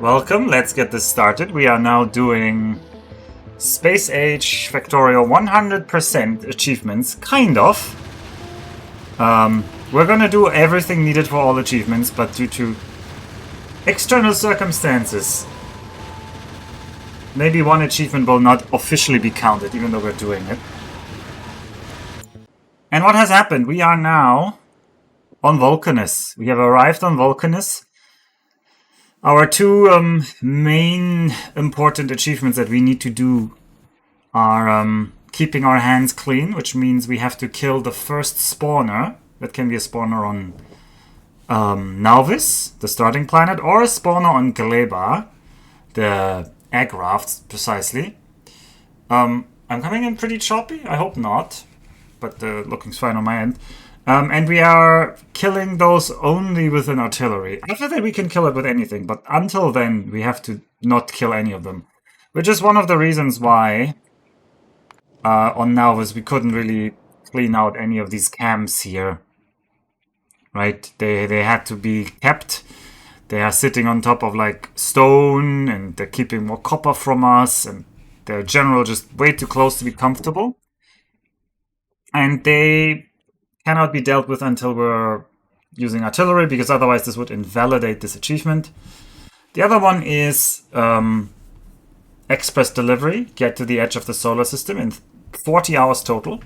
Welcome, let's get this started. We are now doing Space Age Factorio 100% achievements, kind of. We're gonna do everything needed for all achievements, but due to external circumstances, maybe one achievement will not officially be counted, even though we're doing it. And what has happened? We are now on Vulcanus. We have arrived on Vulcanus. Our two main important achievements that we need to do are keeping our hands clean, which means we have to kill the first spawner. That can be a spawner on Nauvis, the starting planet, or a spawner on Gleba, the egg raft, precisely. I'm coming in pretty choppy, I hope not, but looking's fine on my end. And we are killing those only with an artillery. After that we can kill it with anything, but until then we have to not kill any of them. Which is one of the reasons why on Nauvis we couldn't really clean out any of these camps here. Right? They had to be kept. They are sitting on top of like stone, and they're keeping more copper from us, and they're in general just way too close to be comfortable. And they cannot be dealt with until we're using artillery, because otherwise this would invalidate this achievement. The other one is express delivery, get to the edge of the solar system in 40 hours total.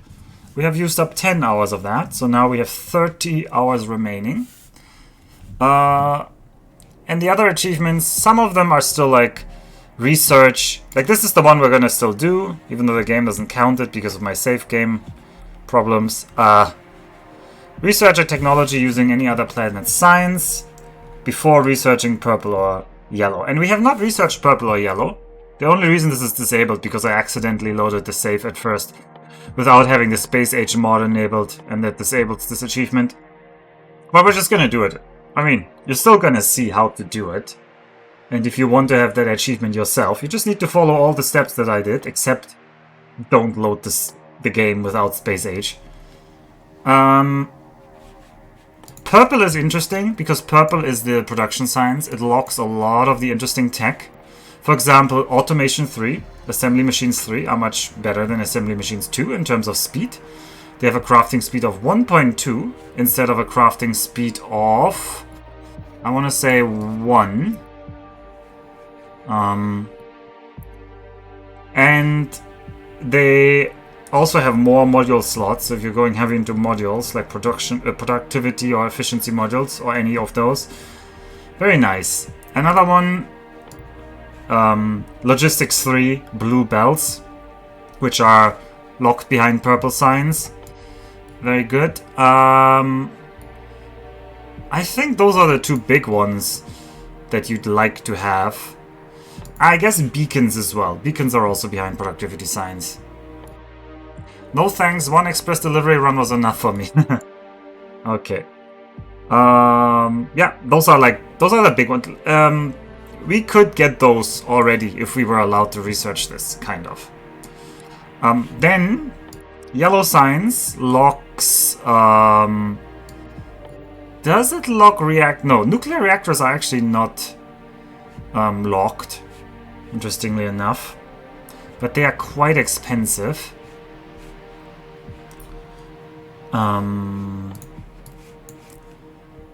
We have used up 10 hours of that, so now we have 30 hours remaining. And the other achievements, some of them are still like research. Like this is the one we're gonna still do, even though the game doesn't count it because of my save game problems. Research a technology using any other planet's science before researching purple or yellow. And we have not researched purple or yellow. The only reason this is disabled because I accidentally loaded the save at first without having the Space Age mod enabled, and that disables this achievement. But we're just gonna do it. I mean, you're still gonna see how to do it. And if you want to have that achievement yourself, you just need to follow all the steps that I did, except don't load the game without Space Age. Purple is interesting because purple is the production science. It locks a lot of the interesting tech. For example, Automation 3, Assembly Machines 3 are much better than Assembly Machines 2 in terms of speed. They have a crafting speed of 1.2 instead of a crafting speed of, I want to say 1. And they also have more module slots, so if you're going heavy into modules like productivity or efficiency modules or any of those. Very nice. Another one, Logistics 3 blue belts, which are locked behind purple signs. Very good. I think those are the two big ones that you'd like to have. I guess beacons as well. Beacons are also behind productivity signs. No thanks, one express delivery run was enough for me. Okay. Yeah, those are the big ones. We could get those already if we were allowed to research this, kind of. Then, yellow signs locks... does it lock No, nuclear reactors are actually not locked, interestingly enough. But they are quite expensive.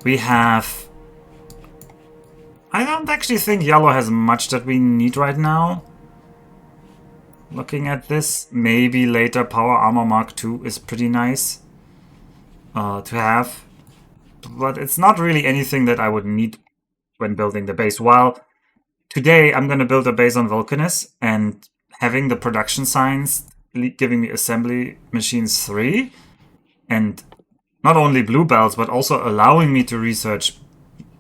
We have... I don't actually think yellow has much that we need right now. Looking at this, maybe later Power Armor Mark II is pretty nice to have. But it's not really anything that I would need when building the base. While today I'm going to build a base on Vulcanus, and having the production signs giving me Assembly Machines 3, and not only blue belts, but also allowing me to research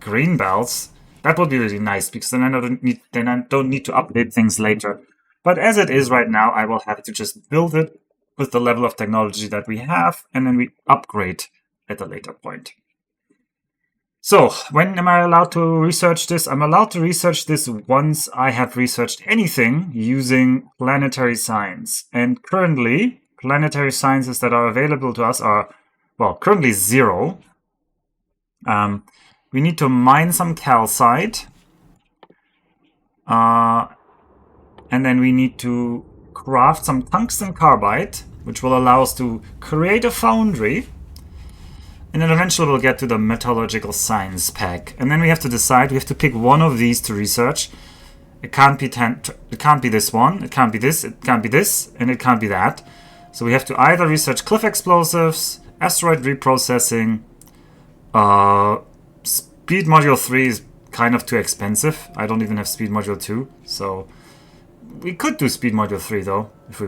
green belts, that would be really nice, because then I don't need to update things later. But as it is right now, I will have to just build it with the level of technology that we have, and then we upgrade at a later point. So, when am I allowed to research this? I'm allowed to research this once I have researched anything using planetary science. And currently, planetary sciences that are available to us are, well, currently 0. We need to mine some calcite. And then we need to craft some tungsten carbide, which will allow us to create a foundry. And then eventually we'll get to the metallurgical science pack. And then we have to decide, we have to pick one of these to research. It can't be this one, it can't be this, it can't be this, and it can't be that. So we have to either research cliff explosives, asteroid reprocessing. Speed module 3 is kind of too expensive. I don't even have speed module 2, so we could do speed module 3 though, if we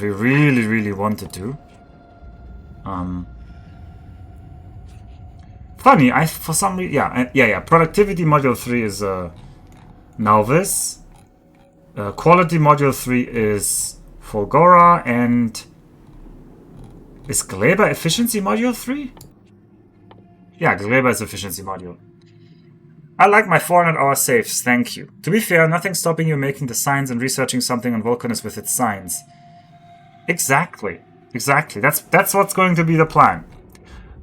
really, really wanted to. Funny, for some reason, yeah. Productivity module 3 is Novice. Quality module 3 is Fulgora, and is Gleber efficiency module 3? Yeah, Gleber is efficiency module. I like my 400-hour saves, thank you. To be fair, nothing's stopping you making the science and researching something on Vulcanus with its science. Exactly. That's what's going to be the plan.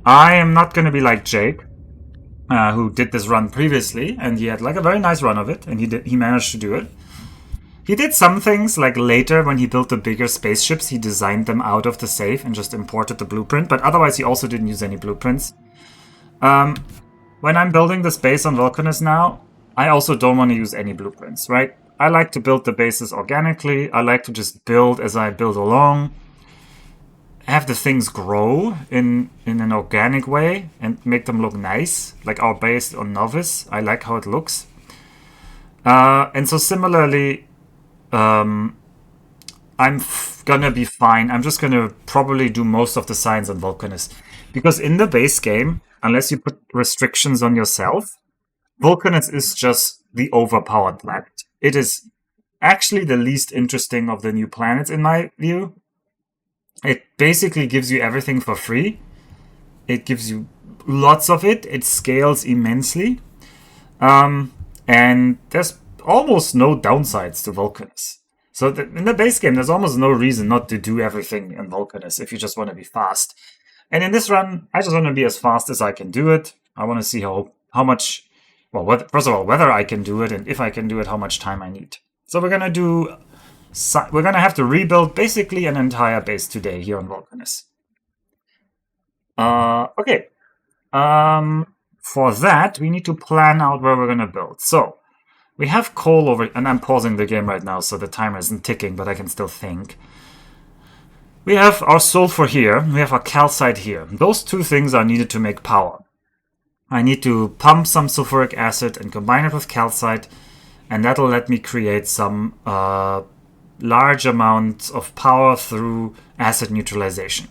I am not going to be like Jake, who did this run previously, and he had like a very nice run of it, and he managed to do it. He did some things, like later when he built the bigger spaceships, he designed them out of the save and just imported the blueprint, but otherwise he also didn't use any blueprints. When I'm building this base on Vulcanus now, I also don't want to use any blueprints, right? I like to build the bases organically, I like to just build as I build along. Have the things grow in an organic way and make them look nice, like our base on Novice. I like how it looks. And so similarly, I'm gonna be fine. I'm just gonna probably do most of the science on Vulcanus. Because in the base game, unless you put restrictions on yourself, Vulcanus is just the overpowered planet. It is actually the least interesting of the new planets in my view. It basically gives you everything for free. It gives you lots of it. It scales immensely. And there's almost no downsides to Vulcanus. So in the base game, there's almost no reason not to do everything in Vulcanus if you just want to be fast. And in this run, I just want to be as fast as I can do it. I want to see how much... Well, first of all, whether I can do it, and if I can do it, how much time I need. So we're going to have to rebuild basically an entire base today here on Vulcanus. Okay. For that, we need to plan out where we're going to build. So, we have coal over... And I'm pausing the game right now, so the timer isn't ticking, but I can still think. We have our sulfur here. We have our calcite here. Those two things are needed to make power. I need to pump some sulfuric acid and combine it with calcite, and that'll let me create some... large amounts of power through acid neutralization.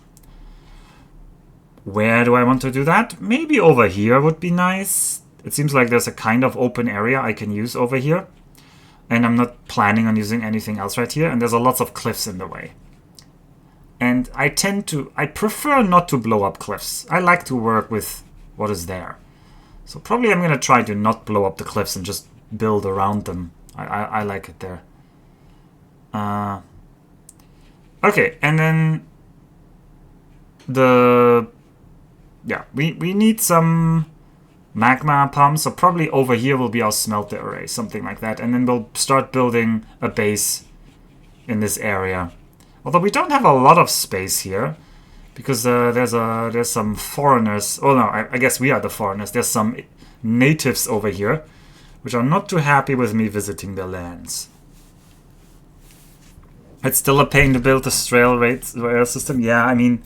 Where do I want to do that? Maybe over here would be nice. It seems like there's a kind of open area I can use over here. And I'm not planning on using anything else right here. And there's lots of cliffs in the way. And I prefer not to blow up cliffs. I like to work with what is there. So probably I'm going to try to not blow up the cliffs and just build around them. I like it there. Okay, and then we need some magma pumps, so probably over here will be our smelter array, something like that, and then we'll start building a base in this area. Although we don't have a lot of space here, because there's some foreigners. Oh no, I guess we are the foreigners. There's some natives over here, which are not too happy with me visiting their lands. It's still a pain to build a rail system. Yeah, I mean,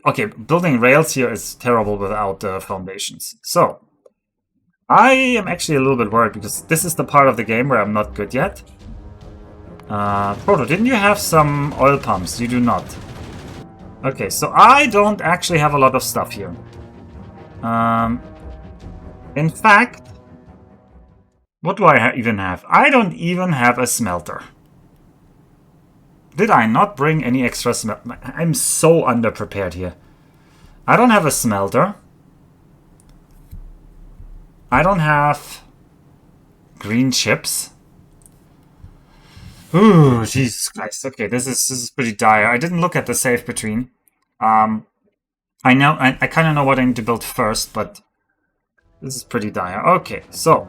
okay, building rails here is terrible without foundations. So, I am actually a little bit worried because this is the part of the game where I'm not good yet. Proto, didn't you have some oil pumps? You do not. Okay, so I don't actually have a lot of stuff here. In fact, what do I even have? I don't even have a smelter. Did I not bring any extra smelter? I'm so underprepared here. I don't have a smelter. I don't have green chips. Ooh, Jesus Christ. Okay, this is pretty dire. I didn't look at the save between. I kind of know what I need to build first, but this is pretty dire. Okay, so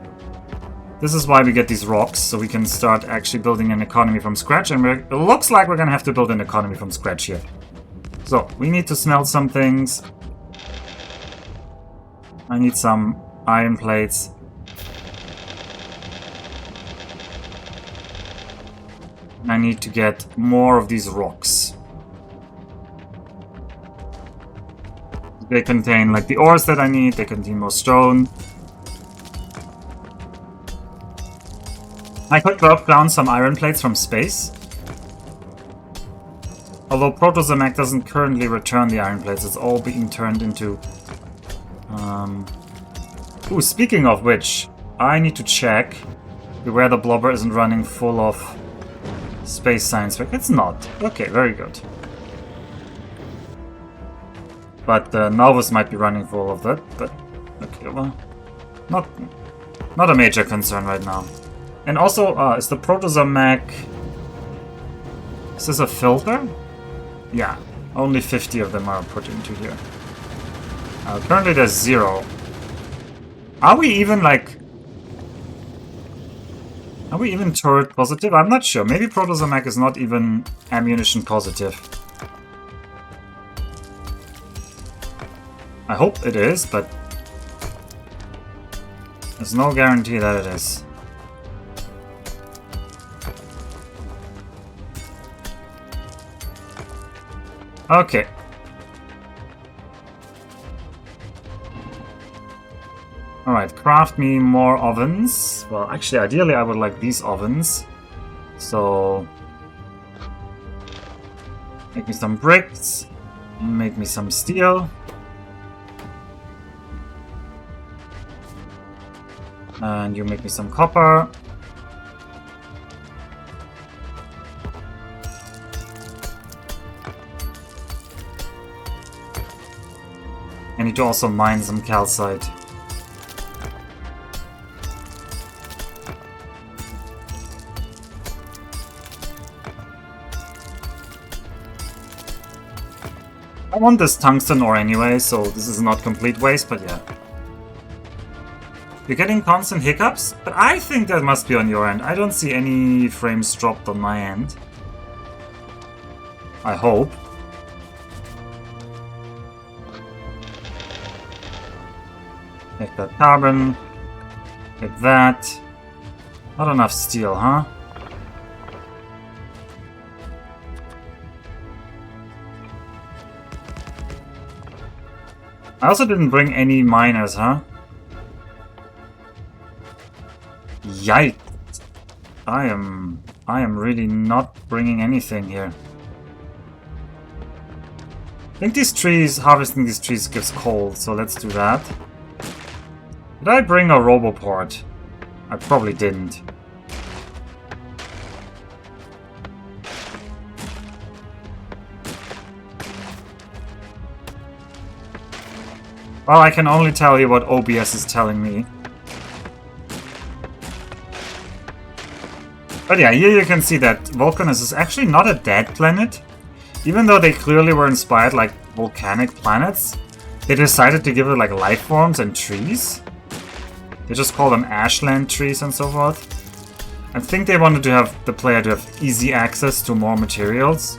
This is why we get these rocks, so we can start actually building an economy from scratch, and it looks like we're gonna have to build an economy from scratch here. So, we need to smelt some things. I need some iron plates. I need to get more of these rocks. They contain, like, the ores that I need, they contain more stone. I could drop down some iron plates from space. Although Protozamac doesn't currently return the iron plates, it's all being turned into... Ooh, speaking of which, I need to check where the blobber isn't running full of space science. It's not. Okay, very good. But Novus might be running full of that, but... Okay, well... Not a major concern right now. And also, is the Protozamac... Is this a filter? Yeah, only 50 of them are put into here. Currently there's 0. Are we even, like... Are we even turret positive? I'm not sure. Maybe Protozamac is not even ammunition positive. I hope it is, but... There's no guarantee that it is. Okay. Alright, craft me more ovens. Well, actually, ideally I would like these ovens. So... Make me some bricks. Make me some steel. And you make me some copper. I need to also mine some calcite. I want this tungsten ore anyway, so this is not complete waste, but yeah. You're getting constant hiccups? But I think that must be on your end. I don't see any frames dropped on my end. I hope. Take that carbon. Take that. Not enough steel, huh? I also didn't bring any miners, huh? Yikes! I am really not bringing anything here. I think these trees, harvesting these trees gives coal, so let's do that. Did I bring a Roboport? I probably didn't. Well, I can only tell you what OBS is telling me. But yeah, here you can see that Vulcanus is actually not a dead planet. Even though they clearly were inspired like volcanic planets, they decided to give it like life forms and trees. They just call them ashland trees and so forth. I think they wanted to have the player to have easy access to more materials.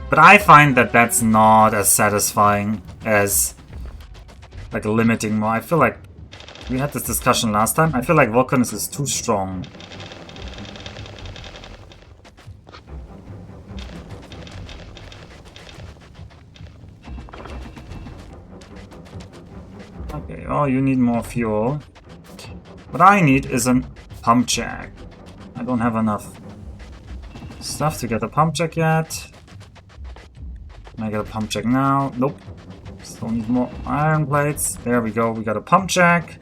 But I find that that's not as satisfying as like limiting more. I feel like we had this discussion last time. I feel like Vulcanus is too strong. Okay, oh, you need more fuel. What I need is a pump jack. I don't have enough stuff to get a pump jack yet. Can I get a pump jack now? Nope. Still need more iron plates. There we go. We got a pump jack.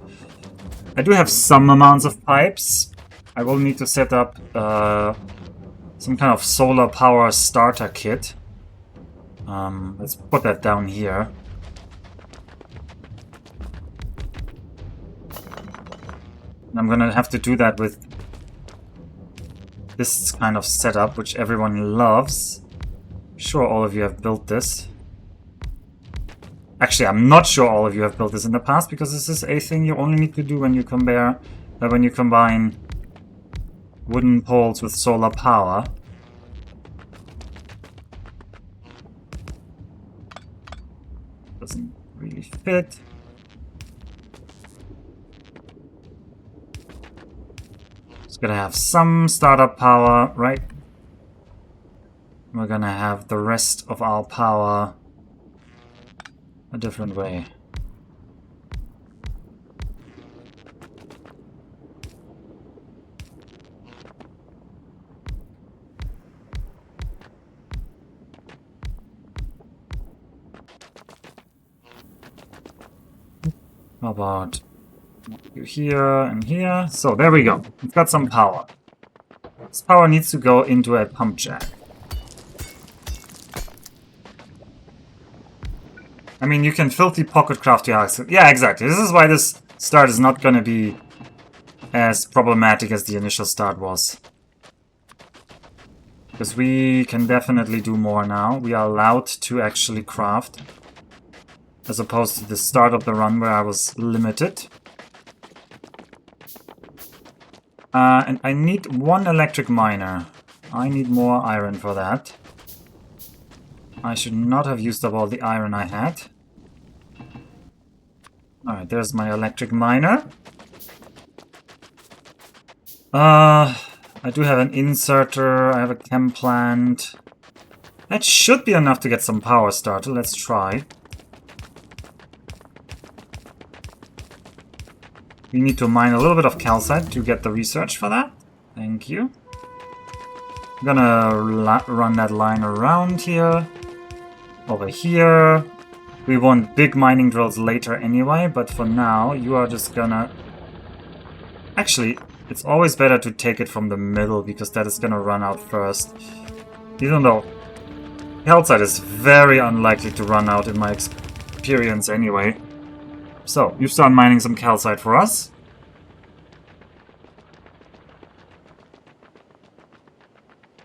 I do have some amounts of pipes. I will need to set up some kind of solar power starter kit. Let's put that down here. I'm gonna have to do that with this kind of setup, which everyone loves. Sure, all of you have built this. Actually, I'm not sure all of you have built this in the past, because this is a thing you only need to do when you combine wooden poles with solar power. Doesn't really fit. It's gonna have some startup power, right? We're gonna have the rest of our power a different way. How about you here and here? So there we go. We've got some power. This power needs to go into a pump jack. I mean, you can filthy pocket craft your axe. Yeah, exactly. This is why this start is not going to be as problematic as the initial start was. Because we can definitely do more now. We are allowed to actually craft. As opposed to the start of the run where I was limited. And I need one electric miner. I need more iron for that. I should not have used up all the iron I had. Alright, there's my electric miner. I do have an inserter, I have a chem plant. That should be enough to get some power started. Let's try. We need to mine a little bit of calcite to get the research for that. Thank you. I'm gonna run that line around here. Over here. We want big mining drills later anyway, but for now you are just gonna... Actually, it's always better to take it from the middle, because that is gonna run out first. Even though calcite is very unlikely to run out in my experience anyway. So, you start mining some calcite for us.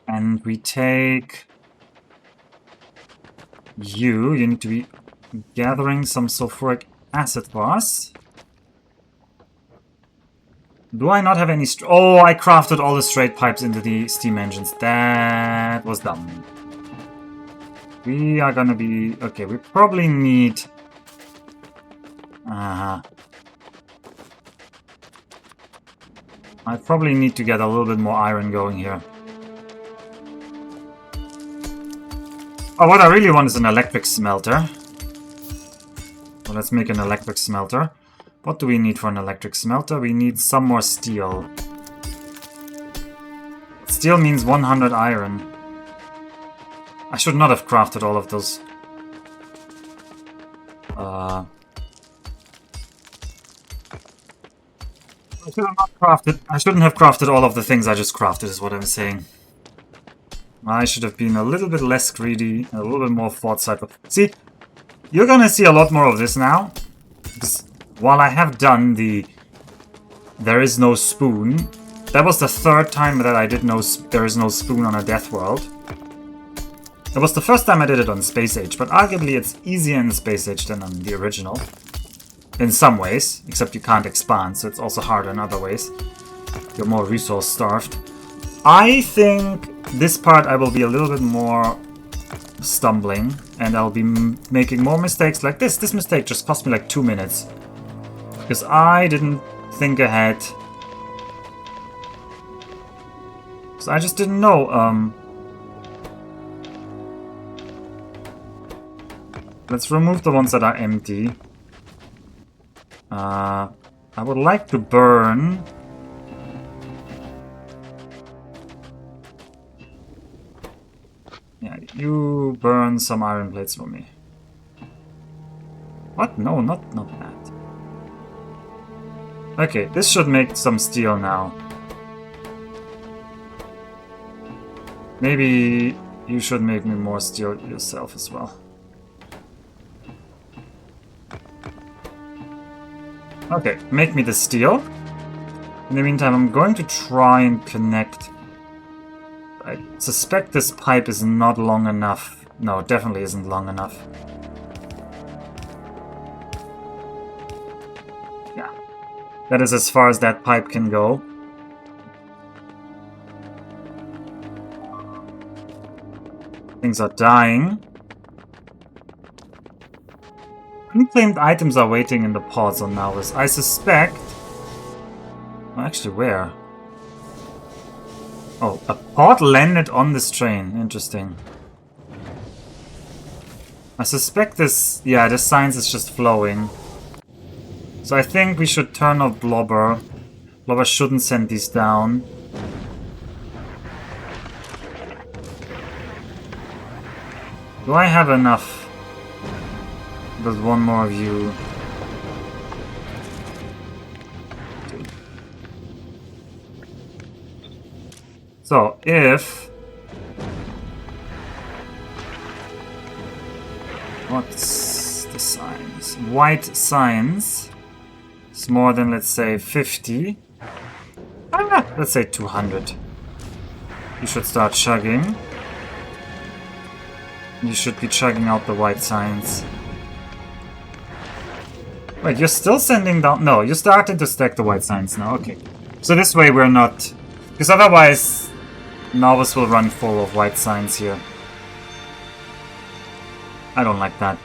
And we take... You need to be gathering some sulfuric acid for us. Do I not have any... Oh, I crafted all the straight pipes into the steam engines. That was dumb. We are gonna be... Okay, we probably need... I probably need to get a little bit more iron going here. Oh, what I really want is an electric smelter. Well, let's make an electric smelter. What do we need for an electric smelter? We need some more steel. Steel means 100 iron. I should not have crafted all of those. I shouldn't have crafted all of the things I just crafted, is what I'm saying. I should have been a little bit less greedy, a little bit more foresight. See, you're gonna see a lot more of this now. Because while I have done the there is no spoon, that was the third time that I did there is no spoon on a death world. It was the first time I did it on Space Age, but arguably it's easier in Space Age than on the original. In some ways, except you can't expand, so it's also harder in other ways. You're more resource starved. I think this part I will be a little bit more stumbling, and I'll be making more mistakes like this. This mistake just cost me like 2 minutes. Because I didn't think ahead. So I just didn't know. Let's remove the ones that are empty. I would like to burn... Yeah, you burn some iron plates for me. What? No, not that. Okay, this should make some steel now. Maybe you should make me more steel yourself as well. Okay, make me the steel. In the meantime, I'm going to try and connect... I suspect this pipe is not long enough. No, it definitely isn't long enough. Yeah. That is as far as that pipe can go. Things are dying. Unclaimed items are waiting in the pods on Nauvis. I suspect... Well, actually, where? Oh, a pod landed on this train. Interesting. I suspect this... Yeah, this science is just flowing. So I think we should turn off Blobber. Blobber shouldn't send these down. Do I have enough? There's one more view. So, if... What's the science? White science is more than, let's say, 50. Let's say 200. You should start chugging. You should be chugging out the white science. Wait, you're still sending down... No, you're starting to stack the white science now. Okay. So this way we're not... Because otherwise, Nauvis will run full of white science here. I don't like that.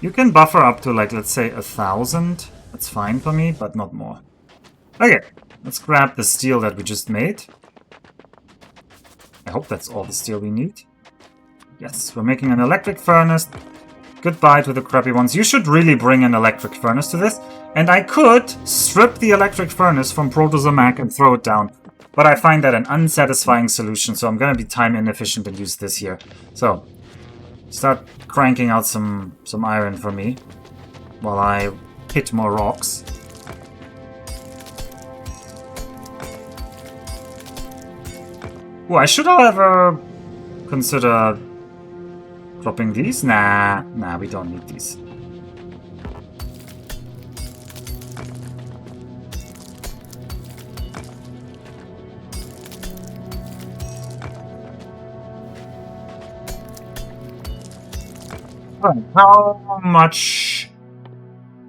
You can buffer up to, like, let's say 1,000. That's fine for me, but not more. Okay, let's grab the steel that we just made. I hope that's all the steel we need. Yes, we're making an electric furnace. Goodbye to the crappy ones. You should really bring an electric furnace to this. And I could strip the electric furnace from Protozomac and throw it down. But I find that an unsatisfying solution, so I'm going to be time inefficient and use this here. So, start cranking out some iron for me. While I hit more rocks. Oh, I should, however, consider... dropping these? Nah, we don't need these. Alright, how much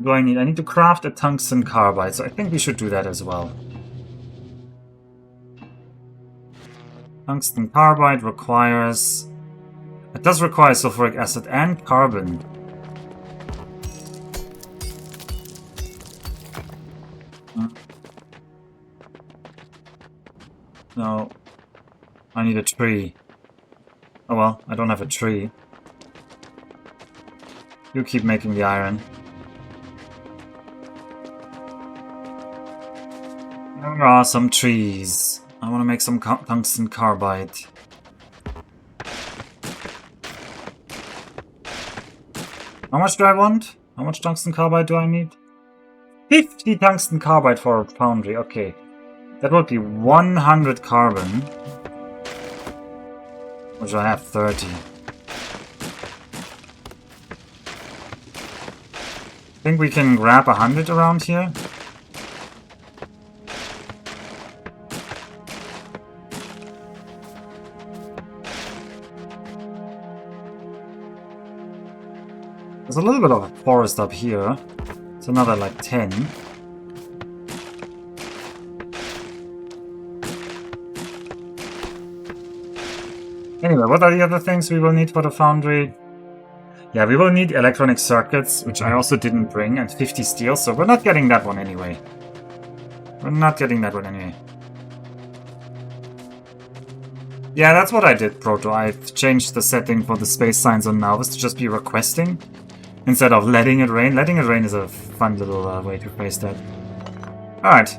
do I need? I need to craft a tungsten carbide, so I think we should do that as well. Tungsten carbide requires... It does require sulfuric acid and carbon. No. I need a tree. Oh well, I don't have a tree. You keep making the iron. There are some trees. I want to make some tungsten carbide. How much do I want? How much tungsten carbide do I need? 50 tungsten carbide for a foundry. Okay. That would be 100 carbon. Which I have 30. Think we can grab 100 around here? There's a little bit of a forest up here. It's another like 10. Anyway, what are the other things we will need for the foundry? Yeah, we will need electronic circuits, which I also didn't bring, and 50 steel, so we're not getting that one anyway. Yeah, that's what I did, Proto. I've changed the setting for the space signs on Nauvis to just be requesting, instead of letting it rain. Letting it rain is a fun little way to phrase that. Alright,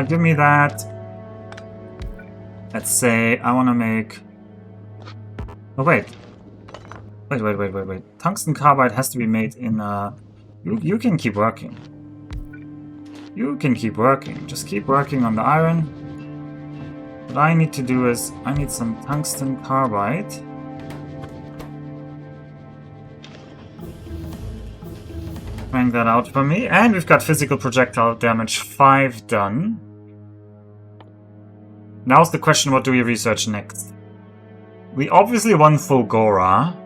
give me that. Let's say I want to make... Oh, wait. Wait. Tungsten carbide has to be made in You can keep working. You can keep working. Just keep working on the iron. What I need to do is... I need some tungsten carbide. Bang that out for me. And we've got physical projectile damage 5 done. Now's the question, what do we research next? We obviously want Fulgora.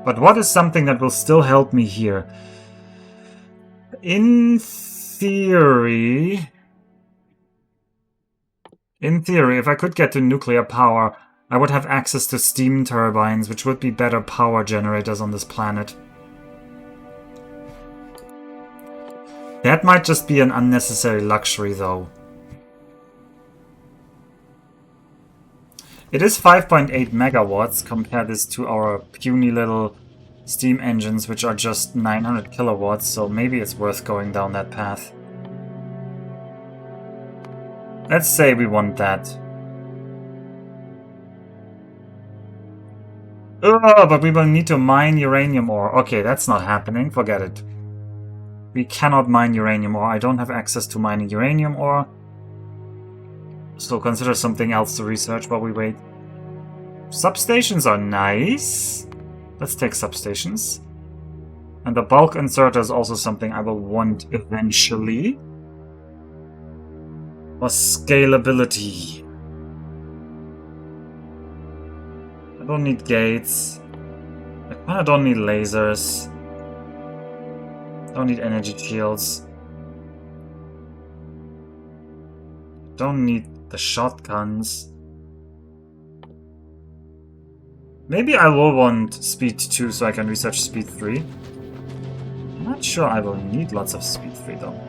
But what is something that will still help me here? In theory, if I could get to nuclear power, I would have access to steam turbines, which would be better power generators on this planet. That might just be an unnecessary luxury, though. It is 5.8 megawatts. Compare this to our puny little steam engines, which are just 900 kilowatts, so maybe it's worth going down that path. Let's say we want that. Oh, but we will need to mine uranium ore. Okay, that's not happening. Forget it. We cannot mine uranium ore. I don't have access to mining uranium ore. So consider something else to research while we wait. Substations are nice. Let's take substations. And the bulk inserter is also something I will want eventually. Or scalability. I don't need gates. I kinda don't need lasers. Don't need energy shields. Don't need the shotguns. Maybe I will want speed 2 so I can research speed 3. I'm not sure I will need lots of speed 3 though.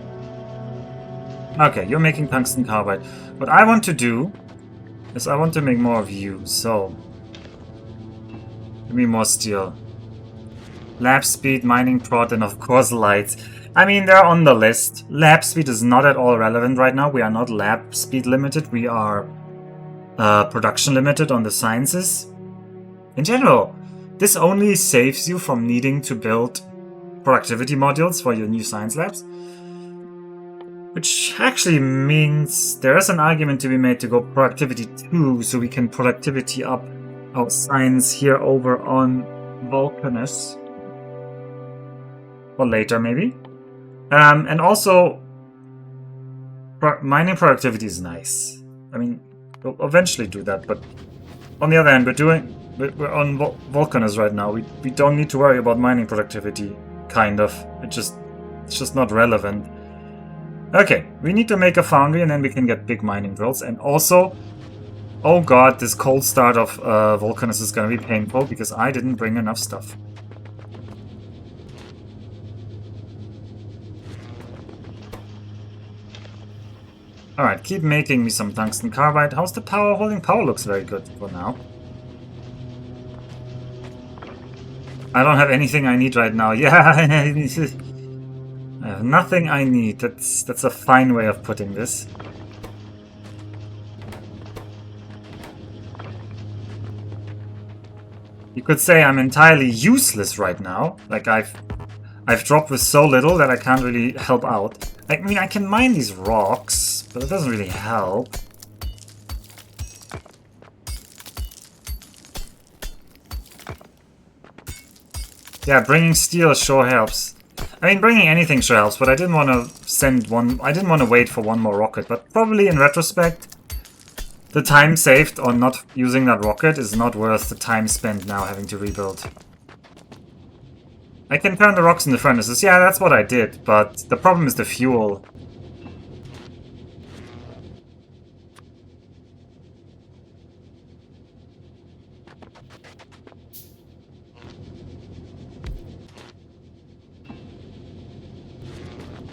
Okay, you're making tungsten carbide. What I want to do is I want to make more of you, so give me more steel. Lab speed, mining prod, and of course lights. I mean, they're on the list. Lab speed is not at all relevant right now. We are not lab speed limited. We are production limited on the sciences. In general, this only saves you from needing to build productivity modules for your new science labs. Which actually means there is an argument to be made to go productivity 2 so we can productivity up our science here over on Vulcanus. Or later, maybe. And also, mining productivity is nice. I mean, we'll eventually do that, but on the other hand, we're on Vulcanus right now. We don't need to worry about mining productivity, kind of. It's just not relevant. Okay, we need to make a foundry and then we can get big mining drills. And also, oh god, this cold start of Vulcanus is going to be painful because I didn't bring enough stuff. Alright, keep making me some tungsten carbide. How's the power? Holding power looks very good for now. I don't have anything I need right now. Yeah, I have nothing I need. That's a fine way of putting this. You could say I'm entirely useless right now. Like I've dropped with so little that I can't really help out. I mean, I can mine these rocks, but it doesn't really help. Yeah, bringing steel sure helps. I mean, bringing anything sure helps, but I didn't want to send one... I didn't want to wait for one more rocket, but probably in retrospect, the time saved on not using that rocket is not worth the time spent now having to rebuild. I can turn the rocks into furnaces. Yeah, that's what I did, but the problem is the fuel.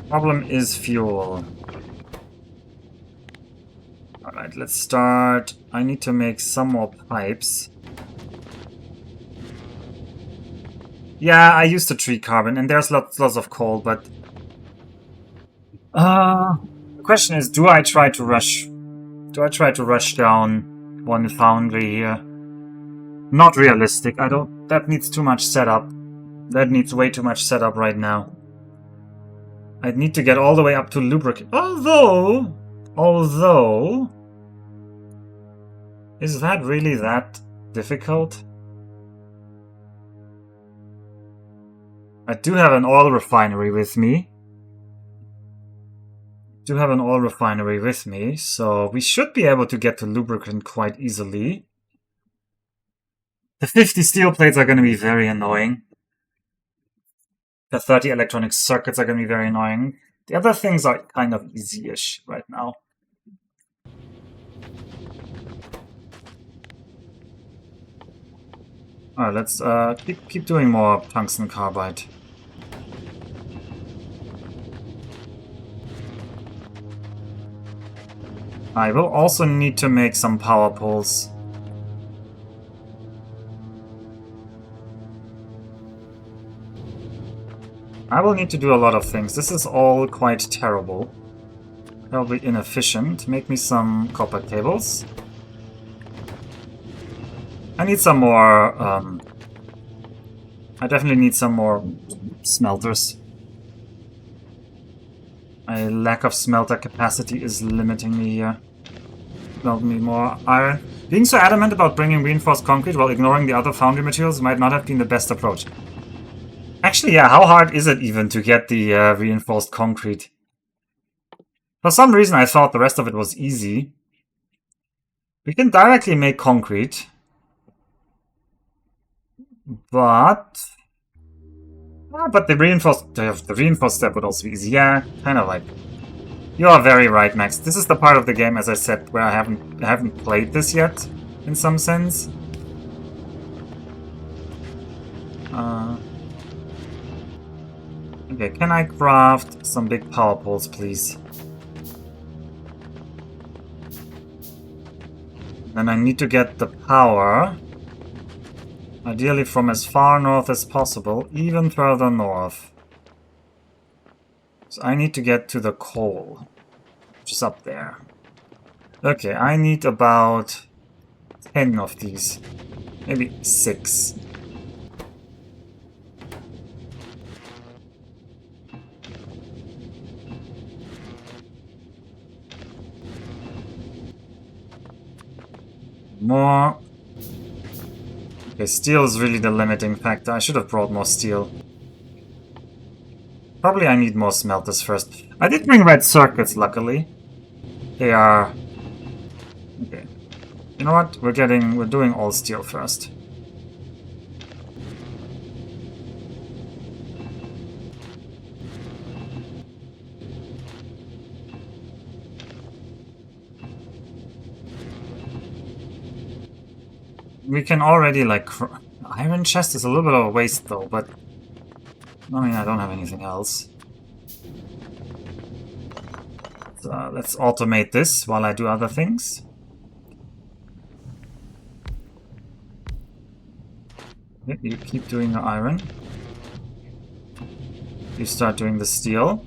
Problem is fuel. Alright, let's start. I need to make some more pipes. Yeah, I used to treat carbon, and there's lots of coal, but... the question is, do I try to rush down one foundry here? Not realistic. I don't... That needs too much setup. That needs way too much setup right now. I'd need to get all the way up to lubricant. Although... Is that really that difficult? I do have an oil refinery with me. So we should be able to get to lubricant quite easily. The 50 steel plates are going to be very annoying. The 30 electronic circuits are going to be very annoying. The other things are kind of easy-ish right now. Alright, let's keep doing more tungsten carbide. I will also need to make some power poles. I will need to do a lot of things. This is all quite terrible. Probably inefficient. Make me some copper cables. I need some more... I definitely need some more smelters. My lack of smelter capacity is limiting me here. Smelt me more iron. Being so adamant about bringing reinforced concrete while ignoring the other foundry materials might not have been the best approach. Actually, yeah, how hard is it even to get the reinforced concrete? For some reason I thought the rest of it was easy. We can directly make concrete. But the reinforced step would also be easy. Yeah, kind of like. You are very right, Max. This is the part of the game, as I said, where I haven't played this yet, in some sense. Okay, can I craft some big power poles, please? Then I need to get the power. Ideally from as far north as possible, even further north. So I need to get to the coal, which is up there. Okay, I need about 10 of these. Maybe 6. More. Okay, steel is really the limiting factor. I should have brought more steel. Probably I need more smelters first. I did bring red circuits, luckily. They are... Okay. You know what? We're doing all steel first. We can already, like... Iron chest is a little bit of a waste, though, but... I mean, I don't have anything else. So, let's automate this while I do other things. You keep doing the iron. You start doing the steel.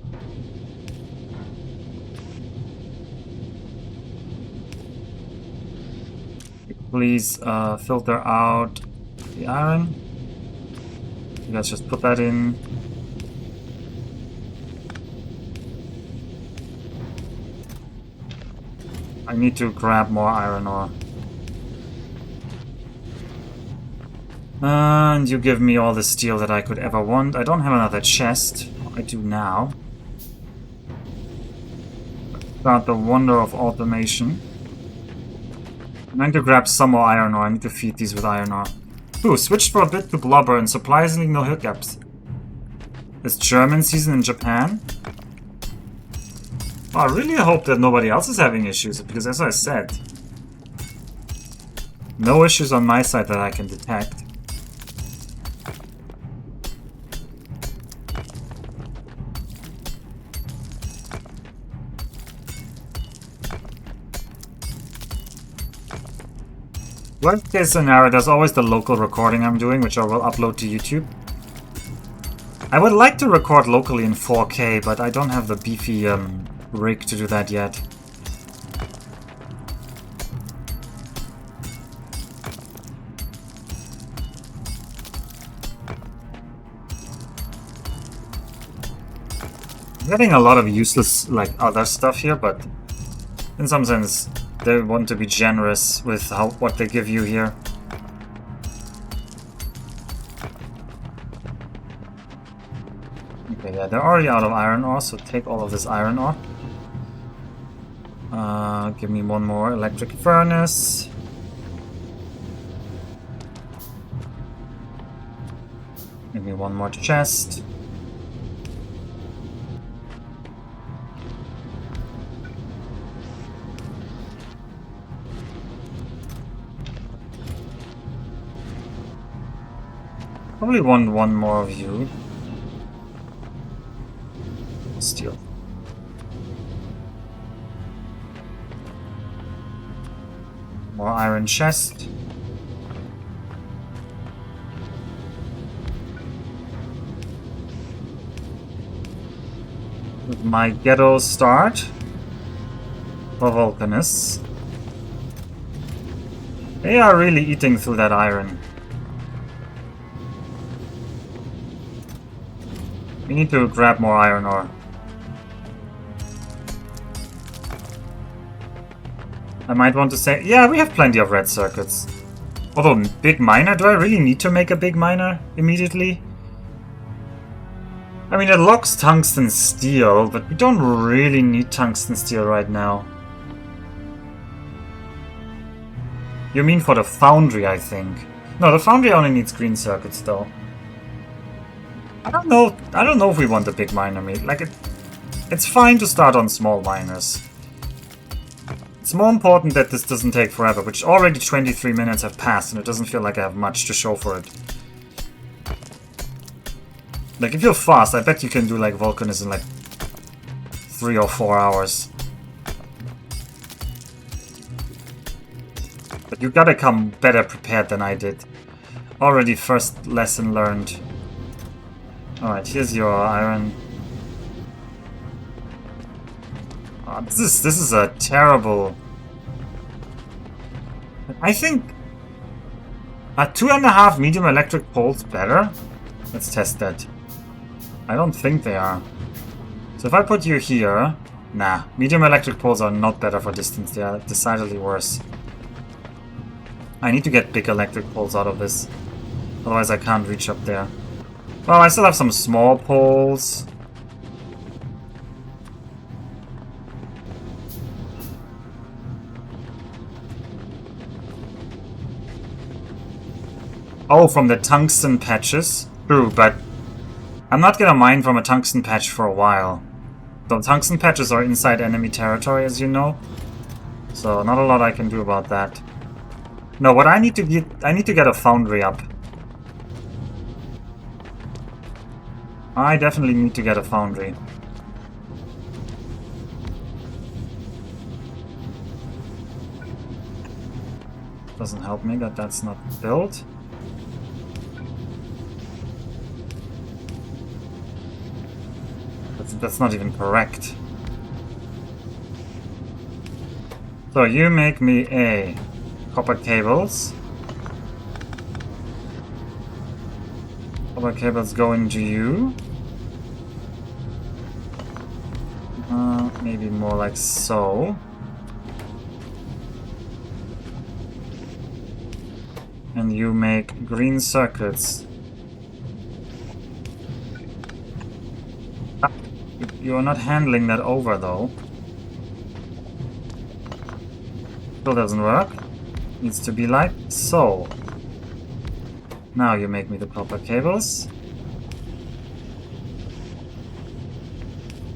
Please filter out the iron. Let's just put that in. I need to grab more iron ore. And you give me all the steel that I could ever want. I don't have another chest. I do now. Start the wonder of automation. I'm going to grab some more iron ore. I need to feed these with iron ore. Ooh, switched for a bit to blubber and surprisingly no hiccups. It's German season in Japan. Well, I really hope that nobody else is having issues, because as I said, no issues on my side that I can detect. Worst case scenario, there's always the local recording I'm doing, which I will upload to YouTube. I would like to record locally in 4K, but I don't have the beefy rig to do that yet. I'm getting a lot of useless, like, other stuff here, but in some sense, they want to be generous with what they give you here. Okay, yeah, they're already out of iron ore, so take all of this iron ore. Give me one more electric furnace. Give me one more chest. probably want one more of you. Steel. More iron chest. With my ghetto start for Vulcanus. They are really eating through that iron. We need to grab more iron ore. I might want to say, yeah, we have plenty of red circuits. Although, big miner? Do I really need to make a big miner immediately? I mean, it locks tungsten steel, but we don't really need tungsten steel right now. You mean for the Foundry, I think. No, the Foundry only needs green circuits, though. I don't know if we want a big miner meat. Like, it's fine to start on small miners. It's more important that this doesn't take forever, which already 23 minutes have passed, and it doesn't feel like I have much to show for it. Like, if you're fast, I bet you can do, like, Vulcanus in, like, 3 or 4 hours. But you gotta come better prepared than I did. Already first lesson learned. Alright, here's your iron. This is a terrible... I think... Are 2.5 medium electric poles better? Let's test that. I don't think they are. So if I put you here... Nah, medium electric poles are not better for distance, they are decidedly worse. I need to get big electric poles out of this. Otherwise I can't reach up there. Well, I still have some small poles. Oh, from the tungsten patches? True, but I'm not gonna mine from a tungsten patch for a while. The tungsten patches are inside enemy territory, as you know. So not a lot I can do about that. No, what I need to get a foundry up. I definitely need to get a foundry. Doesn't help me that that's not built. That's not even correct. So you make me a copper cables. Copper cables go into you. Maybe more like so. And you make green circuits. You are not handling that over, though. Still doesn't work. Needs to be like so. Now you make me the copper cables.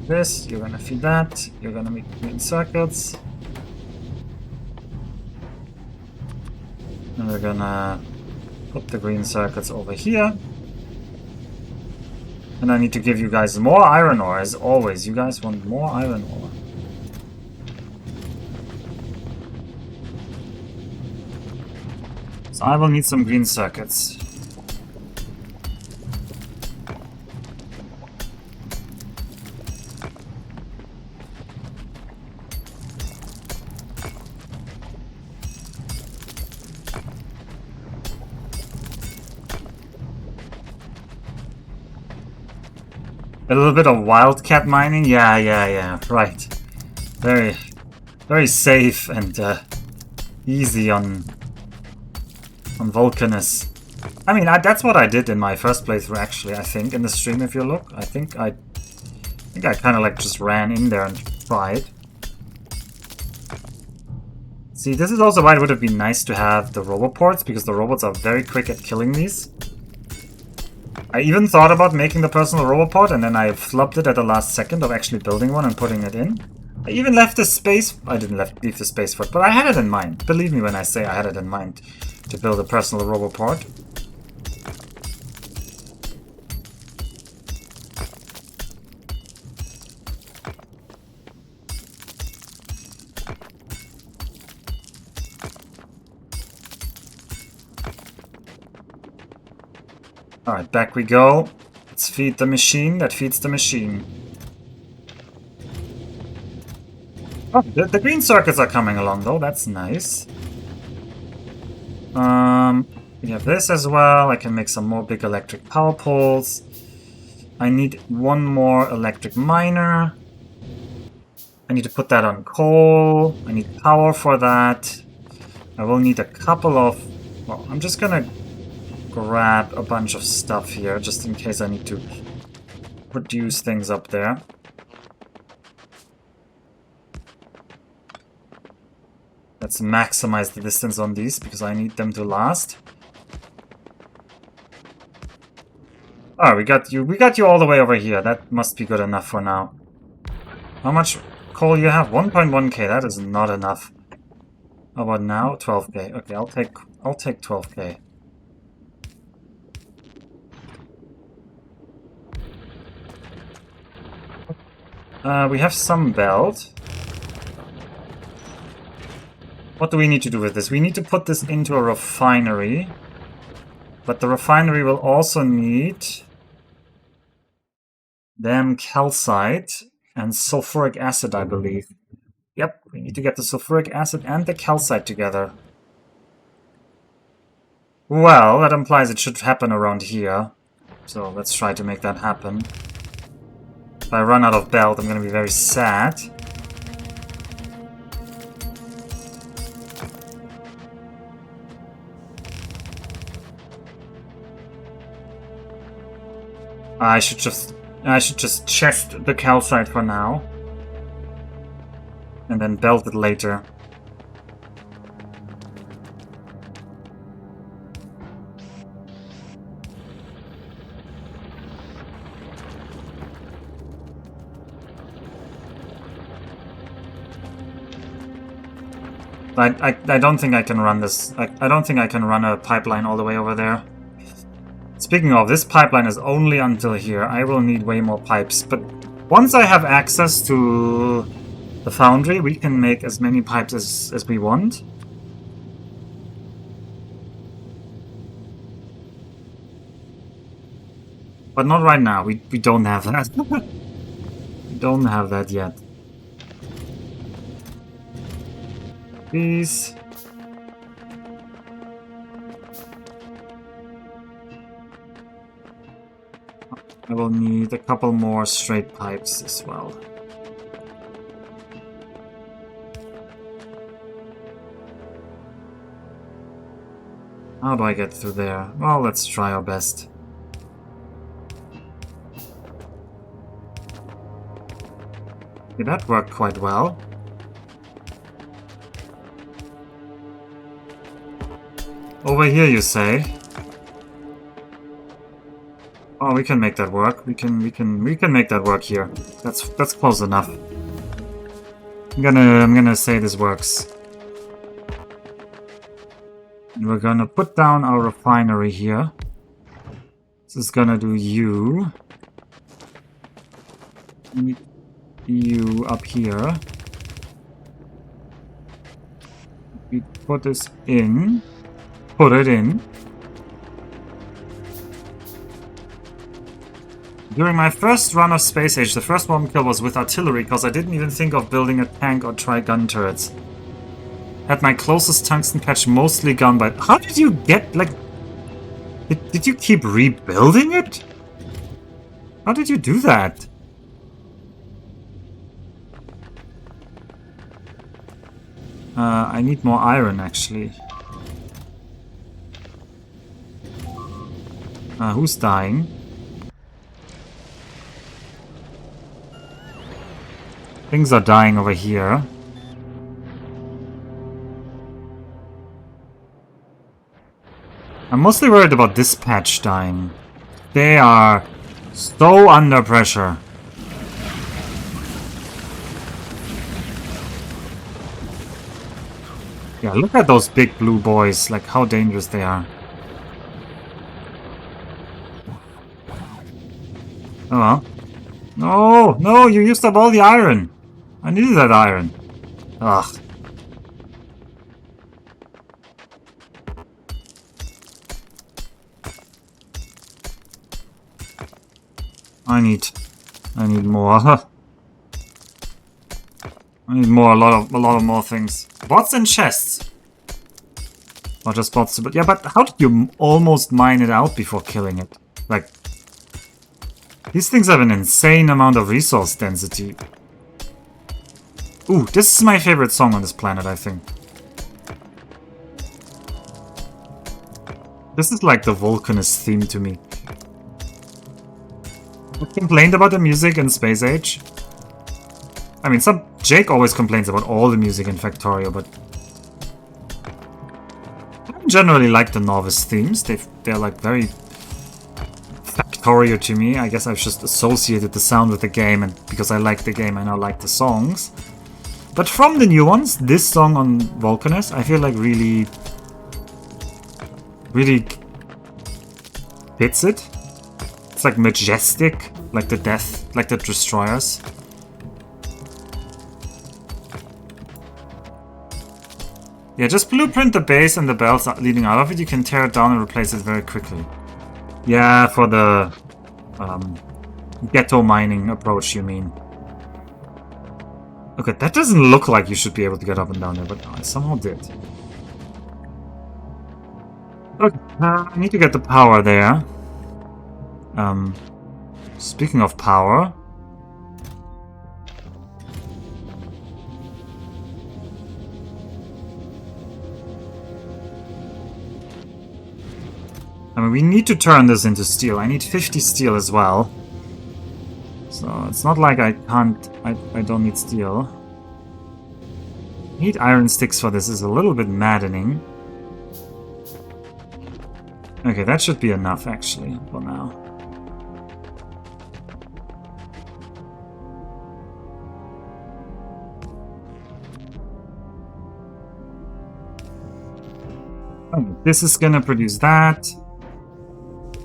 This, you're gonna feed that. You're gonna make green circuits. And we're gonna put the green circuits over here. And I need to give you guys more iron ore, as always. You guys want more iron ore. So I will need some green circuits. A little bit of wildcat mining? Yeah, right. Very safe and easy on Vulcanus. I mean, that's what I did in my first playthrough, actually, I think, in the stream, if you look. I think I kind of like just ran in there and tried. See, this is also why it would have been nice to have the Roboports, because the robots are very quick at killing these. I even thought about making the personal Roboport, and then I flubbed it at the last second of actually building one and putting it in. I even left the space... I didn't leave the space for it, but I had it in mind. Believe me when I say I had it in mind to build a personal Roboport. Alright, back we go. Let's feed the machine that feeds the machine. Oh, the green circuits are coming along though, that's nice. We have this as well. I can make some more big electric power poles. I need one more electric miner. I need to put that on coal. I need power for that. I will need a couple of... Well, I'm just gonna grab a bunch of stuff here, just in case I need to produce things up there. Let's maximize the distance on these, because I need them to last. Oh, we got you all the way over here. That must be good enough for now. How much coal you have? 1.1k, that is not enough. How about now? 12k. Okay, I'll take 12k. We have some belt. What do we need to do with this? We need to put this into a refinery. But the refinery will also need damn calcite and sulfuric acid, I believe. Yep, we need to get the sulfuric acid and the calcite together. Well, that implies it should happen around here. So let's try to make that happen. If I run out of belt, I'm gonna be very sad. I should just chest the calcite for now. And then belt it later. I don't think I can run this. I don't think I can run a pipeline all the way over there. Speaking of, this pipeline is only until here. I will need way more pipes. But once I have access to the Foundry, we can make as many pipes as we want. But not right now. We don't have that. We don't have that yet. Please. I will need a couple more straight pipes as well. How do I get through there? Well, let's try our best. Okay, that worked quite well. Over here, you say? Oh, we can make that work. We can make that work here. That's close enough. I'm gonna say this works. And we're gonna put down our refinery here. This is gonna do you. And you up here. We put this in. Put it in. During my first run of Space Age, the first one kill was with artillery, because I didn't even think of building a tank or try gun turrets. Had my closest tungsten patch mostly gun by... How did you get, like... Did you keep rebuilding it? How did you do that? I need more iron, actually. Who's dying? Things are dying over here. I'm mostly worried about this patch dying. They are so under pressure. Yeah, look at those big blue boys, like how dangerous they are. Oh well. No, no, you used up all the iron. I needed that iron. Ugh. I need more. I need more, a lot of more things. Bots and chests. Or just bots, but yeah, but how did you almost mine it out before killing it? Like, these things have an insane amount of resource density. Ooh, this is my favorite song on this planet, I think. This is like the Vulcanus theme to me. I complained about the music in Space Age. I mean, Jake always complains about all the music in Factorio, but I generally like the novice themes. They're like very Factorio to me. I guess I've just associated the sound with the game, and because I like the game, I now like the songs. But from the new ones, this song on Vulcanus, I feel like really fits it. It's like majestic, like the death, like the destroyers. Yeah, just blueprint the base and the belts leading out of it. You can tear it down and replace it very quickly. Yeah, for the ghetto mining approach, you mean. Okay, that doesn't look like you should be able to get up and down there, but I somehow did. Okay, I need to get the power there. Speaking of power... I mean, we need to turn this into steel. I need 50 steel as well. So it's not like I can't... I don't need steel. I need iron sticks for this. Is a little bit maddening. Okay, that should be enough, actually, for now. Okay, this is gonna produce that.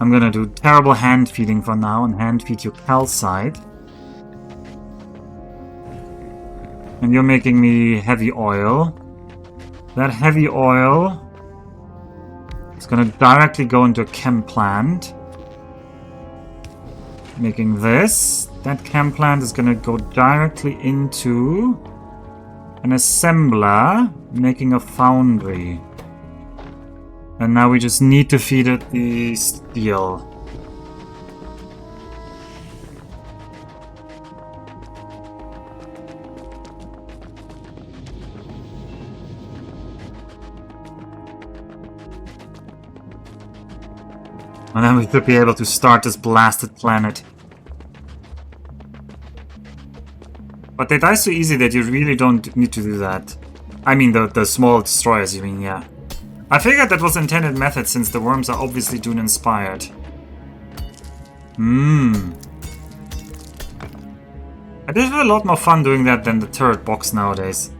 I'm gonna do terrible hand feeding for now and hand feed you calcite. And you're making me heavy oil. That heavy oil is gonna directly go into a chem plant. Making this. That chem plant is gonna go directly into an assembler, making a foundry. And now we just need to feed it the steel. And then we should be able to start this blasted planet. But they die so easy that you really don't need to do that. I mean the small destroyers, you mean, yeah. I figured that was intended method since the worms are obviously Dune inspired. I did have a lot more fun doing that than the turret box nowadays.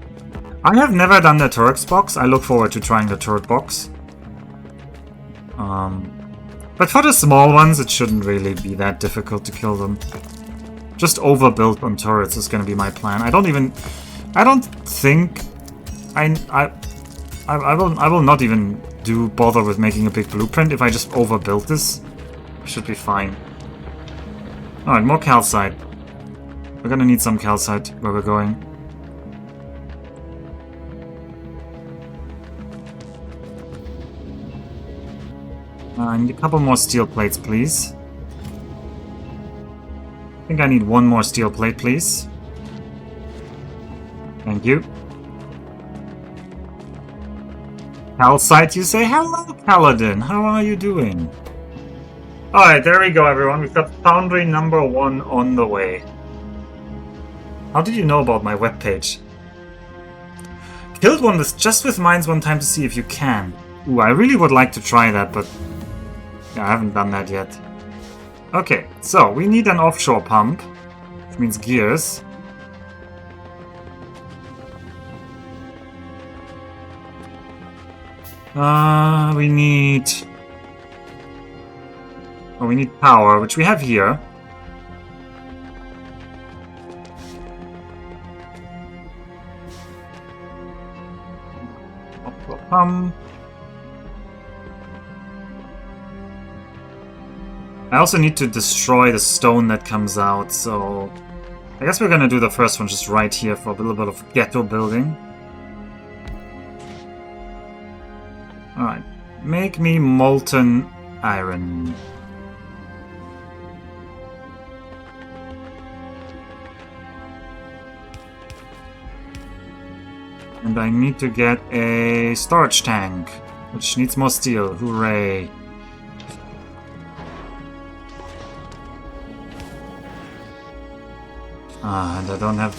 I have never done the turret box. I look forward to trying the turret box. But for the small ones, it shouldn't really be that difficult to kill them. Just overbuild on turrets is going to be my plan. I don't think I will not even bother with making a big blueprint. If I just overbuild this, I should be fine. Alright, more calcite. We're gonna need some calcite where we're going. I need a couple more steel plates, please. I think I need one more steel plate, please. Thank you. Calcite, you say? Hello, Paladin. How are you doing? Alright, there we go, everyone. We've got Foundry number 1 on the way. How did you know about my webpage? Killed one just with mines one time to see if you can. Ooh, I really would like to try that, but yeah, I haven't done that yet. Okay, so we need an offshore pump, which means gears. We need... Oh, we need power, which we have here. Offshore pump. I also need to destroy the stone that comes out, so... I guess we're gonna do the first one just right here for a little bit of ghetto building. Alright. Make me molten iron. And I need to get a storage tank, which needs more steel. Hooray. And I don't have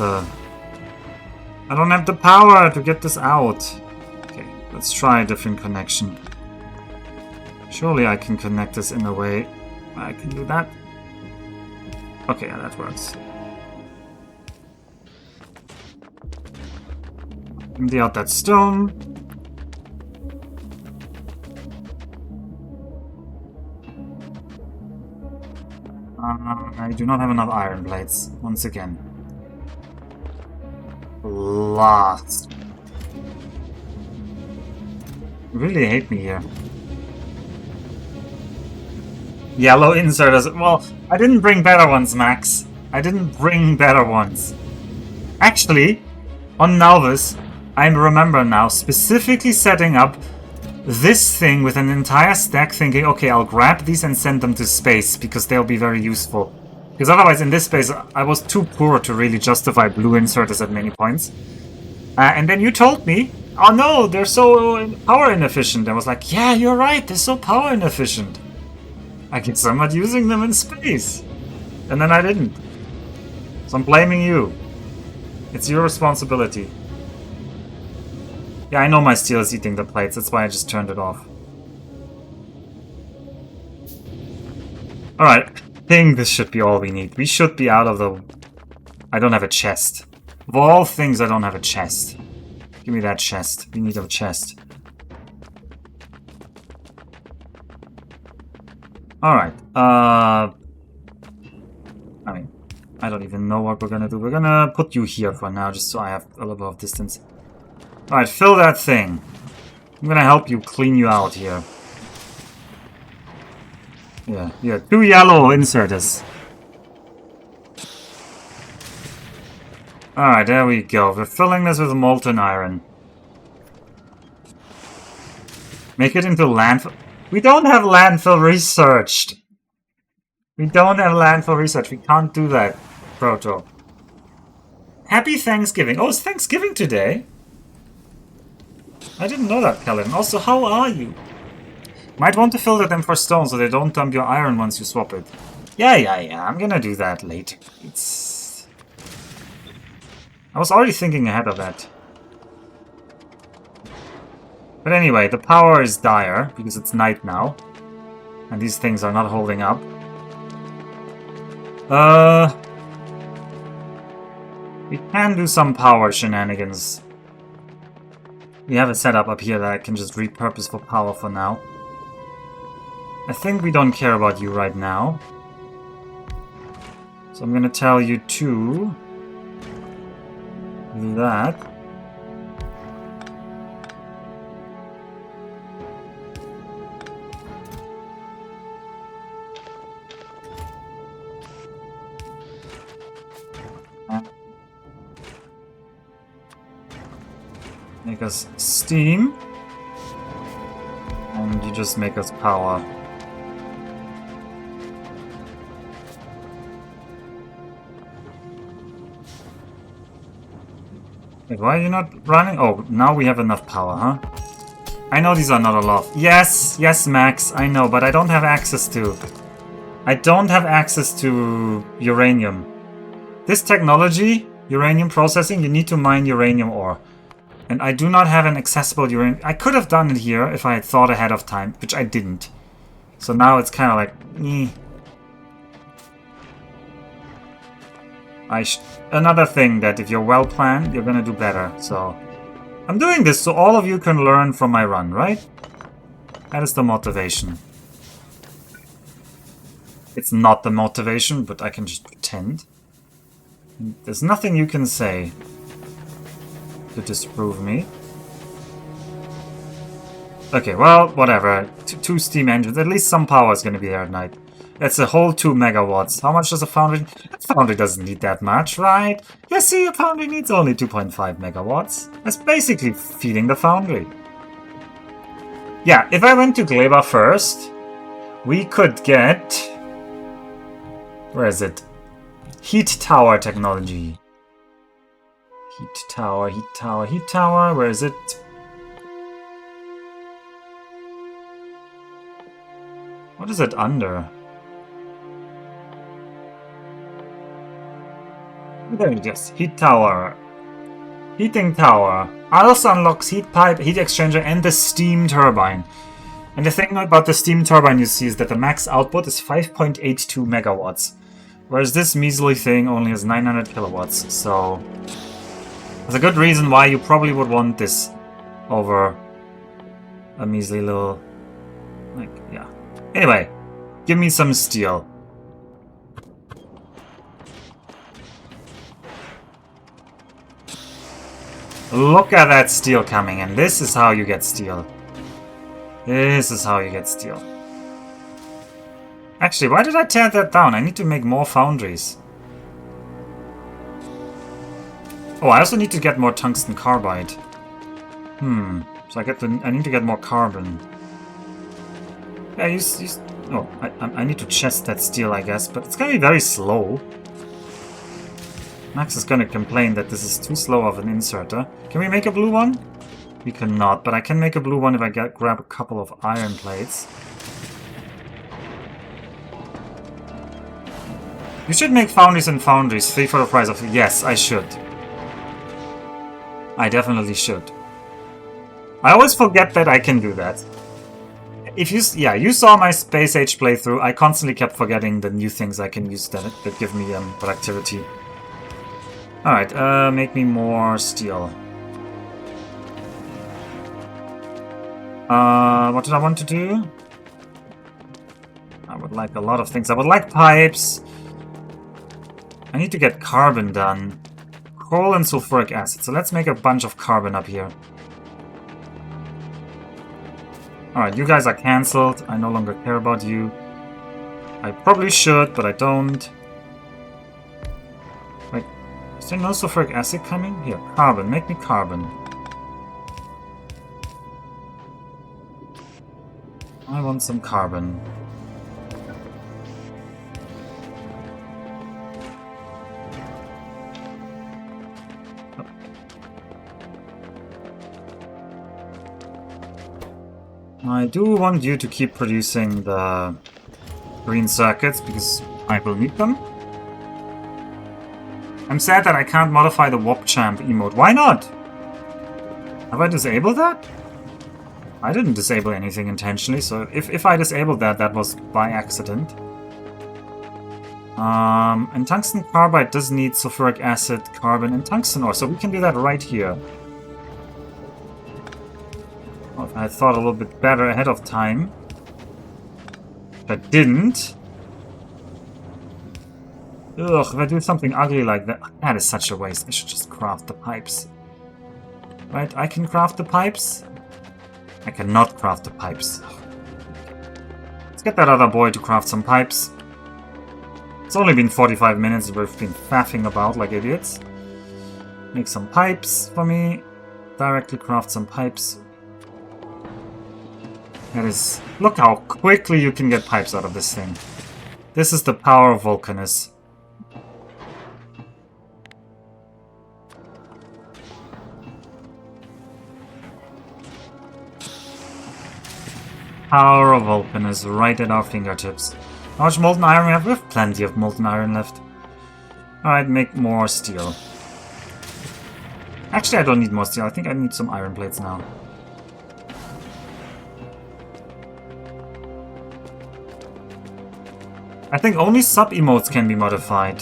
the power to get this out. Okay, let's try a different connection. Surely I can connect this in a way I can do that. Okay, yeah, that works. Empty out that stone. I do not have enough iron plates, once again. Lost. Really hate me here. Yellow inserters. Well, I didn't bring better ones, Max. I didn't bring better ones. Actually, on Nalvis, I remember now specifically setting up this thing with an entire stack, thinking, okay, I'll grab these and send them to space because they'll be very useful. Because otherwise in this space I was too poor to really justify blue inserters at many points. And then you told me, oh no, they're so power inefficient. I was like, yeah, you're right, they're so power inefficient. I get somewhat using them in space. And then I didn't. So I'm blaming you. It's your responsibility. Yeah, I know my steel is eating the plates, that's why I just turned it off. Alright, I think this should be all we need. We should be out of the... I don't have a chest. Of all things, I don't have a chest. Give me that chest. We need a chest. Alright, I mean, I don't even know what we're gonna do. We're gonna put you here for now, just so I have a little bit of distance. Alright, fill that thing. I'm gonna help you clean you out here. Yeah, 2 yellow inserters. Alright, there we go. We're filling this with molten iron. Make it into landfill. We don't have landfill researched. We don't have landfill research. We can't do that, Proto. Happy Thanksgiving. Oh, it's Thanksgiving today. I didn't know that, Kellen. Also, how are you? Might want to filter them for stone so they don't dump your iron once you swap it. Yeah. I'm gonna do that later. I was already thinking ahead of that. But anyway, the power is dire because it's night now. And these things are not holding up. We can do some power shenanigans. We have a setup up here that I can just repurpose for power for now. I think we don't care about you right now. So I'm gonna tell you to do that. Make us steam. And you just make us power. Wait, why are you not running? Oh, now we have enough power, huh? I know these are not a lot. Yes, Max, I know, but I don't have access to... I don't have access to uranium. This technology, uranium processing, you need to mine uranium ore. And I do not have an accessible uranium... I could have done it here if I had thought ahead of time, which I didn't. So now it's kind of like... Another thing that if you're well planned, you're gonna do better. So I'm doing this so all of you can learn from my run, right? That is the motivation. It's not the motivation, but I can just pretend. There's nothing you can say to disprove me. Okay, well, whatever. Two steam engines. At least some power is going to be there at night. That's a whole 2 megawatts. How much does a foundry... A foundry doesn't need that much, right? Yeah, see, a foundry needs only 2.5 megawatts. That's basically feeding the foundry. Yeah, if I went to Gleba first, we could get... Where is it? Heat tower technology. Heat tower, heat tower, heat tower. Where is it? What is it under? There it is. Heat tower. Heating tower. Also unlocks heat pipe, heat exchanger, and the steam turbine. And the thing about the steam turbine you see is that the max output is 5.82 megawatts. Whereas this measly thing only has 900 kilowatts. So there's a good reason why you probably would want this over a measly little... like, yeah. Anyway, give me some steel. Look at that steel coming, and this is how you get steel. This is how you get steel. Actually, why did I tear that down? I need to make more foundries. Oh, I also need to get more tungsten carbide. So I need to get more carbon. Yeah, oh, I need to chest that steel, I guess, but it's gonna be very slow. Max is gonna complain that this is too slow of an inserter. Can we make a blue one? We cannot, but I can make a blue one if I grab a couple of iron plates. You should make foundries and foundries, 3 for the price of... Yes, I should. I definitely should. I always forget that I can do that. If you... Yeah, you saw my Space Age playthrough. I constantly kept forgetting the new things I can use that give me productivity. Alright, make me more steel. What did I want to do? I would like a lot of things. I would like pipes. I need to get carbon done. Coal and sulfuric acid. So let's make a bunch of carbon up here. Alright, you guys are cancelled. I no longer care about you. I probably should, but I don't. Wait, is there no sulfuric acid coming? Here, carbon. Make me carbon. I want some carbon. I do want you to keep producing the green circuits because I will need them. I'm sad that I can't modify the Wop Champ emote. Why not? Have I disabled that? I didn't disable anything intentionally, so if I disabled that, that was by accident. And tungsten carbide does need sulfuric acid, carbon, and tungsten ore, so we can do that right here. Well, I thought a little bit better ahead of time. But didn't. Ugh, if I do something ugly like that... That is such a waste. I should just craft the pipes. Right, I can craft the pipes. I cannot craft the pipes. Let's get that other boy to craft some pipes. It's only been 45 minutes, we've been faffing about like idiots. Make some pipes for me. Directly craft some pipes. That is... Look how quickly you can get pipes out of this thing. This is the power of Vulcanus. Power of Vulcanus right at our fingertips. How much molten iron we have? We have plenty of molten iron left. Alright, make more steel. Actually, I don't need more steel. I think I need some iron plates now. I think only sub-emotes can be modified.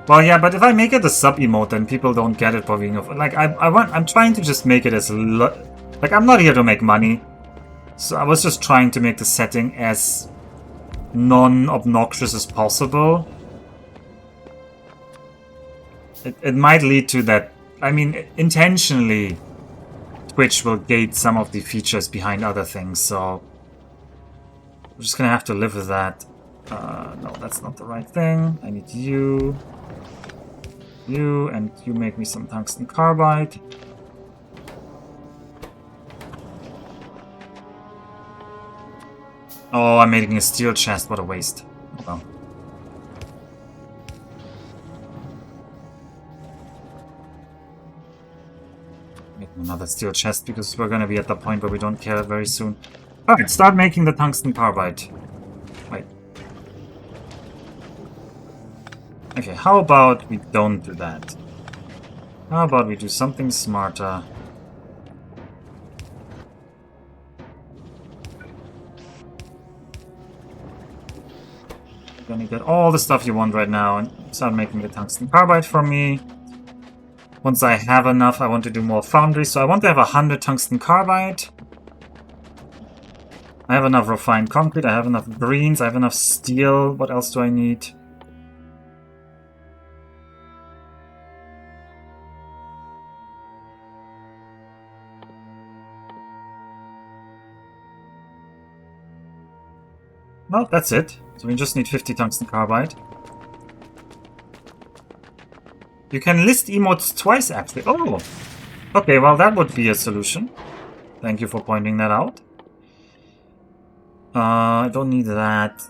Well, yeah, but if I make it a sub-emote, then people don't get it for being... Like, I'm trying to just make it as... Like, I'm not here to make money. So I was just trying to make the setting as non-obnoxious as possible. It might lead to that... I mean, intentionally, Twitch will gate some of the features behind other things, so... We're just gonna have to live with that. No, that's not the right thing. I need you. You, and you make me some tungsten carbide. Oh, I'm making a steel chest. What a waste. Oh well. Making another steel chest because we're gonna be at the point where we don't care very soon. Alright, start making the tungsten carbide. Wait. Okay, how about we don't do that? How about we do something smarter? You're gonna get all the stuff you want right now and start making the tungsten carbide for me. Once I have enough, I want to do more foundry, so I want to have 100 tungsten carbide. I have enough refined concrete, I have enough greens, I have enough steel. What else do I need? Well, that's it. So we just need 50 tungsten carbide. You can list emotes twice, actually. Oh! Okay, well, that would be a solution. Thank you for pointing that out. I don't need that.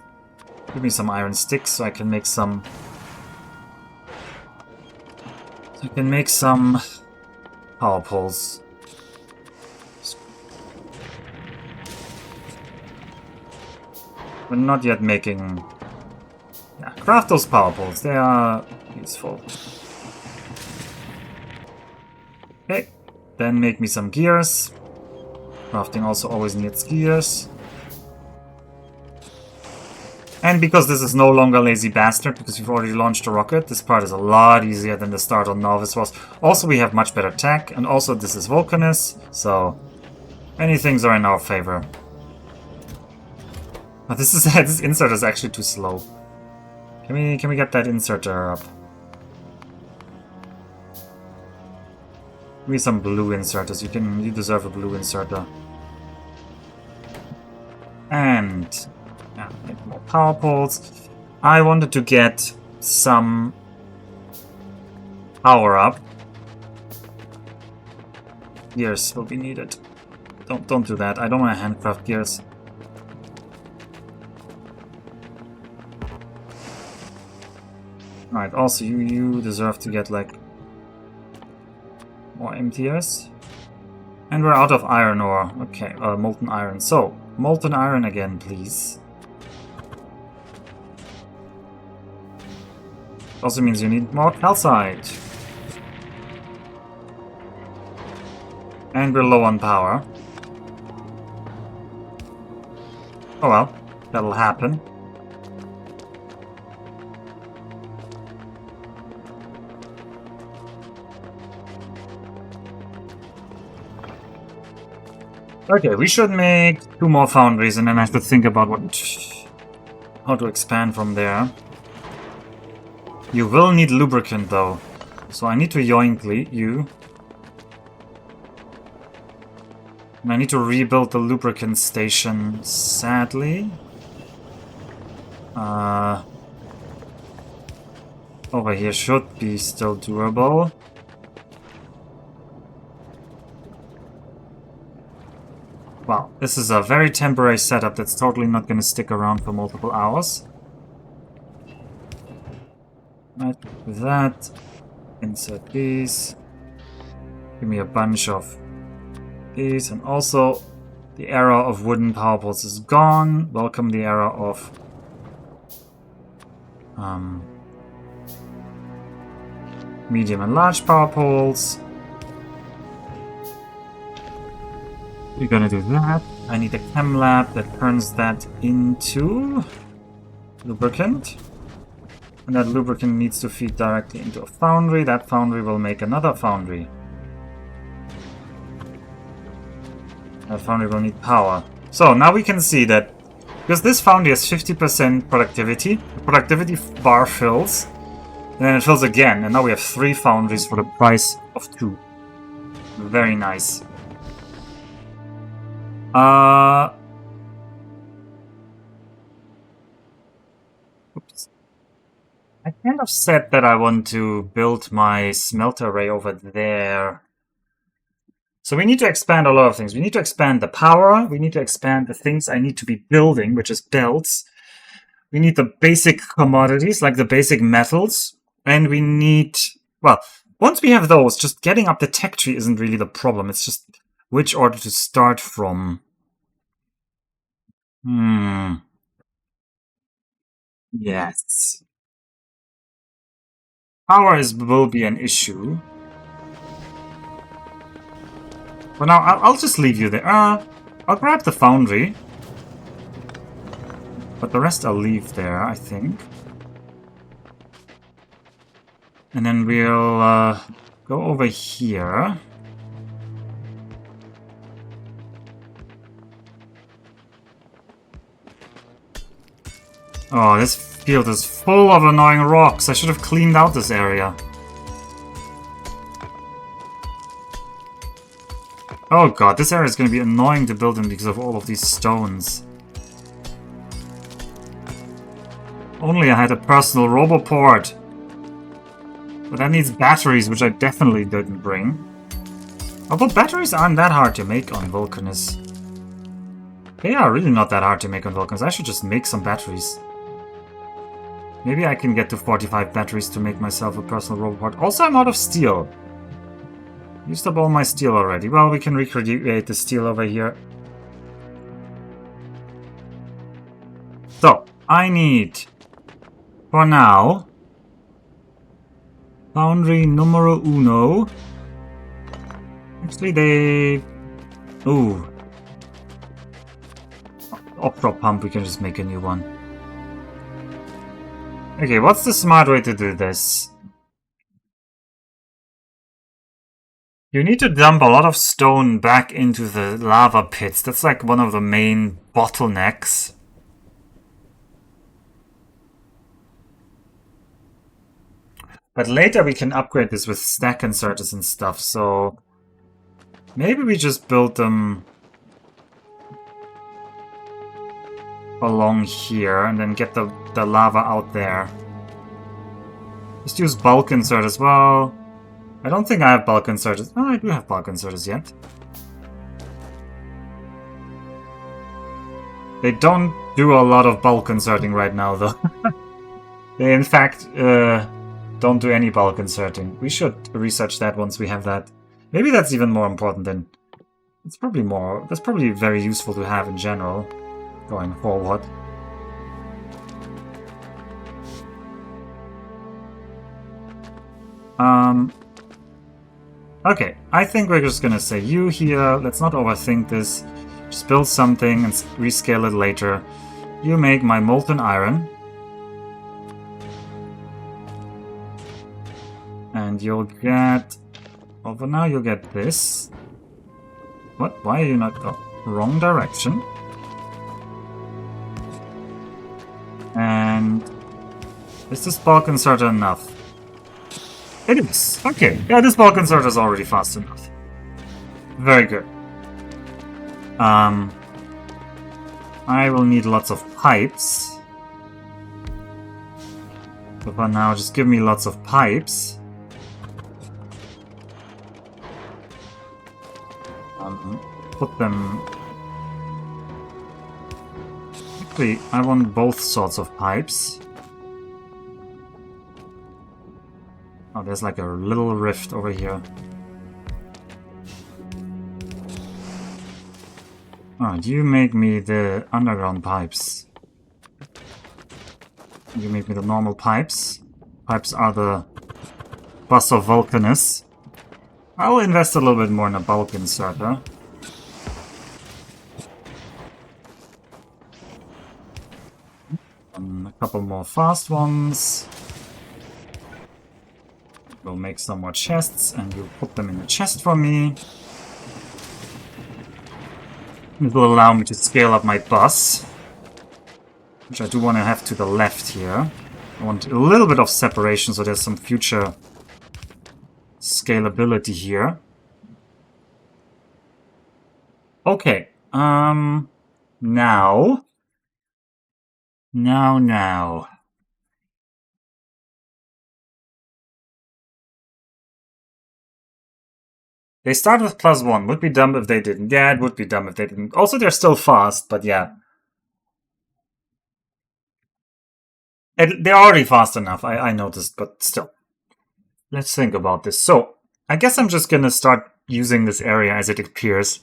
Give me some iron sticks so I can make some... power poles. We're not yet making... Yeah, craft those power poles. They are useful. Okay, then make me some gears. Crafting also always needs gears. And because this is no longer Lazy Bastard, because we've already launched a rocket, this part is a lot easier than the start on Novice was. Also, we have much better tech, and also this is Vulcanus, so many things are in our favor. But this insert is actually too slow. Can we get that inserter up? Give me some blue inserters. You deserve a blue inserter. And yeah, make more power poles. I wanted to get some power up. Gears will be needed. Don't do that. I don't want to handcraft gears. Alright, also you deserve to get like more MTS. And we're out of iron ore. Okay, molten iron. So, molten iron again, please. Also means you need more calcite. And we're low on power. Oh well, that'll happen. Okay, we should make 2 more foundries and then I have to think about how to expand from there. You will need lubricant though, so I need to yoink you. And I need to rebuild the lubricant station, sadly. Over here should be still doable. Well, this is a very temporary setup that's totally not going to stick around for multiple hours. Right, with that, insert these. Give me a bunch of these, and also the era of wooden power poles is gone. Welcome the era of medium and large power poles. We're gonna do that. I need a chem lab that turns that into lubricant. And that lubricant needs to feed directly into a foundry. That foundry will make another foundry. That foundry will need power. So now we can see that because this foundry has 50% productivity, the productivity bar fills, and then it fills again, and now we have 3 foundries for the price of 2. Very nice. I kind of said that I want to build my smelter array over there. So we need to expand a lot of things. We need to expand the power. We need to expand the things I need to be building, which is belts. We need the basic commodities, like the basic metals. And we need... Well, once we have those, just getting up the tech tree isn't really the problem. It's just which order to start from. Yes. Power will be an issue. For now, I'll just leave you there. I'll grab the Foundry. But the rest I'll leave there, I think. And then we'll go over here. Oh, this field is full of annoying rocks. I should have cleaned out this area. Oh god, this area is going to be annoying to build in because of all of these stones. Only I had a personal Roboport. But that needs batteries, which I definitely didn't bring. Although batteries aren't that hard to make on Vulcanus. They are really not that hard to make on Vulcanus. I should just make some batteries. Maybe I can get to 45 batteries to make myself a personal Roboport. Also, I'm out of steel. Used up all my steel already. Well, we can recreate the steel over here. So, I need, for now, Foundry numero uno. Actually, they... Ooh. Off-drop pump, we can just make a new one. Okay, what's the smart way to do this? You need to dump a lot of stone back into the lava pits. That's like one of the main bottlenecks. But later we can upgrade this with stack inserters and stuff, so... Maybe we just build them... along here, and then get the lava out there. Just use bulk insert as well. I don't think I have bulk inserters. Oh, I do have bulk inserters yet. They don't do a lot of bulk inserting right now, though. They, in fact, don't do any bulk inserting. We should research that once we have that. Maybe that's even more important than... It's probably more... That's probably very useful to have in general, going forward. Okay, I think we're just gonna say you here. Let's not overthink this. Just build something and rescale it later. You make my molten iron. And you'll get... Well, for now you'll get this. What? Why are you not... Oh, wrong direction. And... Is this bulk inserter enough? It is. Okay. Yeah, this bulk inserter is already fast enough. Very good. I will need lots of pipes. So for now, just give me lots of pipes. Put them... Actually, I want both sorts of pipes. Oh, there's like a little rift over here. Oh, you make me the underground pipes. You make me the normal pipes. Pipes are the bus of Vulcanus. I'll invest a little bit more in a bulk inserter. And a couple more fast ones. We'll make some more chests, and you'll put them in a chest for me. It will allow me to scale up my bus, which I do want to have to the left here. I want a little bit of separation, so there's some future scalability here. Okay, now. They start with +1. Would be dumb if they didn't. Yeah, it would be dumb if they didn't. Also, they're still fast, but yeah. They're already fast enough, I noticed, but still. Let's think about this. So, I guess I'm just gonna start using this area as it appears.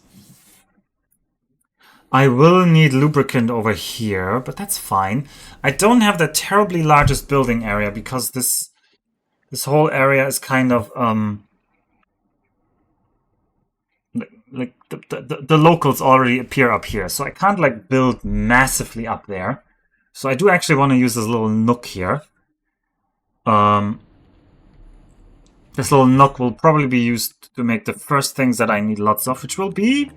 I will need lubricant over here, but that's fine. I don't have the terribly largest building area because this whole area is kind of like the locals already appear up here, so I can't like build massively up there. So I do actually want to use this little nook here. This little nook will probably be used to make the first things that I need lots of, which will be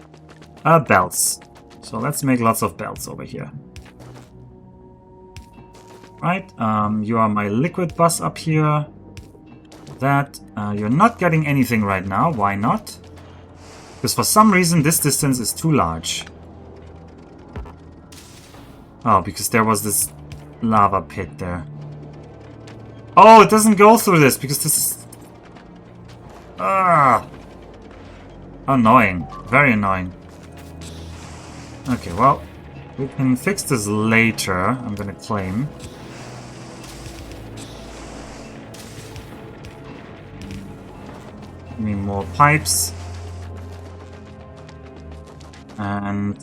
belts. So let's make lots of belts over here. Right, you are my liquid bus up here. That, you're not getting anything right now. Why not? Because for some reason this distance is too large. Oh, because there was this lava pit there. Oh, it doesn't go through this because this is... annoying. Very annoying. Okay, well, we can fix this later, I'm gonna claim. Give me more pipes. And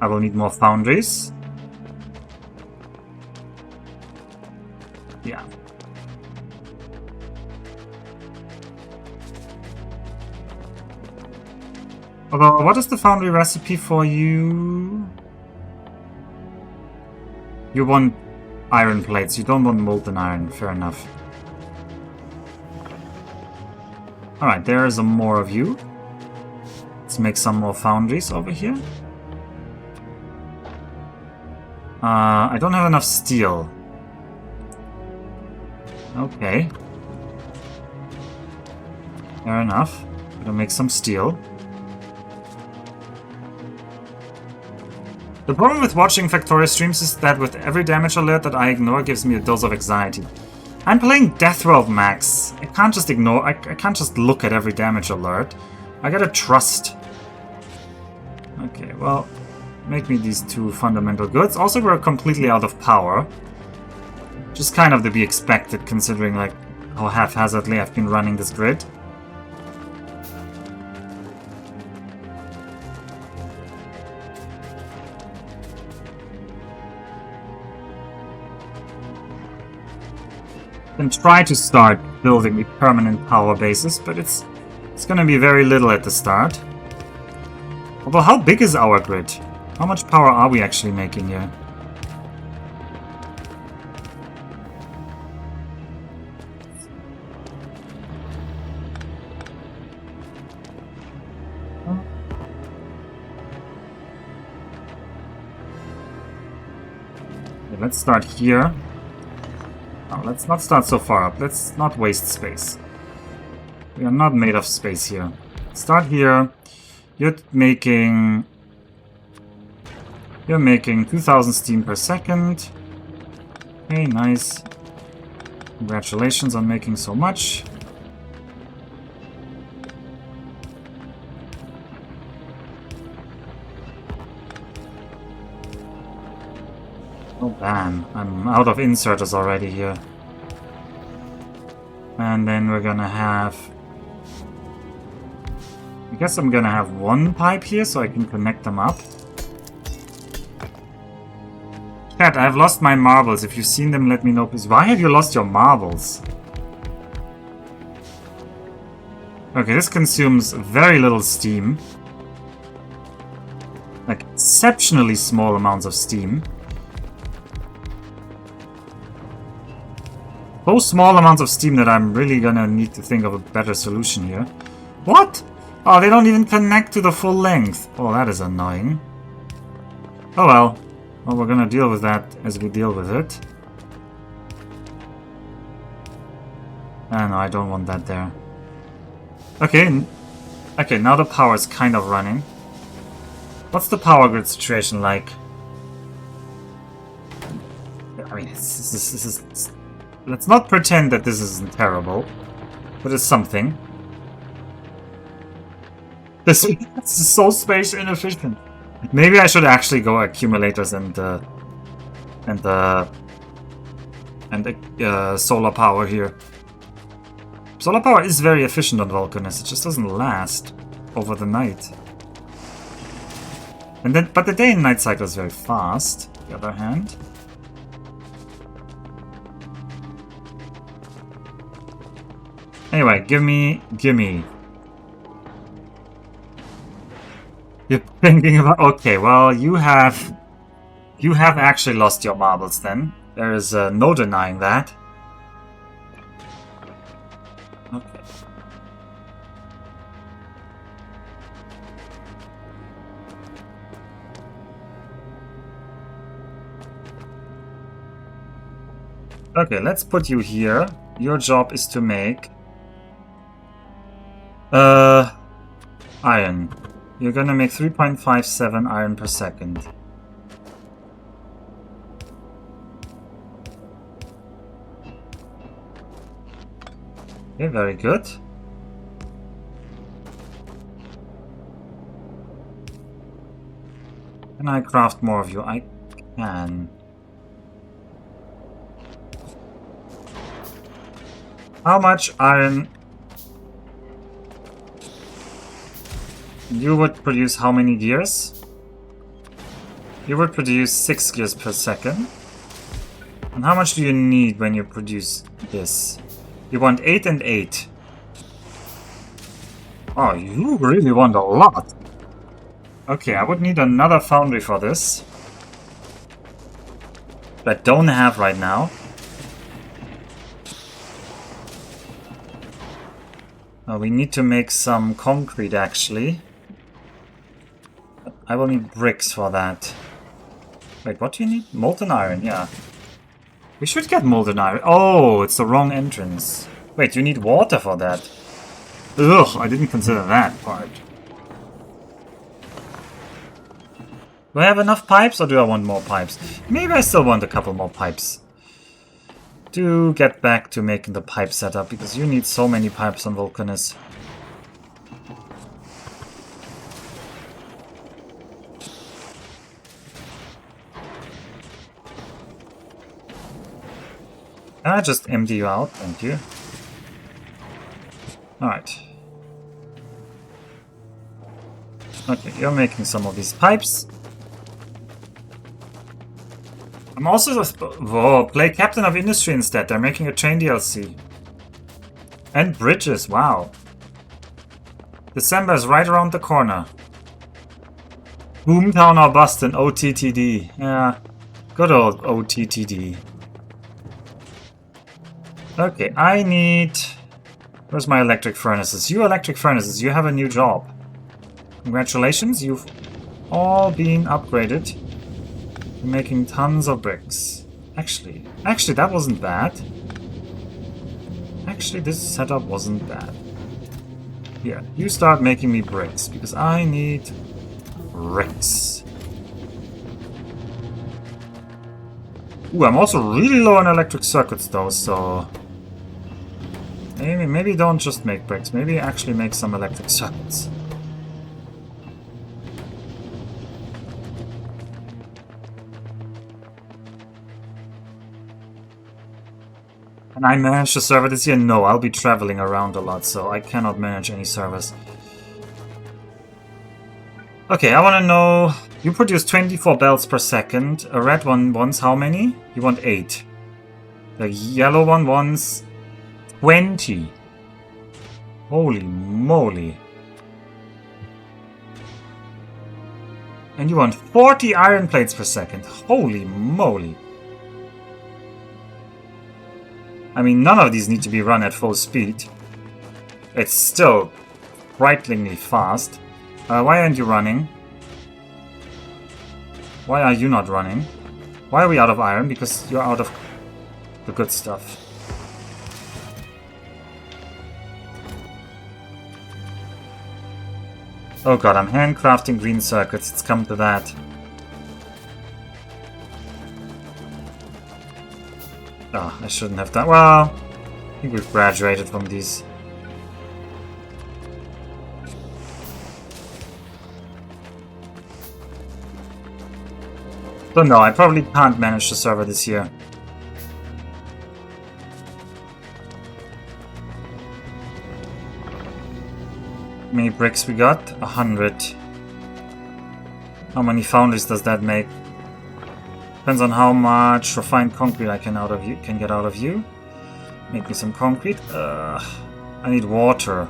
I will need more foundries. Yeah. Although, what is the foundry recipe for you? You want iron plates, you don't want molten iron, fair enough. Alright, there is more of you. Let's make some more foundries over here. I don't have enough steel. Okay. Fair enough. Gonna make some steel. The problem with watching Factorio streams is that with every damage alert that I ignore gives me a dose of anxiety. I'm playing Death World Max. I can't just ignore, I can't just look at every damage alert. I gotta trust. Okay, well, make me these two fundamental goods. Also, we're completely out of power. Just kind of to be expected considering like how haphazardly I've been running this grid. Can try to start building the permanent power bases, but it's gonna be very little at the start. Although, how big is our grid? How much power are we actually making here? Okay, let's start here. Oh, let's not start so far up. Let's not waste space. We are not made of space here. Start here. You're making 2000 steam per second. Okay, nice. Congratulations on making so much. Oh, damn. I'm out of inserters already here. And then we're gonna have... I guess I'm gonna have one pipe here so I can connect them up. Chat, I've lost my marbles. If you've seen them, let me know, please. Why have you lost your marbles? Okay, this consumes very little steam. Like, exceptionally small amounts of steam. So small amounts of steam that I'm really gonna need to think of a better solution here. What? Oh, they don't even connect to the full length. Oh, that is annoying. Oh well. Well, we're gonna deal with that as we deal with it. Ah, no, I don't want that there. Okay. Okay, now the power is kind of running. What's the power grid situation like? I mean, this is... Let's not pretend that this isn't terrible, but it's something. This is so space inefficient. Maybe I should actually go accumulators and solar power here. Solar power is very efficient on Vulcanus. It just doesn't last over the night. But the day and night cycle is very fast. On the other hand. Anyway, gimme. You're thinking about... Okay, well, you have actually lost your marbles then. There is no denying that. Okay. Okay, let's put you here. Your job is to make... iron. You're gonna make 3.57 iron per second. Okay, very good. Can I craft more of you? I can. How much iron? You would produce how many gears? You would produce 6 gears per second. And how much do you need when you produce this? You want 8 and 8. Oh, you really want a lot. Okay, I would need another foundry for this. But I don't have right now. We need to make some concrete actually. I will need bricks for that. Wait, what do you need? Molten iron, yeah. We should get molten iron. Oh, it's the wrong entrance. Wait, you need water for that. Ugh, I didn't consider that part. Do I have enough pipes or do I want more pipes? Maybe I still want a couple more pipes. Do get back to making the pipe setup because you need so many pipes on Vulcanus. Can I just empty you out? Thank you. Alright. Okay, you're making some of these pipes. I'm also... Whoa, play Captain of Industry instead. They're making a train DLC. And bridges, wow. December is right around the corner. Boomtown or Boston, OTTD. Yeah, good old OTTD. Okay, I need... Where's my electric furnaces? You electric furnaces, you have a new job. Congratulations, you've all been upgraded. You're making tons of bricks. Actually, that wasn't bad. Actually, this setup wasn't bad. Here, you start making me bricks, because I need bricks. Ooh, I'm also really low on electric circuits though, so... Maybe don't just make bricks, maybe actually make some electric circuits. Can I manage the server this year? No, I'll be traveling around a lot, so I cannot manage any servers. Okay, I want to know... You produce 24 bells per second. A red one wants how many? You want 8. The yellow one wants 20. Holy moly. And you want 40 iron plates per second. Holy moly. I mean, none of these need to be run at full speed. It's still frighteningly fast. Why aren't you running? Why are you not running? Why are we out of iron? Because you're out of the good stuff. Oh god, I'm handcrafting green circuits. It's come to that. Oh, I shouldn't have done... Well, I think we've graduated from these. So no, I probably can't manage the server this year. How many bricks we got? 100. How many foundries does that make? Depends on how much refined concrete I can get out of you. Make me some concrete. I need water.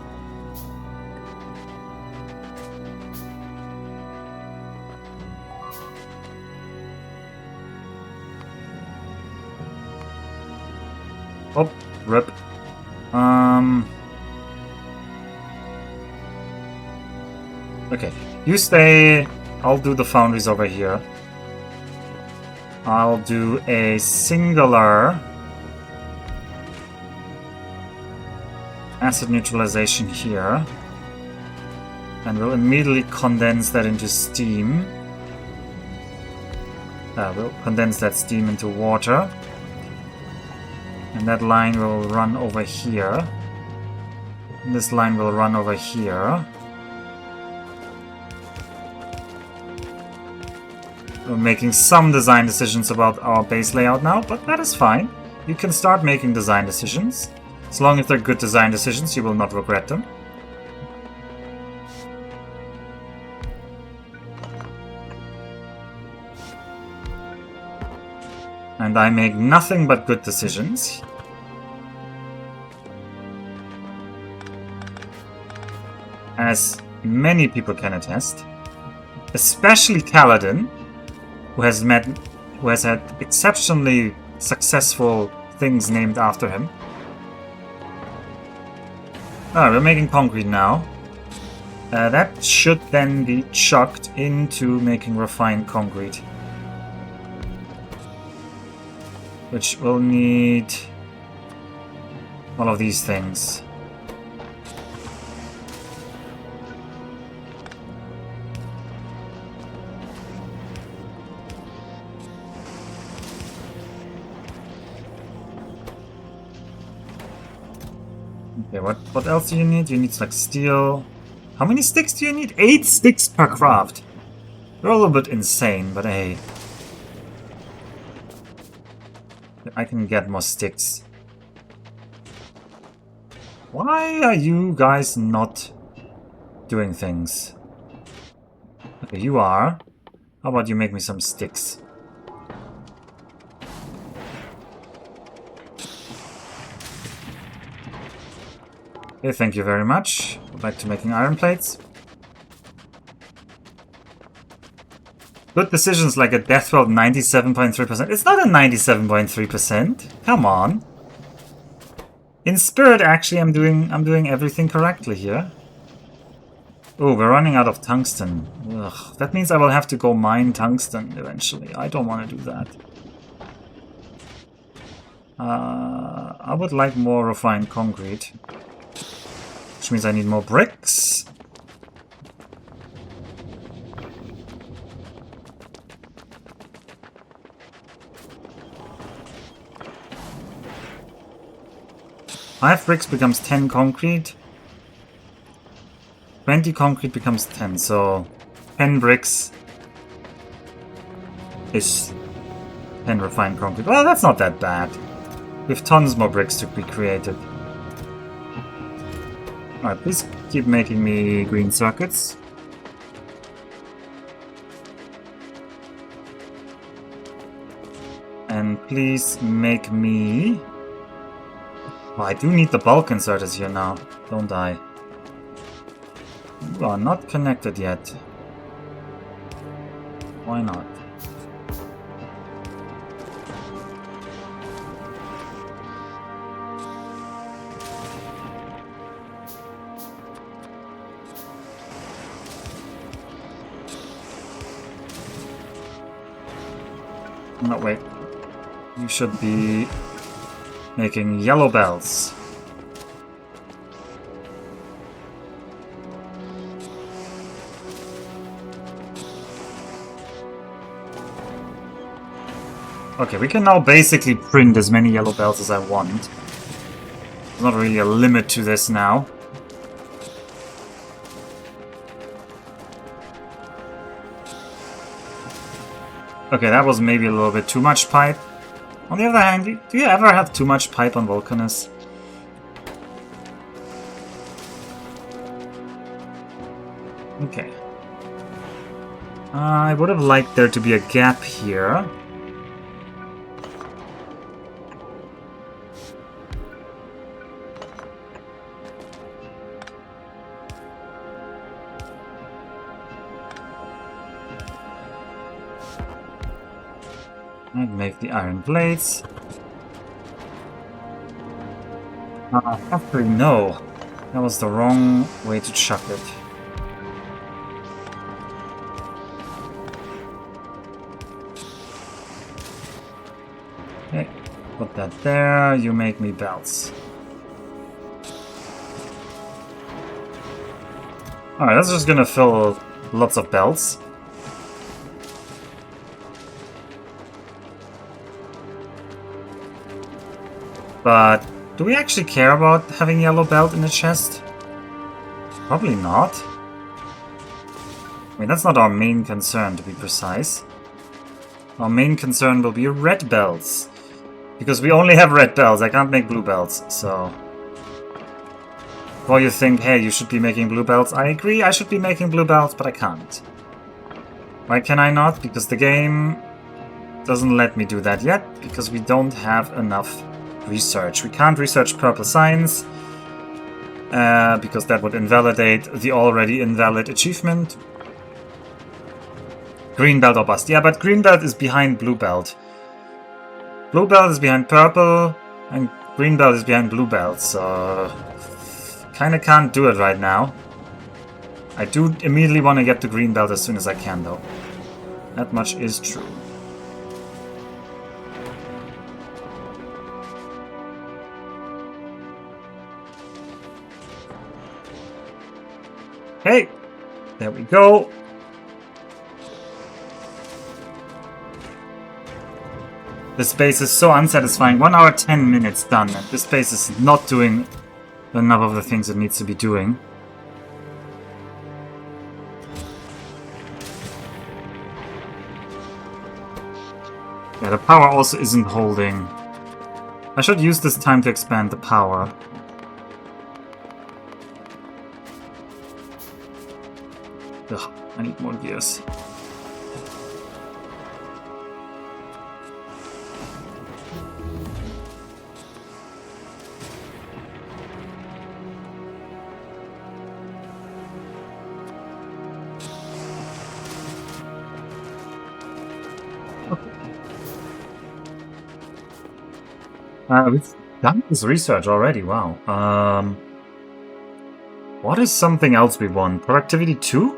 Oh, rip. Okay, you stay. I'll do the foundries over here. I'll do a singular acid neutralization here. And we'll immediately condense that into steam. We'll condense that steam into water. And that line will run over here. And this line will run over here. We're making some design decisions about our base layout now, but that is fine. You can start making design decisions. As long as they're good design decisions, you will not regret them. And I make nothing but good decisions. As many people can attest. Especially Kaladin, who has had exceptionally successful things named after him. Oh, we're making concrete now. That should then be chucked into making refined concrete. Which will need all of these things. Okay, what else do you need? You need like steel. How many sticks do you need? 8 sticks per craft. They're a little bit insane, but hey. I can get more sticks. Why are you guys not doing things? Okay, you are. How about you make me some sticks? Okay, thank you very much. Go back to making iron plates. Good decisions like a death roll 97.3%. It's not a 97.3%. Come on. In spirit, actually, I'm doing everything correctly here. Oh, we're running out of tungsten. Ugh, that means I will have to go mine tungsten eventually. I don't want to do that. I would like more refined concrete. Which means I need more bricks. Five bricks becomes 10 concrete. 20 concrete becomes 10, so 10 bricks is 10 refined concrete. Well, that's not that bad. We have tons more bricks to be created. Alright, please keep making me green circuits. And please make me... Oh, I do need the bulk inserters here now, don't I? You are not connected yet. Why not? No, wait. You should be making yellow bells. Okay, we can now basically print as many yellow bells as I want. There's not really a limit to this now. Okay, that was maybe a little bit too much pipe. On the other hand, do you ever have too much pipe on Vulcanus? Okay. I would have liked there to be a gap here. I'd make the iron plates. Factory, no. That was the wrong way to chuck it. Okay, put that there. You make me belts. Alright, that's just gonna fill lots of belts. But do we actually care about having yellow belt in the chest? Probably not. I mean, that's not our main concern, to be precise. Our main concern will be red belts. Because we only have red belts, I can't make blue belts, so... Well, you think, hey, you should be making blue belts. I agree, I should be making blue belts, but I can't. Why can I not? Because the game doesn't let me do that yet, because we don't have enough research. We can't research purple signs, because that would invalidate the already invalid achievement. Green belt or bust. Yeah, but green belt is behind blue belt. Blue belt is behind purple, and green belt is behind blue belt, so... Kinda can't do it right now. I do immediately want to get the green belt as soon as I can, though. That much is true. Okay, there we go. This base is so unsatisfying. 1 hour 10 minutes done, and this base is not doing enough of the things it needs to be doing. Yeah, the power also isn't holding. I should use this time to expand the power. Ugh, I need more gears. We've done this research already, wow. What is something else we want? Productivity 2?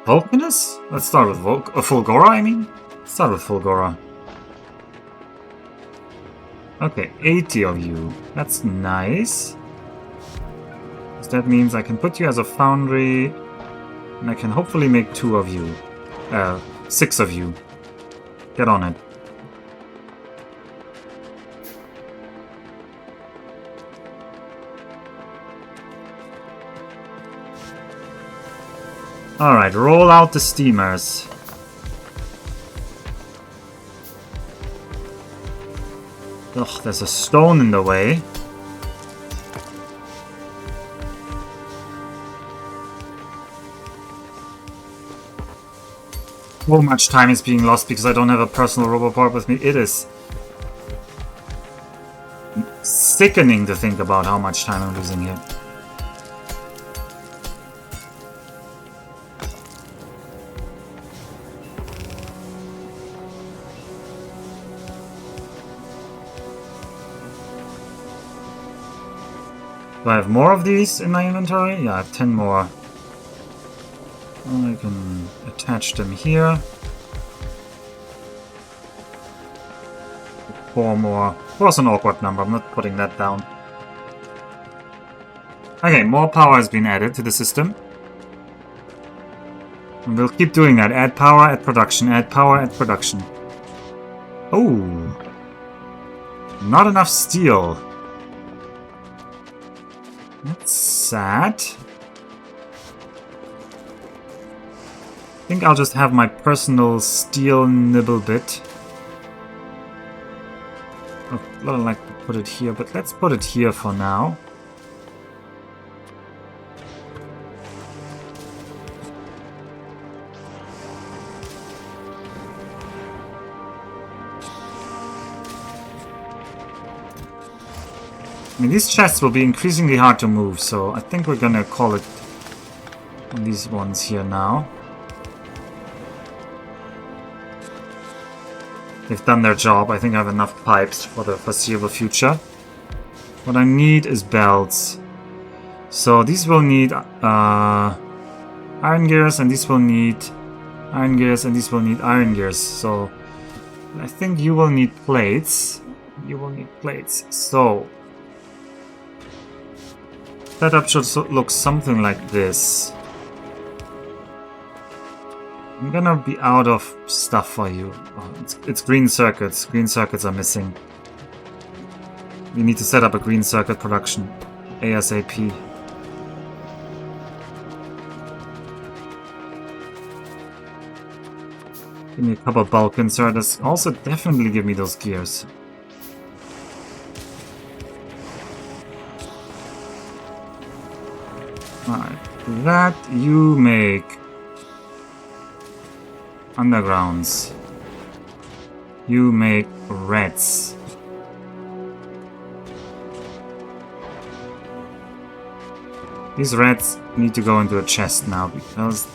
Vulcanus? Let's start with Fulgora, I mean? Let's start with Fulgora. Okay, 80 of you. That's nice. So that means I can put you as a Foundry, and I can hopefully make 2 of you. 6 of you. Get on it. Alright, roll out the steamers. Ugh, there's a stone in the way. So much time is being lost because I don't have a personal Roboport with me. It is sickening to think about how much time I'm losing here. Do I have more of these in my inventory? Yeah, I have 10 more. I can attach them here. 4 more. Was an awkward number, I'm not putting that down. Okay, more power has been added to the system. And we'll keep doing that. Add power, add production, add power, add production. Oh! Not enough steel. That's sad. think I'll just have my personal steel nibble bit. I'd like to put it here, but let's put it here for now. I mean, these chests will be increasingly hard to move, so I think we're gonna call it on these ones here now. They've done their job. I think I have enough pipes for the foreseeable future. What I need is belts. So these will need iron gears, and these will need iron gears, and these will need iron gears. So I think you will need plates. You will need plates. So setup should look something like this. I'm gonna be out of stuff for you. Oh, it's green circuits. Green circuits are missing. We need to set up a green circuit production ASAP. Give me a couple of bulk inserters. Also, definitely give me those gears. Alright, that you make undergrounds. You make reds. These reds need to go into a chest now because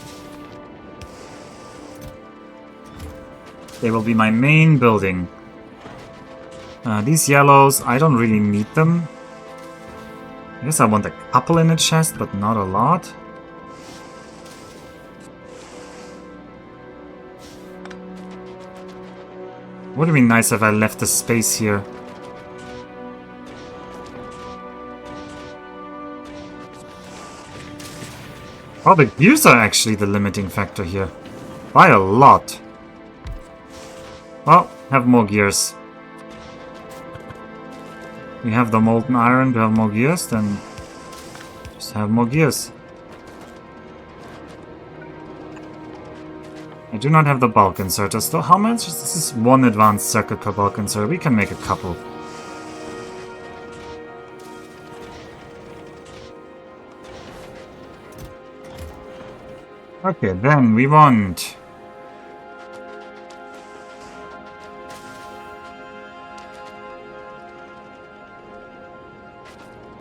they will be my main building. These yellows, I don't really need them. I guess I want a couple in a chest, but not a lot. Would have been nice if I left a space here. Oh, the gears are actually the limiting factor here. By a lot. Well, have more gears. We have the molten iron to have more gears, then just have more gears. I do not have the bulk inserter still. How much? This is one advanced circuit per bulk inserter. We can make a couple. Okay, then we want...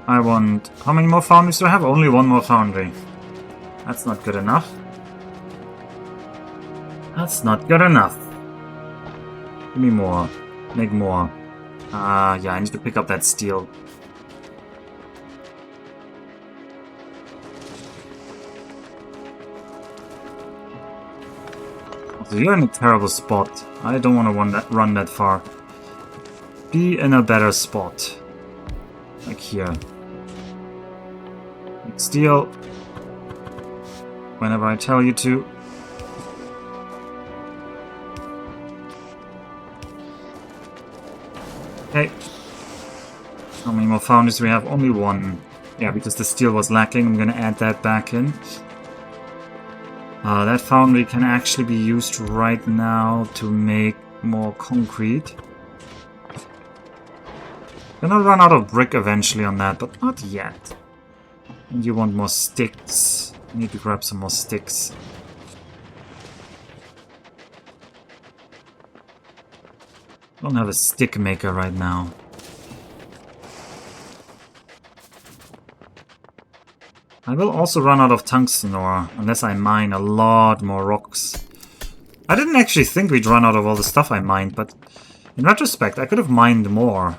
I want... How many more foundries do I have? Only one more foundry. That's not good enough. That's not good enough. Give me more. Make more. Yeah, I need to pick up that steel. So you're in a terrible spot. I don't want to run that far. Be in a better spot. Like here. Make steel. Whenever I tell you to. Okay. How many more foundries do we have? Only one. Yeah, because the steel was lacking. I'm gonna add that back in. That foundry can actually be used right now to make more concrete. Gonna run out of brick eventually on that, but not yet. And you want more sticks. I need to grab some more sticks. I don't have a stick maker right now. I will also run out of tungsten ore, unless I mine a lot more rocks. I didn't actually think we'd run out of all the stuff I mined, but in retrospect, I could have mined more.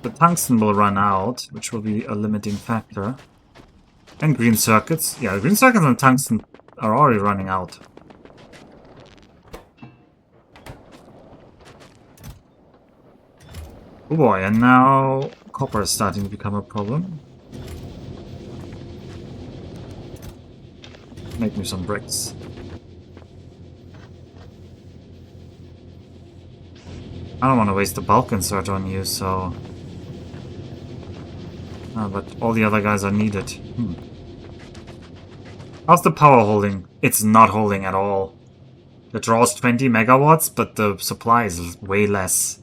The tungsten will run out, which will be a limiting factor. And green circuits. Yeah, green circuits and tungsten are already running out. Oh boy, and now copper is starting to become a problem. Make me some bricks. I don't want to waste a bulk insert on you, so... but all the other guys are needed. How's the power holding? It's not holding at all. It draws 20 megawatts, but the supply is way less.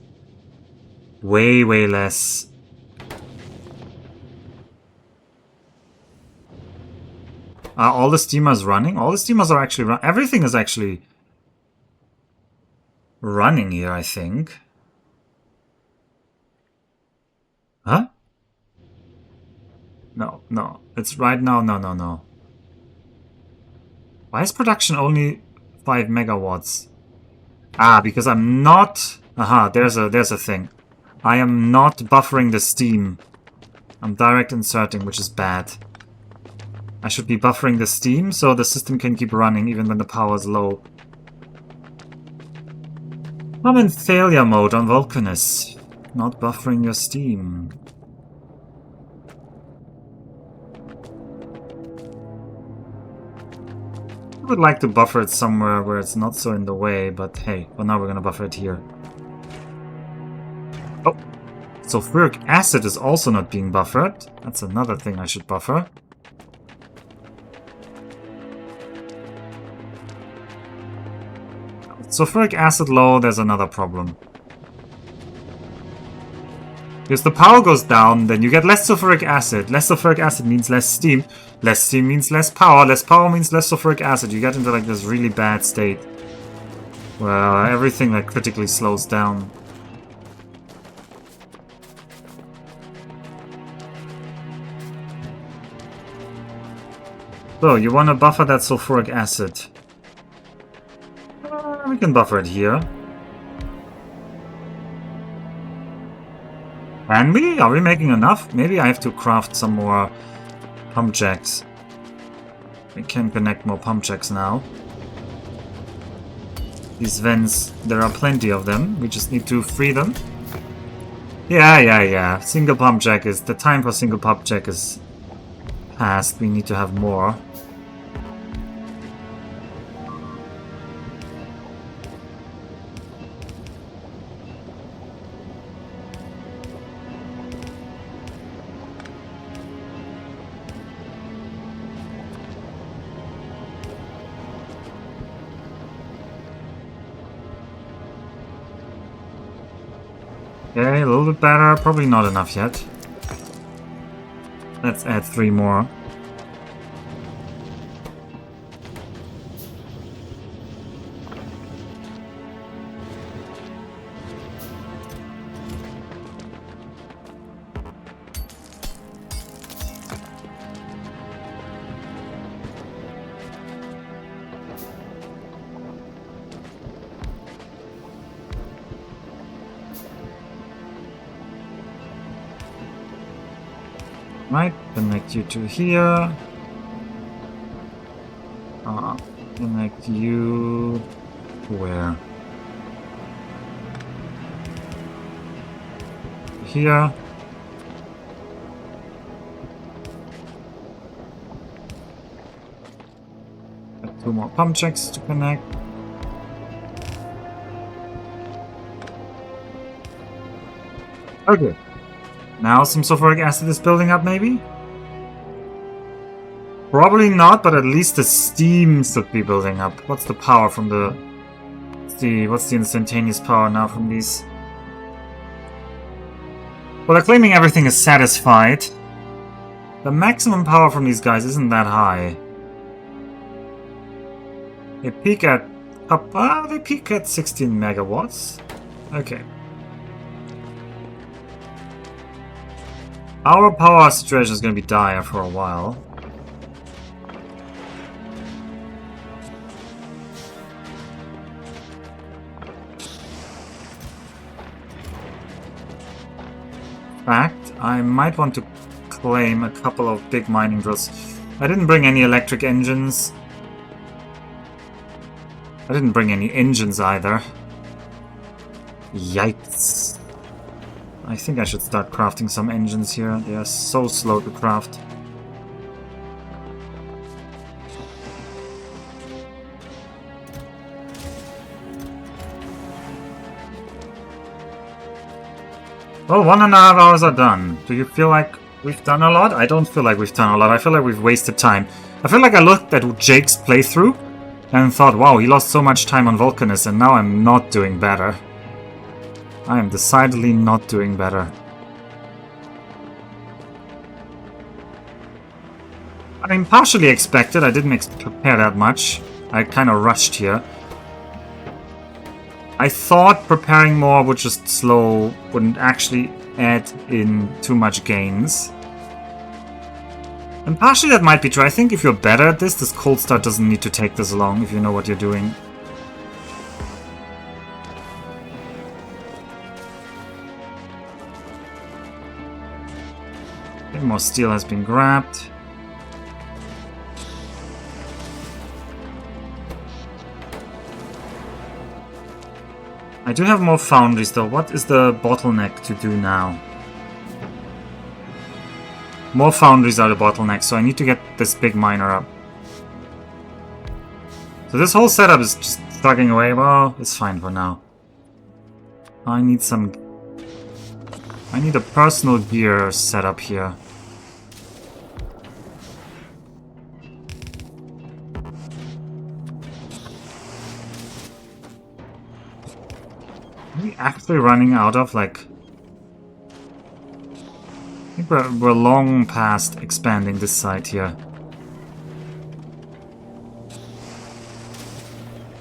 Way less. Are all the steamers running? All the steamers are actually running. Everything is actually running here, I think. Huh? No. It's right now. No. Why is production only 5 megawatts? Ah, because I'm not... Aha, there's a thing. I am not buffering the steam. I'm direct inserting, which is bad. I should be buffering the steam so the system can keep running even when the power is low. I'm in failure mode on Vulcanus. Not buffering your steam. I would like to buffer it somewhere where it's not so in the way, but hey, well now we're gonna buffer it here. Oh, sulfuric acid is also not being buffered. That's another thing I should buffer. Sulfuric acid low, there's another problem. Because the power goes down, then you get less sulfuric acid. Less sulfuric acid means less steam. Less steam means less power. Less power means less sulfuric acid. You get into like this really bad state. Where everything like critically slows down. So, you want to buffer that sulfuric acid. We can buffer it here. Can we? Are we making enough? Maybe I have to craft some more pump jacks. We can connect more pump jacks now. These vents, there are plenty of them. We just need to free them. Yeah. Single pump jack is... The time for single pump jack is past. We need to have more. Okay, a little bit better. Probably not enough yet. Let's add 3 more. Right, connect you to here. Connect you... where? Here. Got 2 more pump checks to connect. Okay. Now some sulfuric acid is building up, maybe? Probably not, but at least the steam should be building up. What's the power from the... What's the instantaneous power now from these? Well, they're claiming everything is satisfied. The maximum power from these guys isn't that high. They peak at... they peak at 16 megawatts. Okay. Our power situation is going to be dire for a while. In fact, I might want to claim a couple of big mining drills. I didn't bring any electric engines. I didn't bring any engines either. Yikes. I think I should start crafting some engines here. They are so slow to craft. Well, 1.5 hours are done. Do you feel like we've done a lot? I don't feel like we've done a lot. I feel like we've wasted time. I feel like I looked at Jake's playthrough and thought, wow, he lost so much time on Vulcanus, and now I'm not doing better. I am decidedly not doing better. I mean, partially expected. I didn't prepare that much. I kind of rushed here. I thought preparing more would just wouldn't actually add in too much gains. And partially that might be true. I think if you're better at this cold start doesn't need to take this long if you know what you're doing. I think more steel has been grabbed. I do have more foundries though. What is the bottleneck to do now? More foundries are the bottleneck, so I need to get this big miner up. So this whole setup is just plugging away. Well, it's fine for now. I need a personal gear setup here. Are we actually running out of, like... I think we're long past expanding this site here.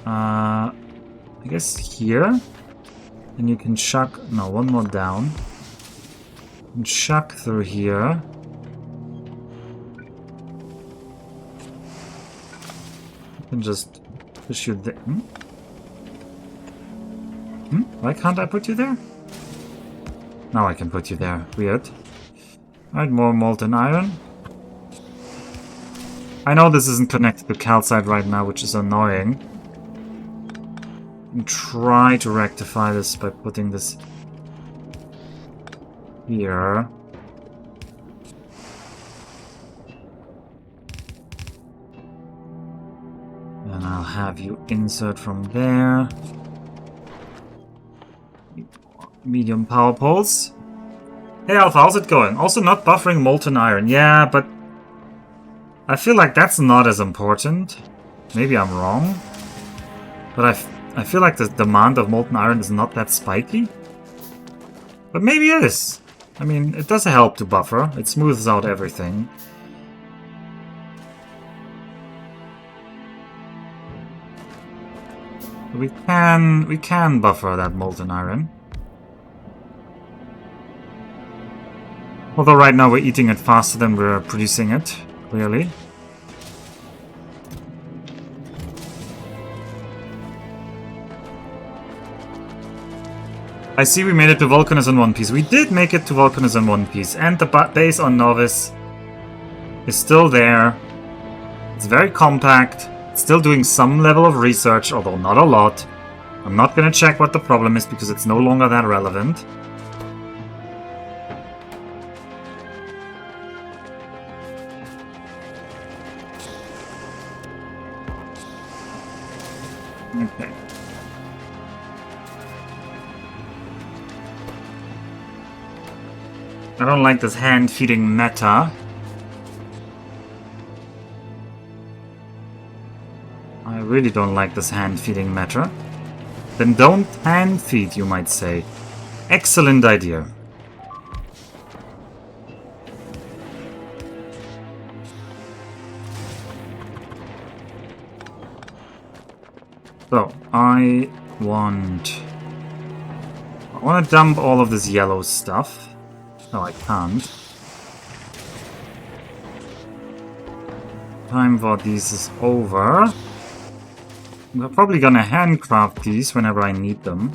I guess here? And you can chuck... No, one more down. You can chuck through here. You can just push you there. Why can't I put you there? Now I can put you there. Weird. Alright, more molten iron. I know this isn't connected to calcite right now, which is annoying. And try to rectify this by putting this here. And I'll have you insert from there. Medium power poles. Hey Alpha, how's it going? Also not buffering molten iron. Yeah, but I feel like that's not as important. Maybe I'm wrong. But I feel like the demand of molten iron is not that spiky. But maybe it is. I mean, it does help to buffer. It smooths out everything. We can buffer that molten iron. Although right now we're eating it faster than we're producing it, clearly. I see we made it to Vulcanus in one piece. We did make it to Vulcanus in one piece. And the base on Novice is still there. It's very compact. It's still doing some level of research, although not a lot. I'm not going to check what the problem is because it's no longer that relevant. Okay. I don't like this hand-feeding meta. I really don't like this hand-feeding meta. Then don't hand-feed, you might say. Excellent idea. So, I want to dump all of this yellow stuff. No, I can't. Time for these is over. We're probably gonna handcraft these whenever I need them.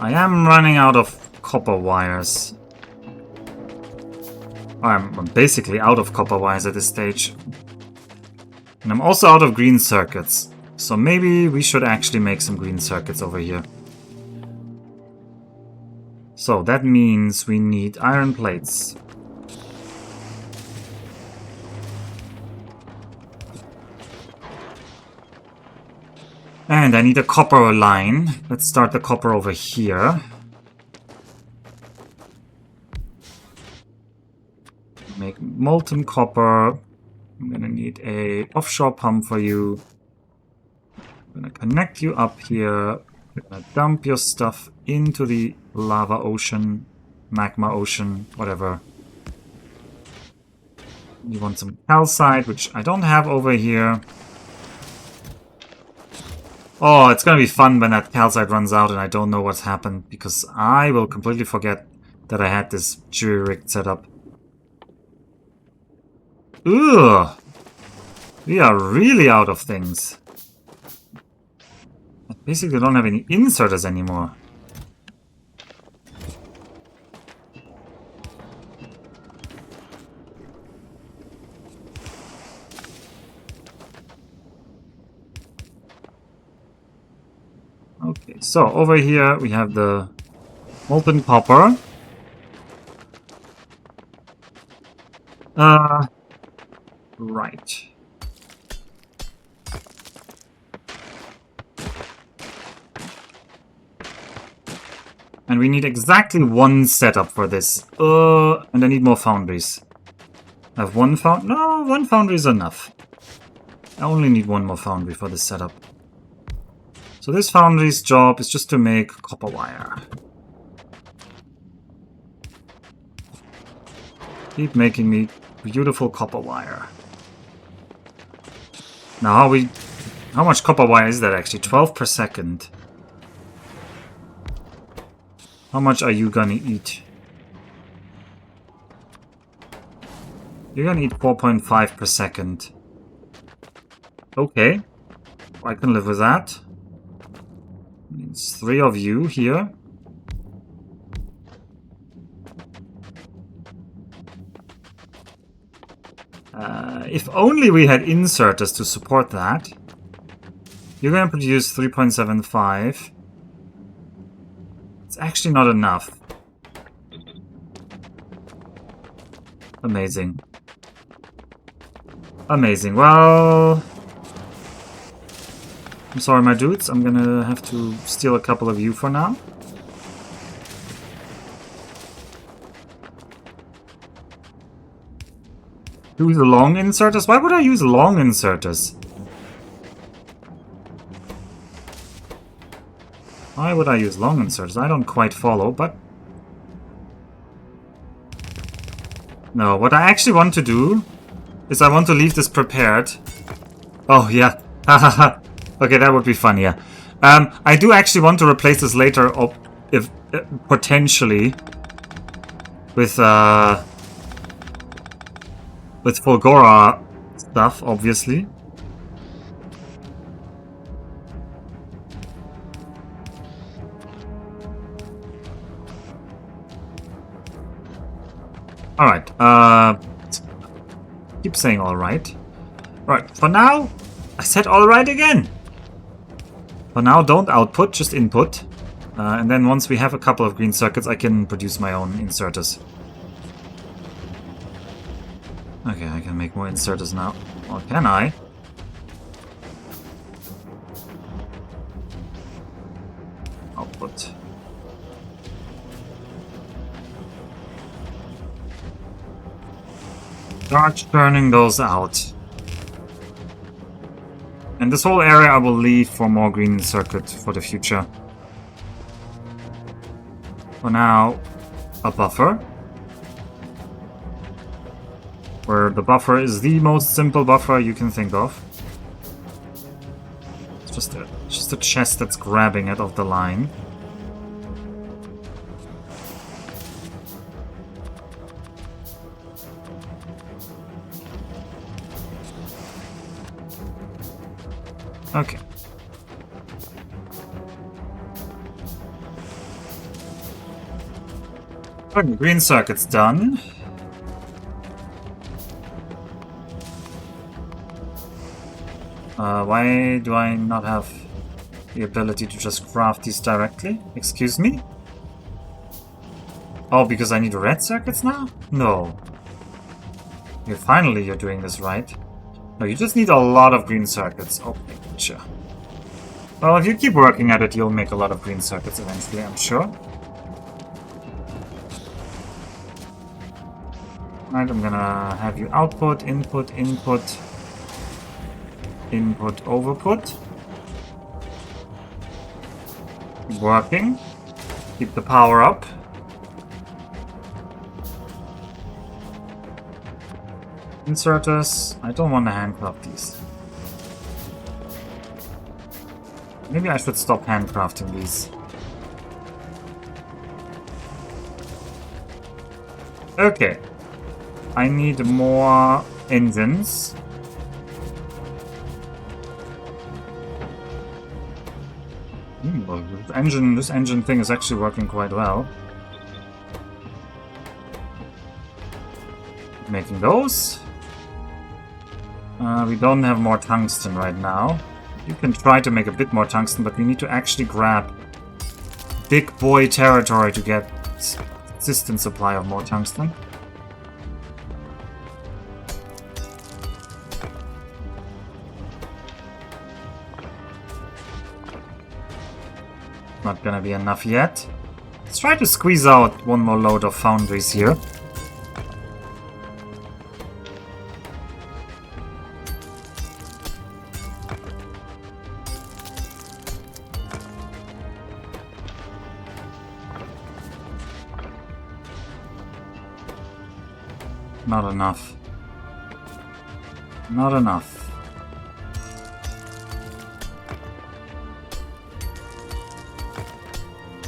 I am running out of copper wires. I'm basically out of copper wires at this stage. And I'm also out of green circuits. So maybe we should actually make some green circuits over here. So that means we need iron plates. And I need a copper line. Let's start the copper over here. make molten copper. I'm gonna need a offshore pump for you. I'm gonna connect you up here. We're gonna dump your stuff into the lava ocean, magma ocean, whatever. You want some calcite, which I don't have over here. Oh, it's gonna be fun when that calcite runs out and I don't know what's happened, because I will completely forget that I had this jury rig set up. Ugh! We are really out of things. I basically don't have any inserters anymore. Okay, so over here we have the molten copper. Right. And we need exactly one setup for this. And I need more foundries. I have one foundry. No, one foundry is enough. I only need one more foundry for this setup. So this foundry's job is just to make copper wire. Keep making me beautiful copper wire. Now how much copper wire is that actually? 12 per second. How much are you gonna eat? You're gonna eat 4.5 per second. Okay. I can live with that. It's 3 of you here. If only we had inserters to support that. You're gonna produce 3.75. It's actually not enough. Amazing. Amazing. Well, I'm sorry, my dudes. I'm gonna have to steal a couple of you for now. Use long inserters? Why would I use long inserters? Why would I use long inserters? I don't quite follow, but... No, what I actually want to do is I want to leave this prepared. Oh, yeah. Hahaha. Okay, that would be fun, yeah. I do actually want to replace this later, if potentially, with Fulgora stuff, obviously. Alright, keep saying alright. Alright, for now, I said alright again. For now, don't output, just input. And then once we have a couple of green circuits, I can produce my own inserters. Okay, I can make more inserters now. Or can I? Output. Start turning those out. And this whole area I will leave for more green circuit for the future. For now, a buffer. Where the buffer is the most simple buffer you can think of. It's just a chest that's grabbing it off the line. Okay. Okay, green circuit's done. Why do I not have the ability to just craft these directly? Excuse me? Oh, because I need red circuits now? No. Okay, finally you're doing this right. No, you just need a lot of green circuits. Okay, gotcha. Well, if you keep working at it, you'll make a lot of green circuits eventually, I'm sure. Right, I'm gonna have you output, input, input, input, overput. Keep working. Keep the power up. Inserters. I don't want to handcraft these. Maybe I should stop handcrafting these. Okay. I need more engines. Well, this engine thing is actually working quite well. Making those. We don't have more tungsten right now. You can try to make a bit more tungsten, but we need to actually grab big boy territory to get consistent supply of more tungsten. Not gonna be enough yet. Let's try to squeeze out one more load of foundries here. Not enough. Not enough.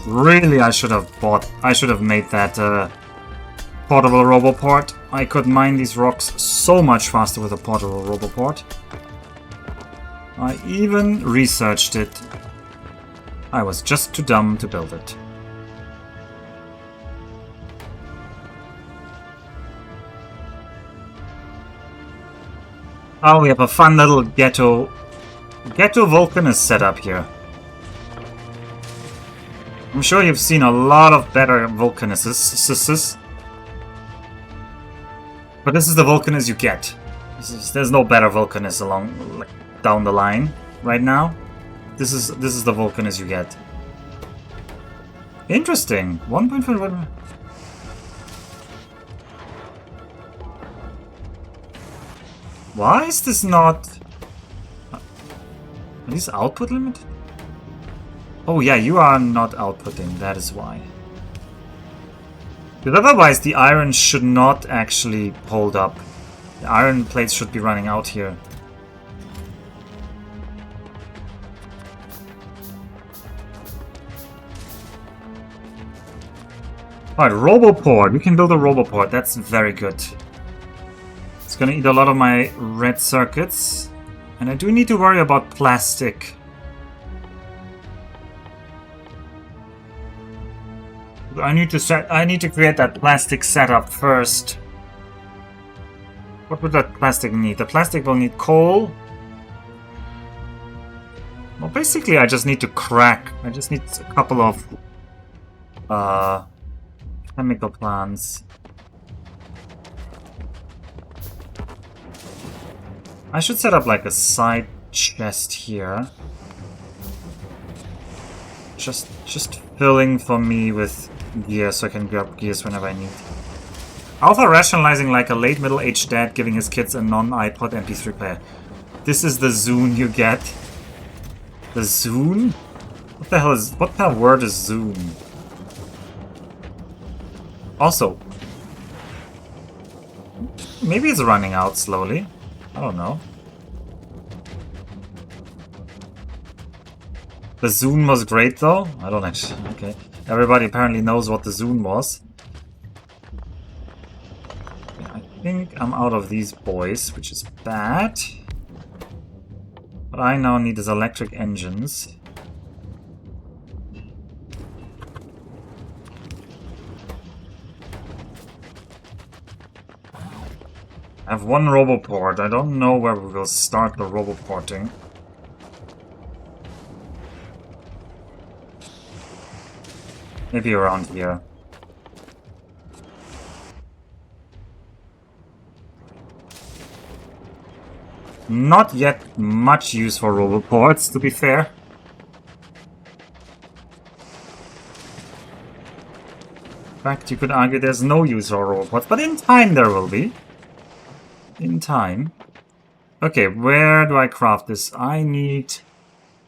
Really, I should have made that portable Roboport. I could mine these rocks so much faster with a portable Roboport. I even researched it. I was just too dumb to build it. Oh, we have a fun little ghetto Vulcanus setup here. I'm sure you've seen a lot of better Vulcanuses. But this is the Vulcanus you get. There's no better Vulcanus down the line right now. This is the Vulcanus you get. Interesting. 1.5. Why is this not... Are these output limited? Oh yeah, you are not outputting, that is why. Because otherwise the iron should not actually hold up. The iron plates should be running out here. Alright, Roboport. We can build a Roboport. That's very good. It's gonna eat a lot of my red circuits. And I do need to worry about plastic. I need to create that plastic setup first. What would that plastic need? The plastic will need coal. Well, basically I just need to crack. I just need a couple of chemical plants. I should set up like a side chest here. Just filling for me with gear so I can grab gears whenever I need. Alpha rationalizing like a late middle-aged dad giving his kids a non-iPod MP3 player. This is the Zune you get. The Zune? What the hell is... what kind of word is Zune? Also... maybe it's running out slowly. I don't know. The Zune was great though? I don't actually... okay. Everybody apparently knows what the Zune was. Yeah, I think I'm out of these boys, which is bad. What I now need is electric engines. I have one Roboport. I don't know where we will start the Roboporting. Maybe around here. Not yet much use for Roboports, to be fair. fact, you could argue there's no use for robots, but in time there will be. In time. Okay, where do I craft this? I need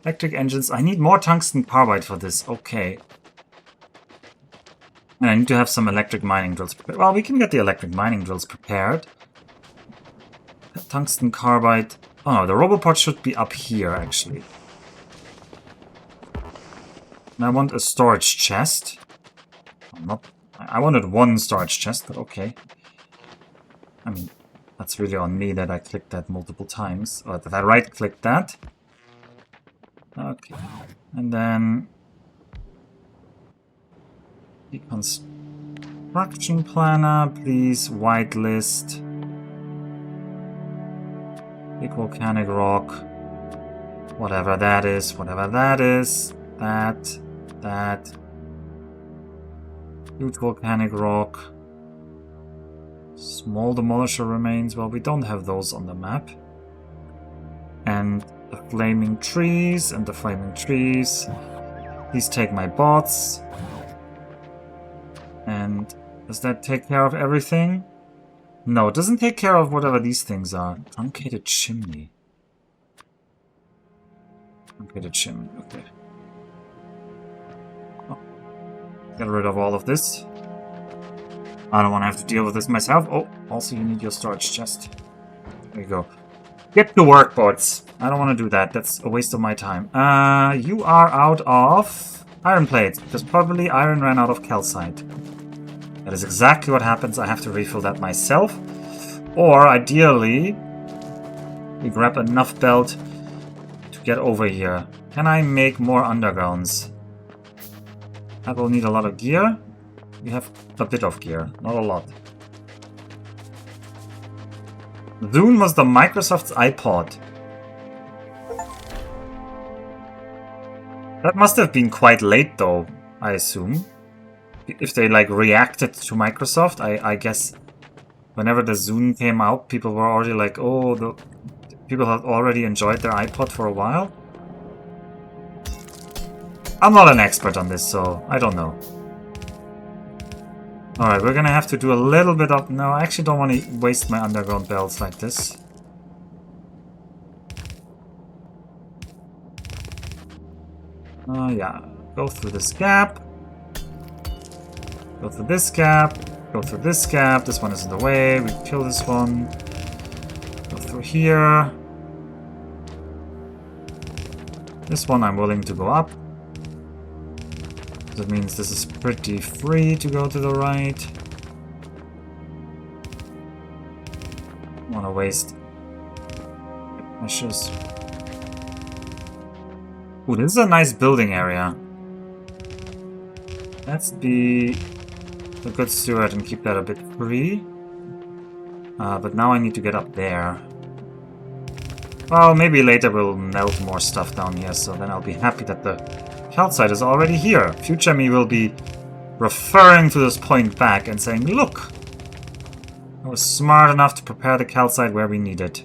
electric engines. I need more tungsten carbide for this. Okay. And I need to have some electric mining drills prepared. Well, we can get the electric mining drills prepared. Tungsten carbide. Oh no, the Roboport should be up here, actually. And I want a storage chest. I wanted one storage chest, but okay. I mean, that's really on me that I clicked that multiple times. Or that I right-clicked that. Okay. And then... Deconstruction planner, please. Whitelist. Big volcanic rock. Whatever that is. Whatever that is. That. Huge volcanic rock. Small Demolisher remains. Well, we don't have those on the map. And the flaming trees. And the flaming trees. Please take my bots. And does that take care of everything? No, it doesn't take care of whatever these things are. Truncated chimney. Truncated chimney, okay. Oh. Get rid of all of this. I don't want to have to deal with this myself. Oh, also you need your storage chest. There you go. Get to work, bots. I don't want to do that. That's a waste of my time. You are out of iron plates, because probably iron ran out of calcite. That is exactly what happens. I have to refill that myself. Or, ideally, we grab enough belt to get over here. Can I make more undergrounds? I will need a lot of gear. We have a bit of gear, not a lot. Zune was the Microsoft's iPod. That must have been quite late, though, I assume. If they, like, reacted to Microsoft, I guess whenever the Zune came out, people were already like, oh, people had already enjoyed their iPod for a while. I'm not an expert on this, so I don't know. Alright, we're gonna have to do a little bit of... No, I actually don't want to waste my underground belts like this. Yeah. Go through this gap. Go through this gap. Go through this gap. This one is in the way. We kill this one. Go through here. This one I'm willing to go up. That means this is pretty free to go to the right. Don't want to waste meshes. Ooh, this is a nice building area. Let's be a good steward and keep that a bit free. But now I need to get up there. Well, maybe later we'll melt more stuff down here, so then I'll be happy that the calcite is already here. Future me will be referring to this point back and saying, look, I was smart enough to prepare the calcite where we need it.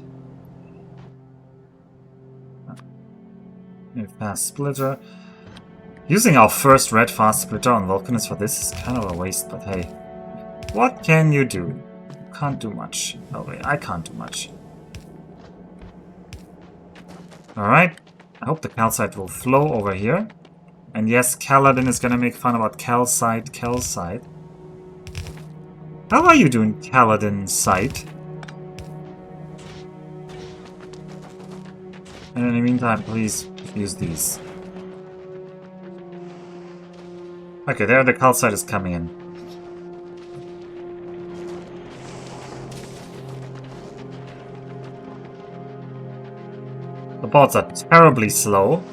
Fast splitter. Using our first red fast splitter on Vulcanus for this is kind of a waste, but hey. What can you do? You can't do much. Oh wait, I can't do much. Alright. I hope the calcite will flow over here. And yes, Kaladin is gonna make fun about calcite. How are you doing, Kaladin site? And in the meantime, please use these. Okay, there the calcite is coming in. The bots are terribly slow.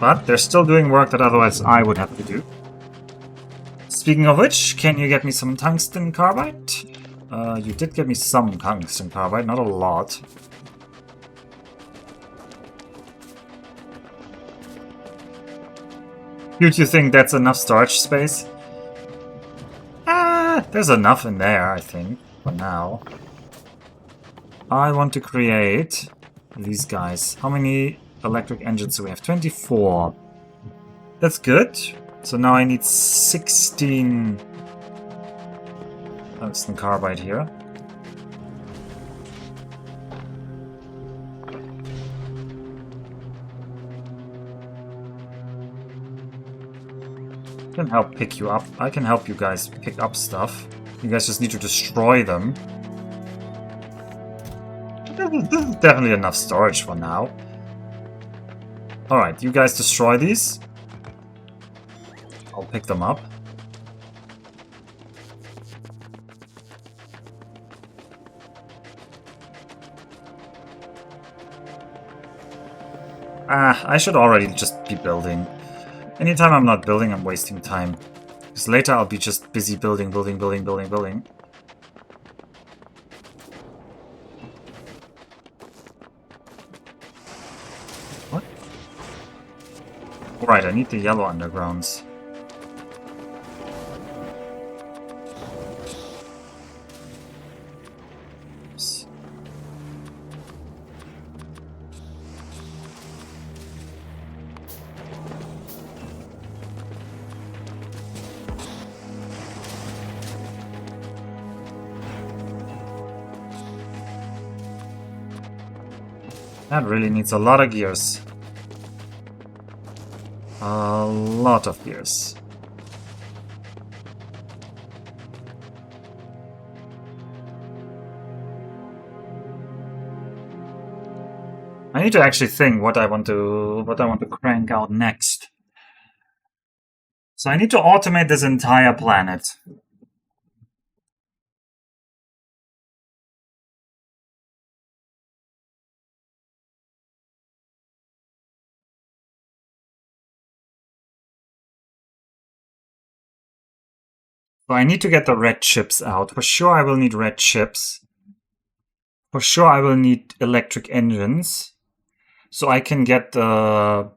But they're still doing work that otherwise I would have to do. Speaking of which, can you get me some tungsten carbide? You did get me some tungsten carbide, not a lot. Do you think that's enough storage space? There's enough in there, I think, for now. I want to create these guys. How many electric engines do we have? 24. That's good. So now I need 16 tungsten carbide here. I can help pick you up. I can help you guys pick up stuff. You guys just need to destroy them. This is definitely enough storage for now. Alright, you guys destroy these. I'll pick them up. I should already just be building. Anytime I'm not building, I'm wasting time. Because later I'll be just busy building. What? Right, I need the yellow undergrounds. Oops. That really needs a lot of gears. A lot of gears. I need to actually think what I want to crank out next. So I need to automate this entire planet. So I need to get the red chips out. For sure I will need red chips. For sure I will need electric engines. So I can get the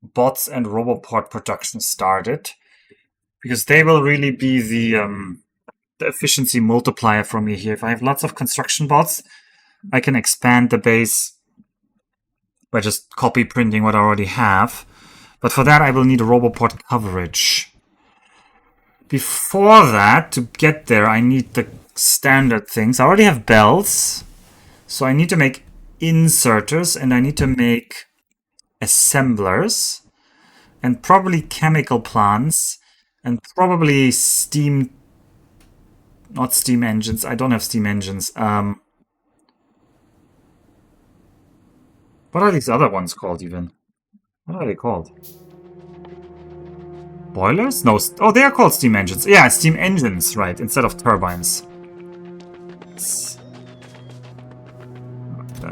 bots and Roboport production started. Because they will really be the efficiency multiplier for me here. If I have lots of construction bots, I can expand the base by just copy printing what I already have. But for that I will need a Roboport coverage. Before that, to get there, I need the standard things. I already have bells, so I need to make inserters, and I need to make assemblers, and probably chemical plants, and probably steam... Not steam engines. I don't have steam engines. What are these other ones called, even? What are they called? Boilers? No. Oh, they are called steam engines. Yeah, steam engines, right, instead of turbines.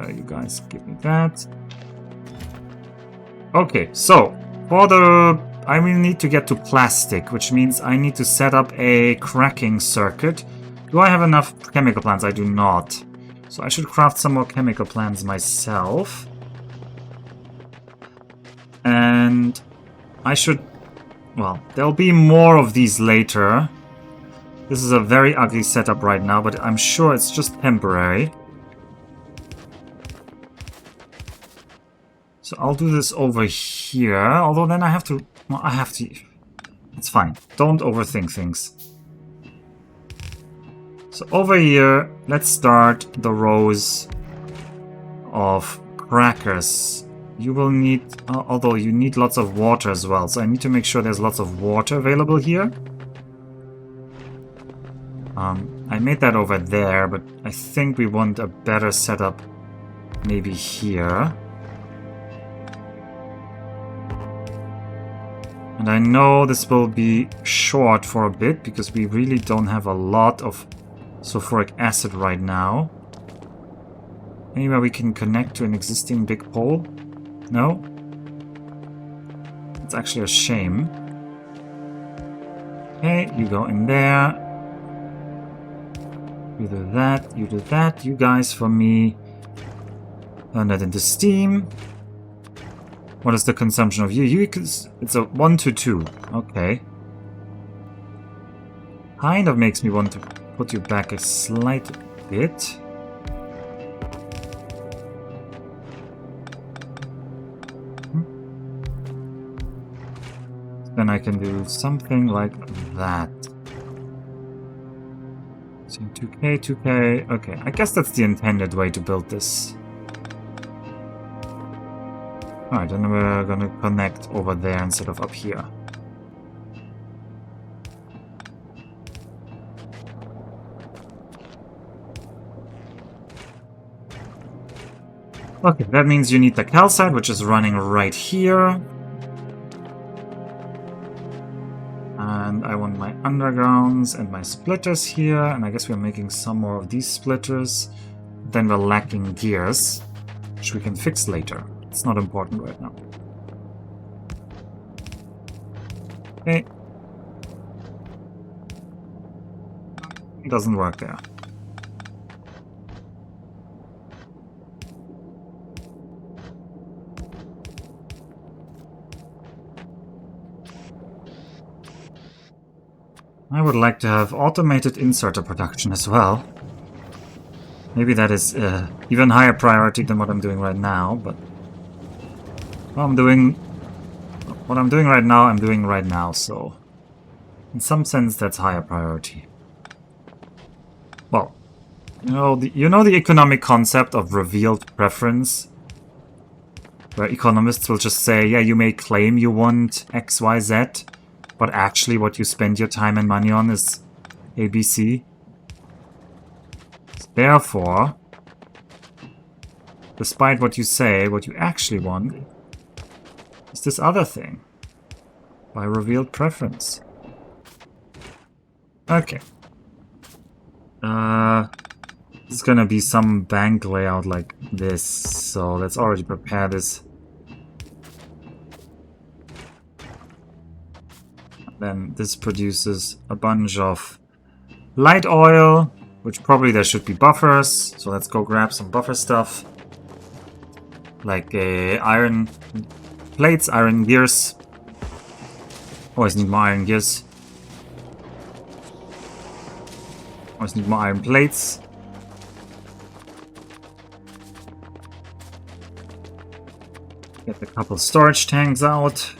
You guys give me that. Okay, so for the... I will need to get to plastic, which means I need to set up a cracking circuit. Do I have enough chemical plants? I do not. So I should craft some more chemical plants myself. And I should... Well, there'll be more of these later. This is a very ugly setup right now, but I'm sure it's just temporary. So I'll do this over here, although then I have to... Well, I have to... It's fine. Don't overthink things. So over here, let's start the rows of crackers. You will need... although you need lots of water as well, so I need to make sure there's lots of water available here. I made that over there, but I think we want a better setup maybe here. And I know this will be short for a bit, because we really don't have a lot of sulfuric acid right now. Anywhere we can connect to an existing big pole? No? It's actually a shame. Okay, you go in there. You do that, you do that. You guys for me. Turn that into steam. What is the consumption of you? It's a 1 to 2. Okay. Kind of makes me want to put you back a slight bit. Then and I can do something like that. So 2K, 2K. Okay, I guess that's the intended way to build this. Alright, then we're gonna connect over there instead of up here. Okay, that means you need the calcite, which is running right here. And I want my undergrounds and my splitters here, and I guess we're making some more of these splitters. Then we're lacking gears, which we can fix later. It's not important right now. Okay. It doesn't work there. I would like to have automated inserter production as well. Maybe that is even higher priority than what I'm doing right now, but what I'm doing right now, I'm doing right now, so in some sense that's higher priority. Well, you know the economic concept of revealed preference, where economists will just say, yeah, you may claim you want X, Y, Z, but actually what you spend your time and money on is ABC. Therefore, despite what you say, what you actually want is this other thing. By revealed preference. Okay. This is gonna be some bank layout like this, so let's already prepare this. Then this produces a bunch of light oil, which probably there should be buffers. So let's go grab some buffer stuff. Like iron plates, iron gears. Always need more iron gears. Always need more iron plates. Get a couple storage tanks out.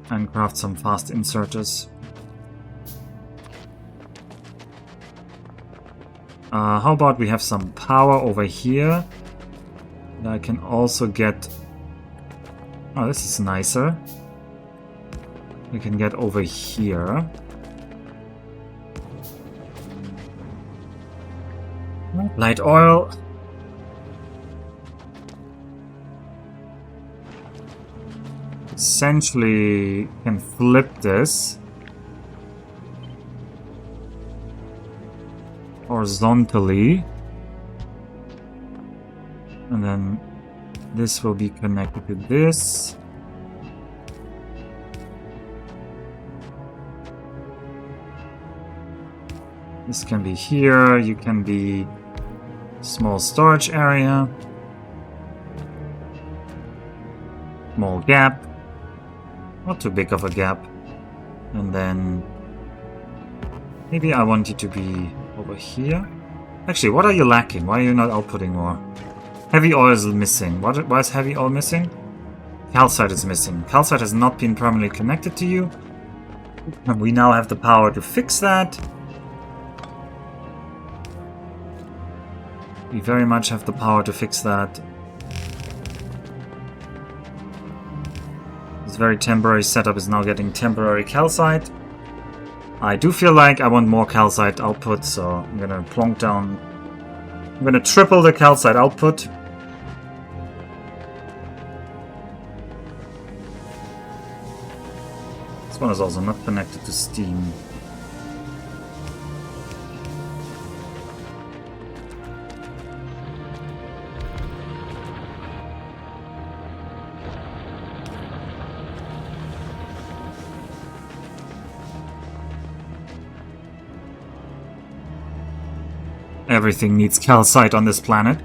And craft some fast inserters. How about we have some power over here? And I can also get... Oh, this is nicer. We can get over here. Light oil. Essentially can flip this horizontally, and then this will be connected to this. This can be here, you can be small storage area, small gap. Not too big of a gap. And then maybe I want you to be over here. Actually, what are you lacking? Why are you not outputting more? Heavy oil is missing. Why is heavy oil missing? Calcite is missing. Calcite has not been permanently connected to you. And we now have the power to fix that. We very much have the power to fix that. This very temporary setup is now getting temporary calcite. I do feel like I want more calcite output, so I'm gonna plonk down... I'm gonna triple the calcite output. This one is also not connected to Steam. Everything needs calcite on this planet.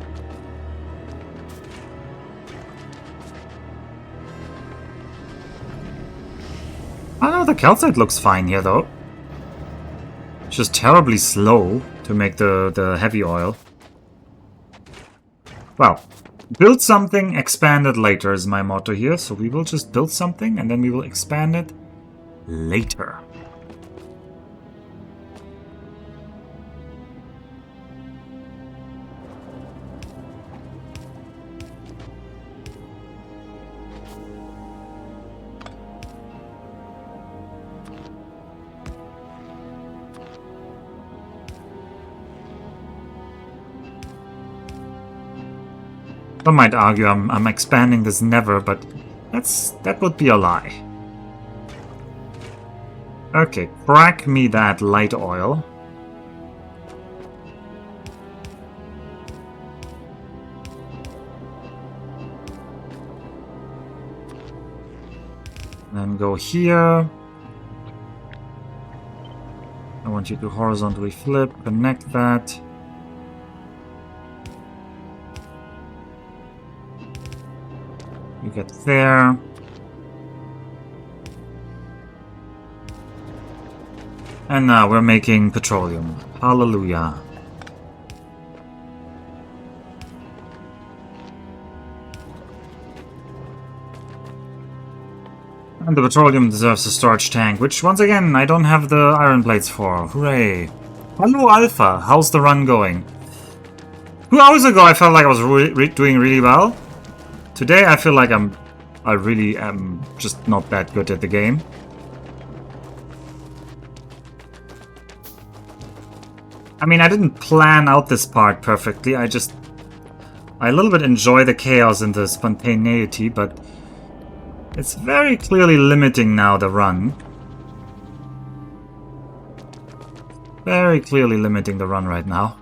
Oh, the calcite looks fine here, though. It's just terribly slow to make the heavy oil. Well, Build something, expand it later is my motto here. So we will just build something and then we will expand it later. Some might argue I'm expanding this never, but that would be a lie. Okay, crack me that light oil. Then go here. I want you to horizontally flip, connect that. You get there. And now we're making petroleum. Hallelujah. And the petroleum deserves a storage tank, which once again I don't have the iron plates for. Hooray. Hello Alpha, how's the run going? 2 hours ago I felt like I was doing really well. Today I feel like I really am just not that good at the game. I mean, I didn't plan out this part perfectly, I a little bit enjoy the chaos and the spontaneity, but it's very clearly limiting now the run. Very clearly limiting the run right now.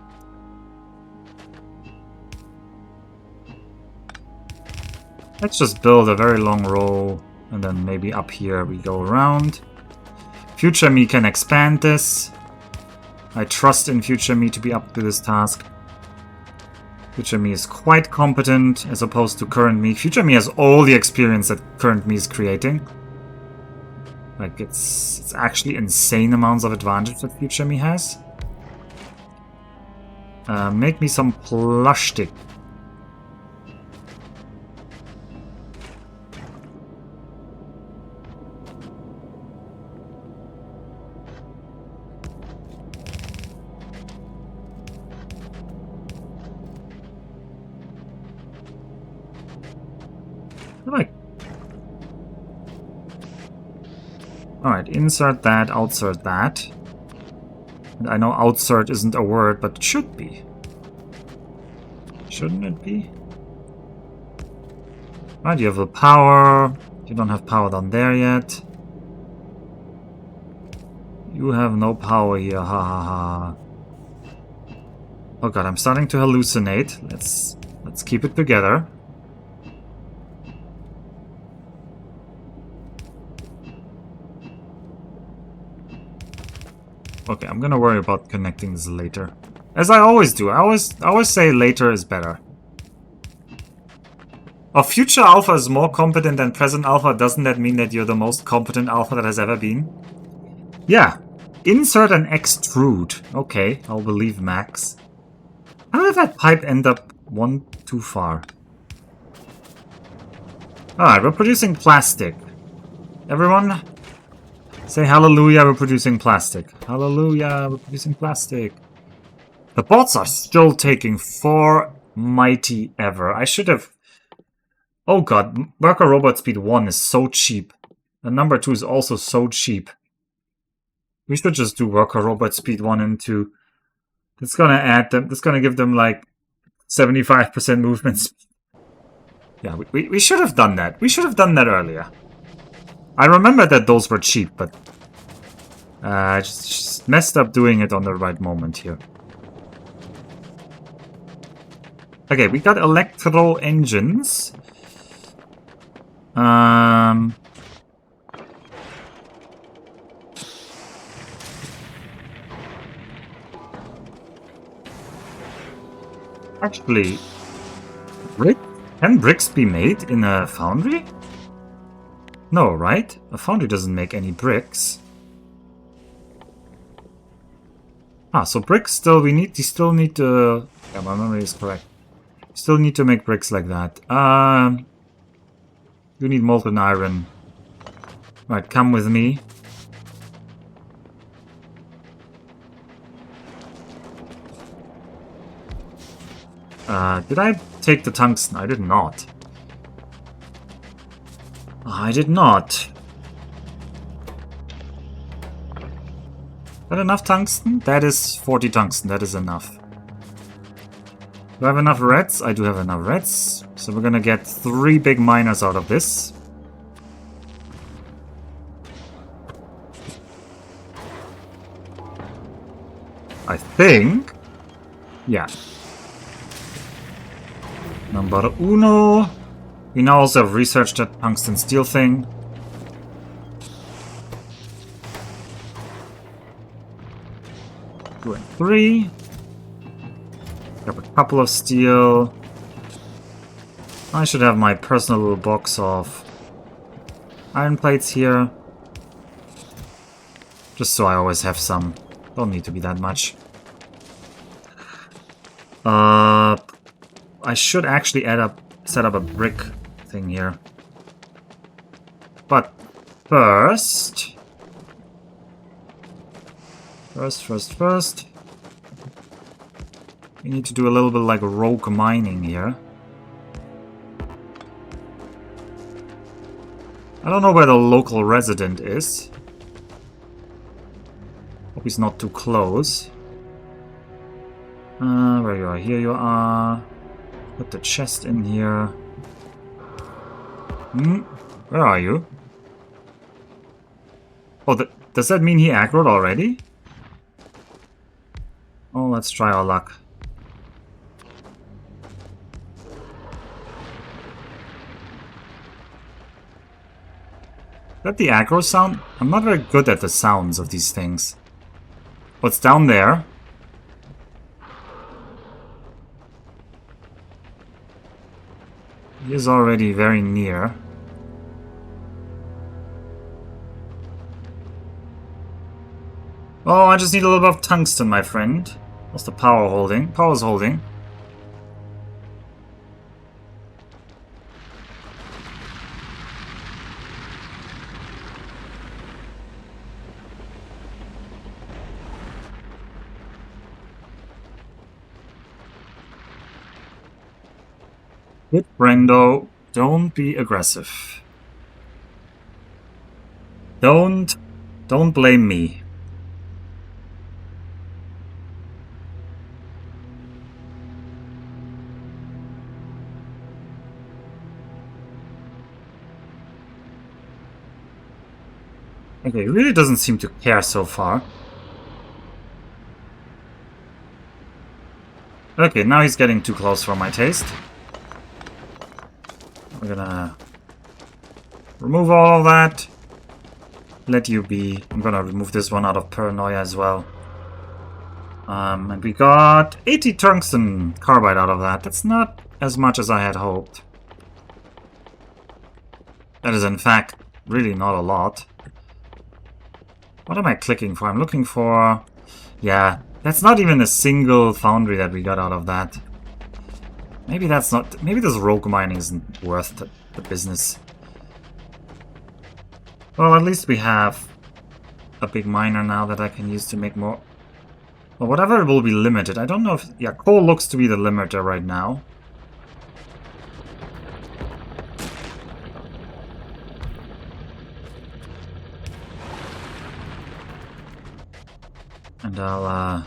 Let's just build a very long row, and then maybe up here we go around. Future me can expand this. I trust in future me to be up to this task. Future me is quite competent as opposed to current me. Future me has all the experience that current me is creating. Like, it's actually insane amounts of advantage that future me has. Make me some plastic. Alright, insert that, outsert that. And I know outsert isn't a word, but it should be. Shouldn't it be? Right, you have the power. You don't have power down there yet. You have no power here, ha ha ha. Oh god, I'm starting to hallucinate. Let's keep it together. Okay, I'm gonna worry about connecting this later. As I always do. I always say later is better. If future alpha is more competent than present alpha, doesn't that mean that you're the most competent alpha that has ever been? Yeah. Insert and extrude. Okay, I'll believe Max. How did that pipe end up one too far? Alright, we're producing plastic. Everyone, say hallelujah, we're producing plastic. Hallelujah, we're producing plastic. The bots are still taking 4 mighty ever. I should have... Oh god, worker robot speed 1 is so cheap. And number 2 is also so cheap. We should just do worker robot speed 1 and 2. It's gonna add them, it's gonna give them like 75% movement speed. Yeah, we should have done that. We should have done that earlier. I remember that those were cheap, but I just messed up doing it on the right moment here. Okay, we got electro engines. Actually, can bricks be made in a foundry? No, right? A foundry doesn't make any bricks. Ah, so bricks still, we still need yeah, my memory is correct. Still need to make bricks like that. You need molten iron. Right, come with me. Did I take the tungsten? I did not. I did not. Is that enough tungsten? That is 40 tungsten. That is enough. Do I have enough reds? I do have enough reds. So we're gonna get 3 big miners out of this. I think. Yeah. Number uno. We now also have researched that tungsten steel thing. Two and 3. Grab a couple of steel. I should have my personal little box of iron plates here. Just so I always have some. Don't need to be that much. I should actually set up a brick thing here. But first... First... We need to do a little bit like rogue mining here. I don't know where the local resident is. Hope he's not too close. Where you are? Here you are. Put the chest in here. Where are you? Oh, does that mean he aggroed already? Oh, let's try our luck. Is that the aggro sound? I'm not very good at the sounds of these things. What's down there? He is already very near. Oh, I just need a little bit of tungsten, my friend. What's the power holding? Power's holding. Good, Brendo. Don't be aggressive. Don't blame me. Okay, he really doesn't seem to care so far. Okay, now he's getting too close for my taste. We're gonna remove all of that. Let you be. I'm gonna remove this one out of paranoia as well. And we got 80 tungsten carbide out of that. That's not as much as I had hoped. That is in fact really not a lot. What am I clicking for? I'm looking for... Yeah, that's not even a single foundry that we got out of that. Maybe that's not... Maybe this rogue mining isn't worth the business. Well, at least we have a big miner now that I can use to make more... Well, whatever will be limited. I don't know if... Yeah, coal looks to be the limiter right now. And I'll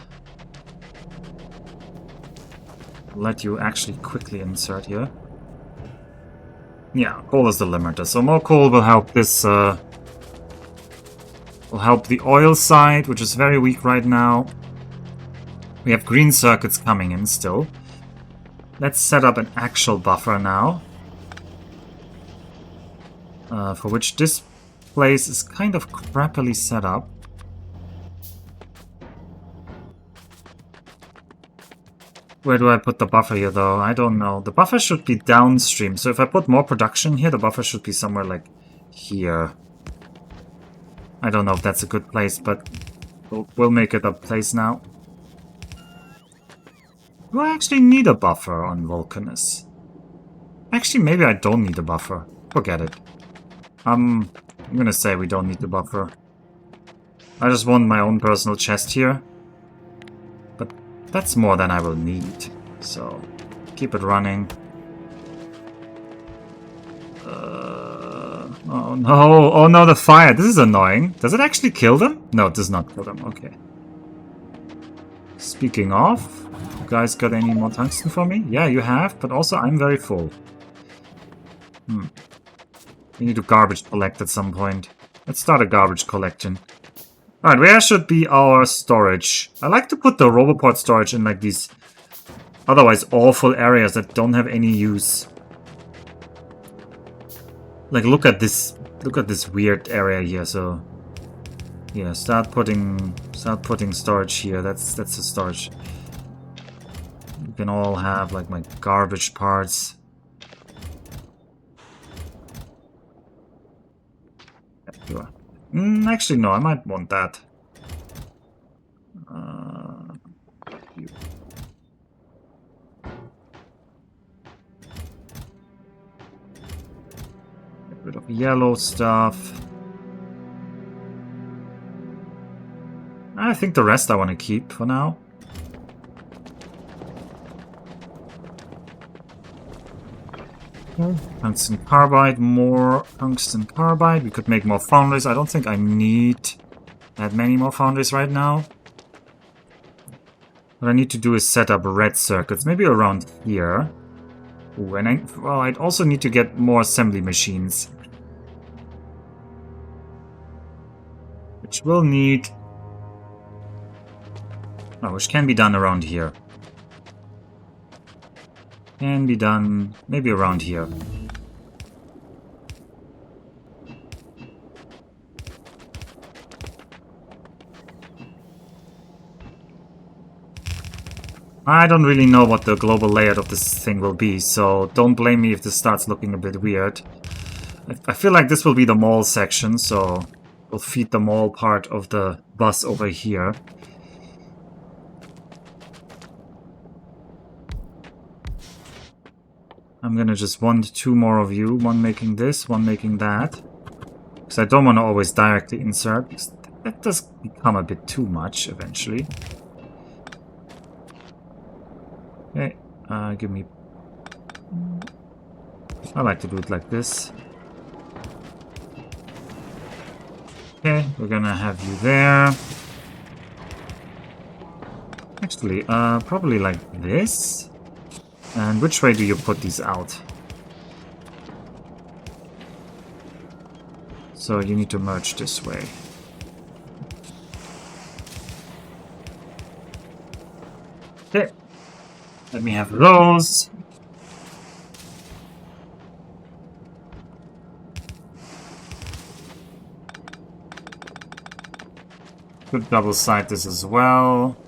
let you actually quickly insert here. Yeah, coal is the limiter. So more coal will help this, will help the oil side, which is very weak right now. We have green circuits coming in still. Let's set up an actual buffer now. For which this place is kind of crappily set up. Where do I put the buffer here, though? I don't know. The buffer should be downstream. So if I put more production here, the buffer should be somewhere like here. I don't know if that's a good place, but we'll make it a place now. Do I actually need a buffer on Vulcanus? Actually, maybe I don't need a buffer. Forget it. I'm gonna say we don't need the buffer. I just want my own personal chest here. But that's more than I will need. So, keep it running. Oh no, oh no, the fire. This is annoying. Does it actually kill them? No, it does not kill them. Okay. Speaking of, you guys got any more tungsten for me? Yeah, you have, but also I'm very full. We need to garbage collect at some point. Let's start a garbage collection. Alright, where should be our storage? I like to put the Roboport storage in like these otherwise awful areas that don't have any use. Like look at this weird area here, so yeah, start putting storage here. That's the storage. You can all have like my garbage parts. Sure. Actually, no, I might want that. Get rid of yellow stuff. I think the rest I want to keep for now. Tungsten carbide, more tungsten carbide. We could make more foundries. I don't think I need that many more foundries right now. What I need to do is set up red circuits, maybe around here. Ooh, and I'd also need to get more assembly machines. Which will need... Oh, which can be done around here. Can be done maybe around here. I don't really know what the global layout of this thing will be, so don't blame me if this starts looking a bit weird. I feel like this will be the mall section, so we'll feed the mall part of the bus over here. I'm gonna just want 2 more of you, one making this, one making that. Because I don't want to always directly insert, because that does become a bit too much eventually. Okay, give me... I like to do it like this. Okay, we're gonna have you there. Actually, probably like this. And which way do you put these out? So you need to merge this way. Okay. Let me have those. Could double side this as well.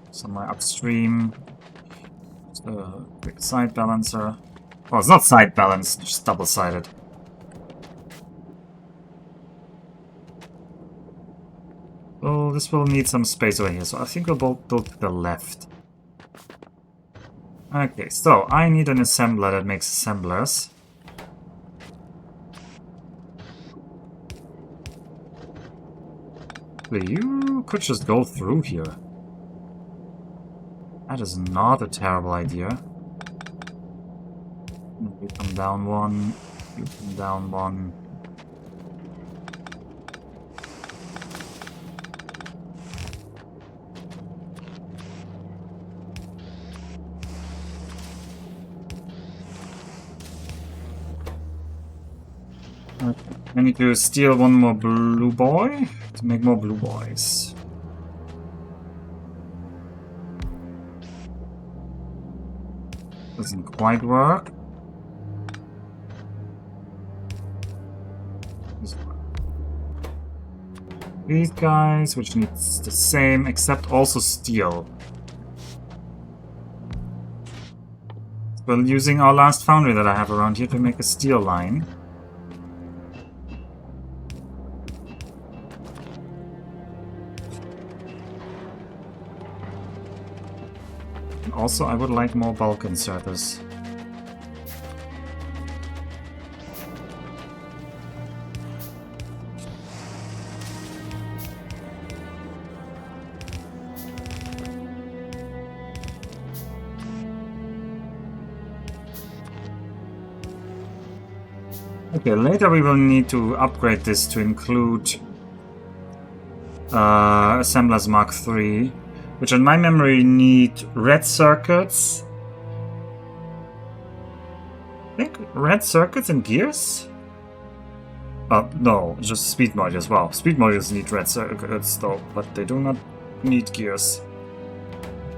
So my upstream. Just a quick side balancer. Well, it's not side balance, just double sided. Oh, this will need some space over here, so I think we'll both build to the left. Okay, so I need an assembler that makes assemblers. You could just go through here. That is not a terrible idea. You come down one, you come down one. I need to steal one more blue boy to make more blue boys. Doesn't quite work. These guys, which needs the same, except also steel. We're using our last foundry that I have around here to make a steel line. Also, I would like more bulk inserters. Okay, later we will need to upgrade this to include Assemblers Mark III, which in my memory need red circuits. I think red circuits and gears? No, just speed modules. Well, speed modules need red circuits though, but they do not need gears.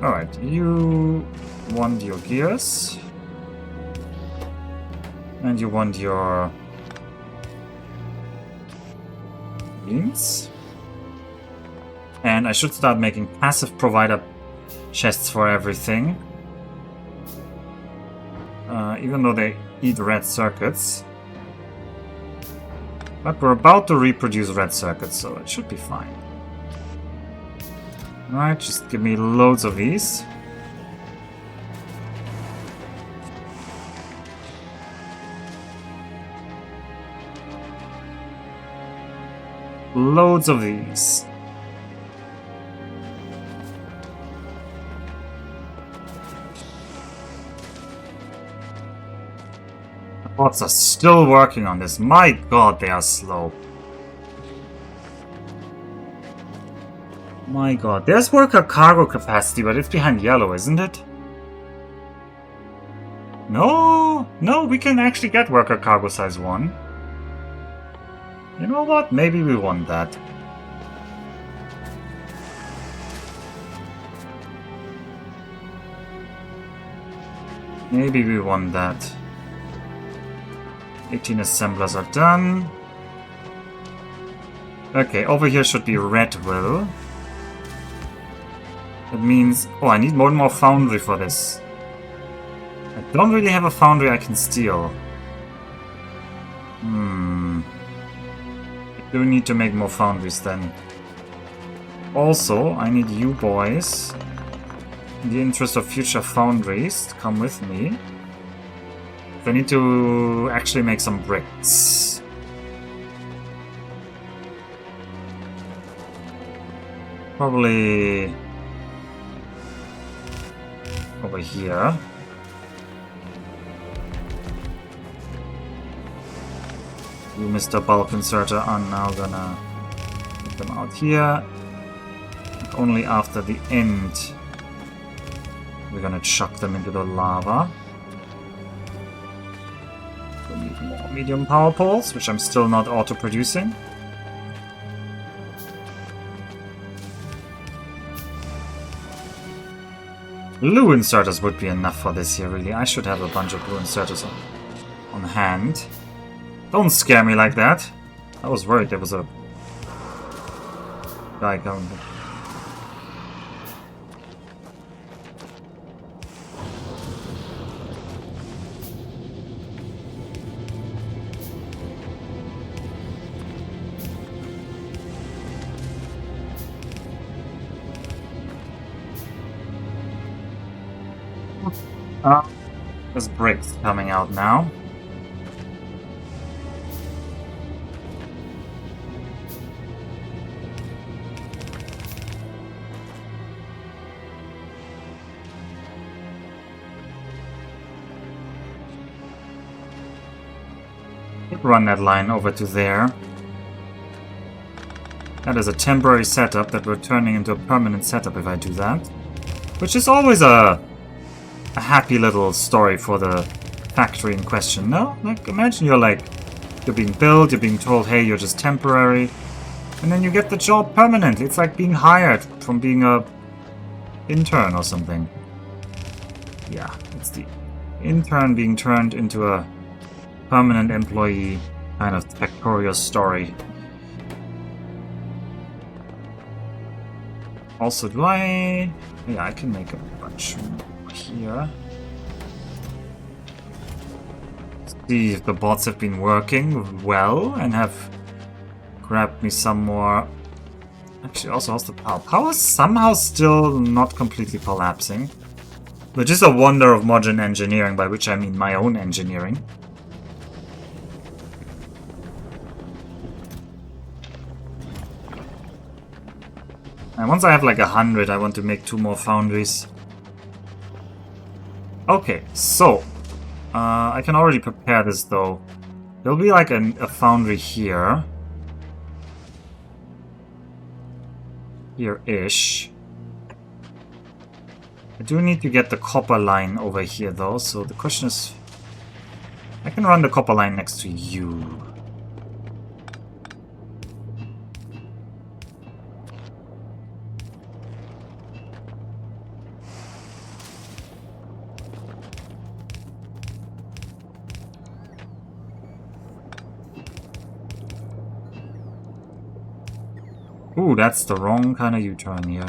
Alright, you want your gears. And you want your beams. And I should start making passive provider chests for everything. Even though they eat red circuits. But we're about to reproduce red circuits, so it should be fine. Alright, just give me loads of these. Loads of these. The bots are still working on this. My god, they are slow. My god. There's worker cargo capacity, but it's behind yellow, isn't it? No! No, we can actually get worker cargo size 1. You know what? Maybe we want that. Maybe we want that. 18 assemblers are done. Okay, over here should be red will. That means... Oh, I need more and more foundry for this. I don't really have a foundry I can steal. I do need to make more foundries then. Also, I need you boys, in the interest of future foundries, to come with me. I need to actually make some bricks. Probably over here. You, Mr. Bulk Inserter, are now gonna put them out here. And only after the end we're gonna chuck them into the lava. We need more medium power poles, which I'm still not auto-producing. Blue inserters would be enough for this here, really. I should have a bunch of blue inserters on hand. Don't scare me like that. I was worried there was a guy coming. There's bricks coming out now. Run that line over to there. That is a temporary setup that we're turning into a permanent setup if I do that. Which is always a happy little story for the factory in question, no? Like, imagine you're being built, you're being told, hey, you're just temporary, and then you get the job permanent. It's like being hired from being a intern or something. Yeah, it's the intern being turned into a permanent employee kind of Factorio story. Also, do I... Yeah, I can make a bunch more here. See if the bots have been working well and have grabbed me some more... Actually, also, how's the power? Power is somehow still not completely collapsing. Which is a wonder of modern engineering, by which I mean my own engineering. And once I have like 100, I want to make 2 more foundries. Okay, so I can already prepare this though. There'll be like a foundry here. Here-ish. I do need to get the copper line over here though, so the question is... I can run the copper line next to you. Ooh, that's the wrong kind of U-turn here.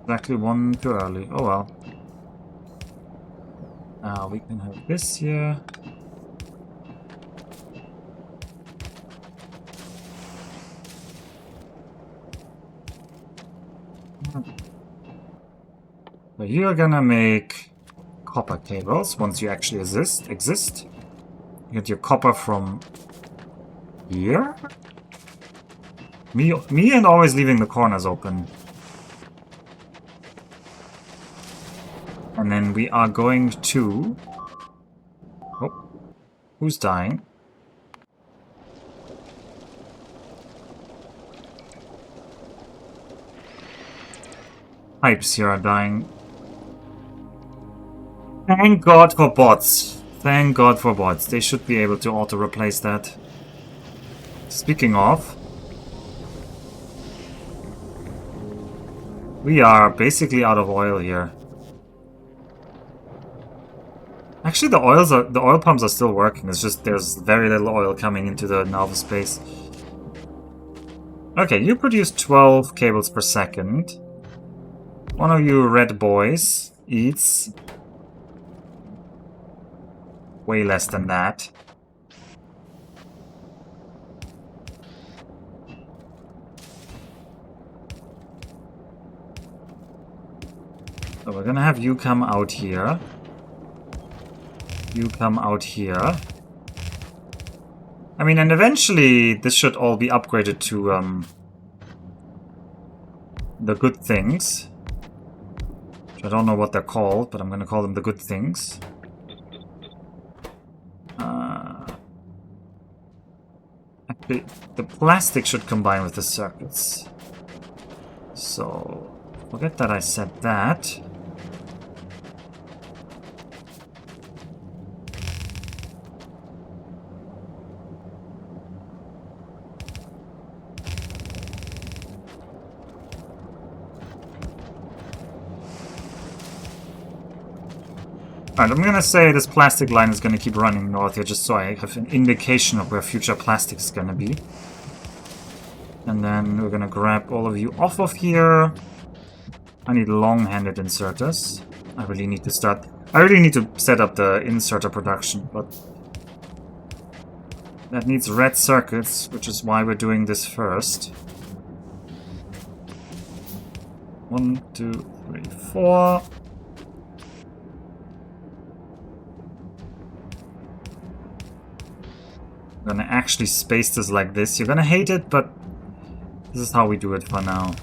Exactly one too early. Oh well. Now we can have this here. So you're gonna make copper cables once you actually exist. You get your copper from here? Me and always leaving the corners open. And then we are going to... Oh, who's dying? Pipes here are dying. Thank God for bots. Thank God for bots. They should be able to auto-replace that. Speaking of... We are basically out of oil here. Actually, the oil pumps are still working. It's just there's very little oil coming into the Nova space. Okay, you produce 12 cables per second. One of you red boys eats way less than that. So we're gonna have you come out here. You come out here. I mean, and eventually this should all be upgraded to the good things. Which I don't know what they're called, but I'm gonna call them the good things. Actually, the plastic should combine with the circuits. So, forget that I said that. Alright, I'm gonna say this plastic line is gonna keep running north here, just so I have an indication of where future plastic is gonna be. And then we're gonna grab all of you off of here. I need long-handed inserters. I really need to set up the inserter production, but that needs red circuits, which is why we're doing this first. 1, 2, 3, 4. I'm gonna actually space this like this. You're gonna hate it, but this is how we do it for now.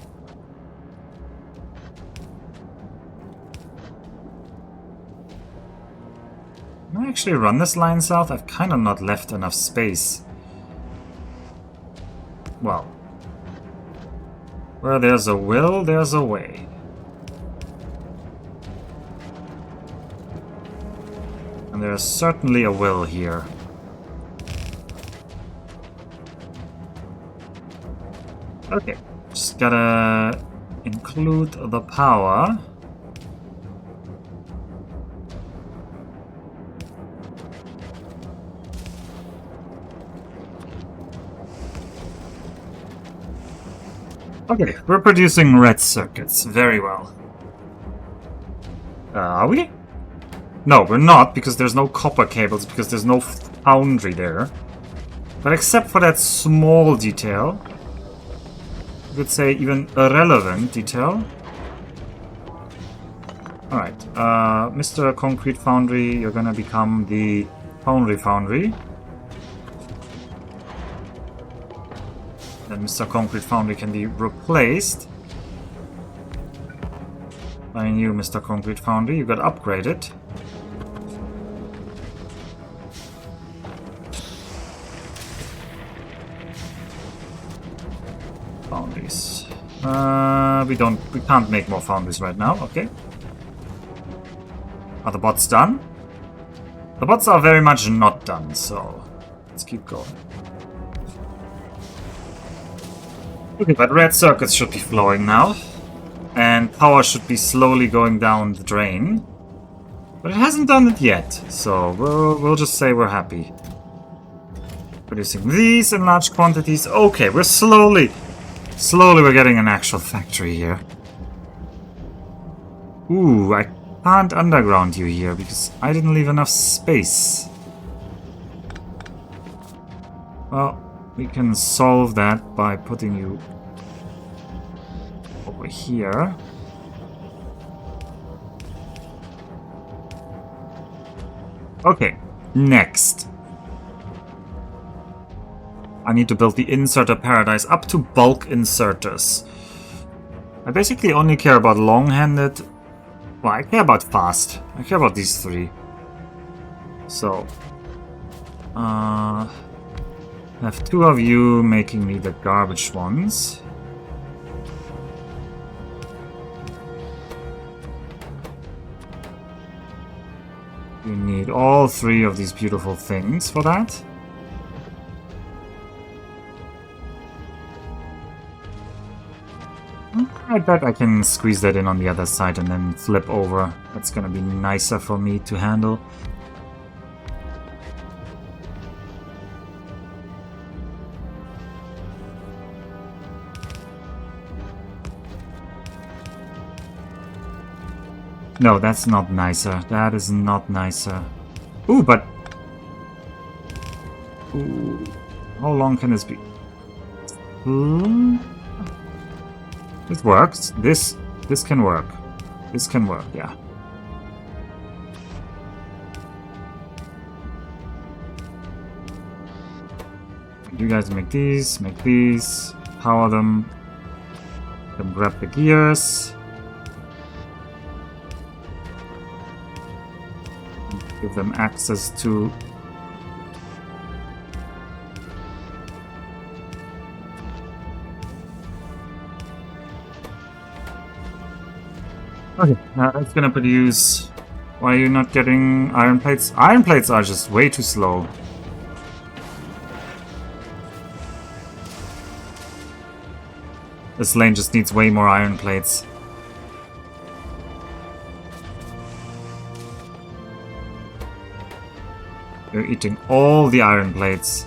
Can I actually run this line south? I've kind of not left enough space. Well, where there's a will, there's a way. And there's certainly a will here. Okay, just gotta include the power. Okay, we're producing red circuits. Very well. Are we? No, we're not, because there's no copper cables, because there's no foundry there. But except for that small detail, I would say even irrelevant detail, Alright, Mr. Concrete Foundry, you're gonna become the Foundry. Then Mr. Concrete Foundry can be replaced by a new Mr. Concrete Foundry. You got upgraded. Foundries. We can't make more foundries right now, okay. Are the bots done? The bots are very much not done, so let's keep going. Okay, but red circuits should be flowing now. And power should be slowly going down the drain. But it hasn't done it yet, so we'll just say we're happy. Producing these in large quantities. Okay, we're slowly we're getting an actual factory here. Ooh, I can't underground you here because I didn't leave enough space. Well, we can solve that by putting you over here. Okay, next. I need to build the inserter paradise up to bulk inserters. I basically only care about long-handed. Well, I care about fast. I care about these three. So, have two of you making me the garbage ones. You need all three of these beautiful things for that. I bet I can squeeze that in on the other side and then flip over. That's gonna be nicer for me to handle. No, that's not nicer. That is not nicer. Ooh, but... Ooh, how long can this be? This works. This can work. This can work, yeah. You guys make these, power them. Then grab the gears. Give them access to... Okay, now it's gonna produce... Why are you not getting iron plates? Iron plates are just way too slow. This lane just needs way more iron plates. You're eating all the iron plates.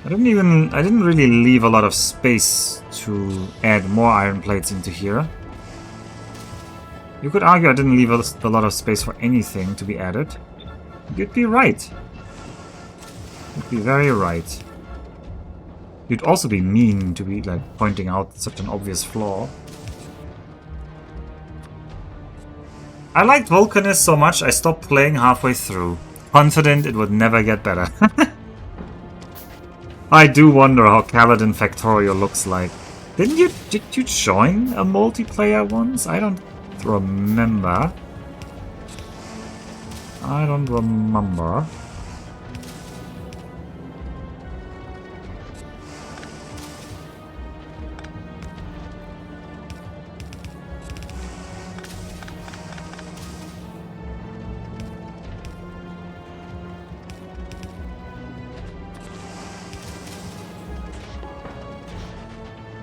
I didn't really leave a lot of space to add more iron plates into here. You could argue I didn't leave a lot of space for anything to be added. You'd be right. You'd be very right. You'd also be mean to be like pointing out such an obvious flaw. I liked Vulcanus so much I stopped playing halfway through, confident it would never get better. I do wonder how Kaladin Factorio looks like. Did you join a multiplayer once? I don't remember. I don't remember.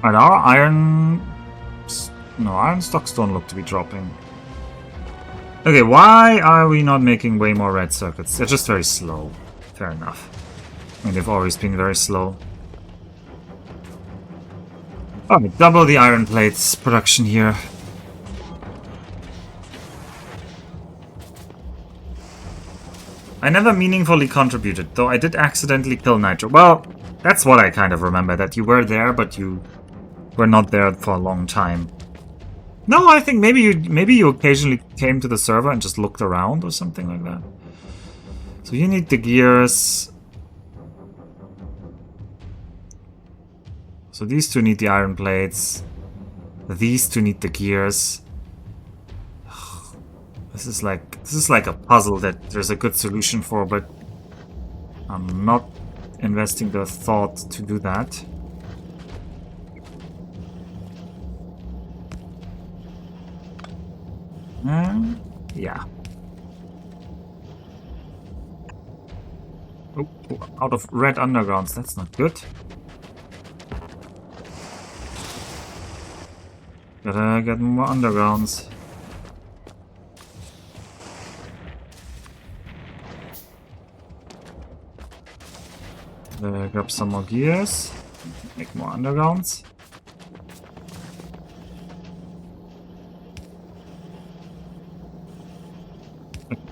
Right, our iron... No, iron stocks don't look to be dropping. Okay, why are we not making way more red circuits? They're just very slow. Fair enough. I mean, they've always been very slow. Alright, double the iron plates production here. I never meaningfully contributed, though I did accidentally kill Nitro. Well, that's what I kind of remember, that you were there, but you were not there for a long time. No, I think maybe you occasionally came to the server and just looked around or something like that. So you need the gears. So these two need the iron plates. These two need the gears. This is like a puzzle that there's a good solution for, but I'm not investing the thought to do that. Yeah. Oh, out of red undergrounds. That's not good. Gotta get more undergrounds. Grab some more gears. Make more undergrounds.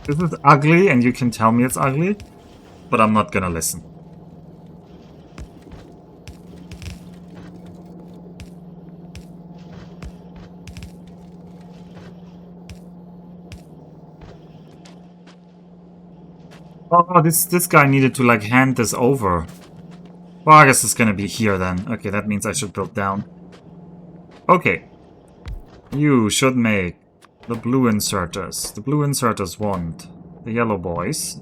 This is ugly, and you can tell me it's ugly, but I'm not gonna listen. Oh, this guy needed to like hand this over. Well, I guess it's gonna be here then. Okay, that means I should build down. Okay. You should make the blue inserters. The blue inserters want the yellow boys.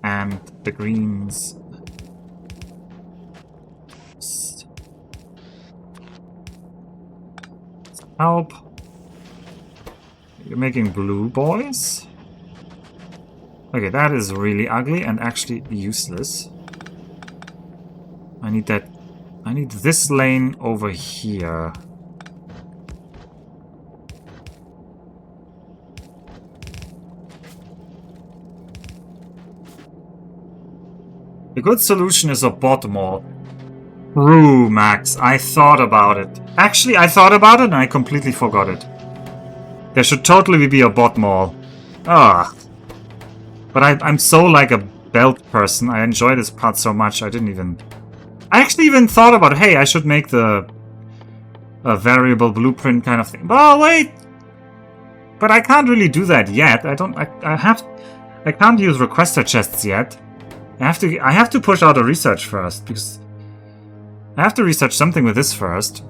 And the greens. Help. You're making blue boys? Okay, that is really ugly and actually useless. I need that. I need this lane over here. The good solution is a bot mall. True, Max. I thought about it. Actually, I thought about it and I completely forgot it. There should totally be a bot mall. Ah. But I'm so like a belt person. I enjoy this part so much. I actually even thought about, hey, I should make a variable blueprint kind of thing. Oh, wait! But I can't really do that yet. I can't use requester chests yet. I have to push out a research first, because I have to research something with this first.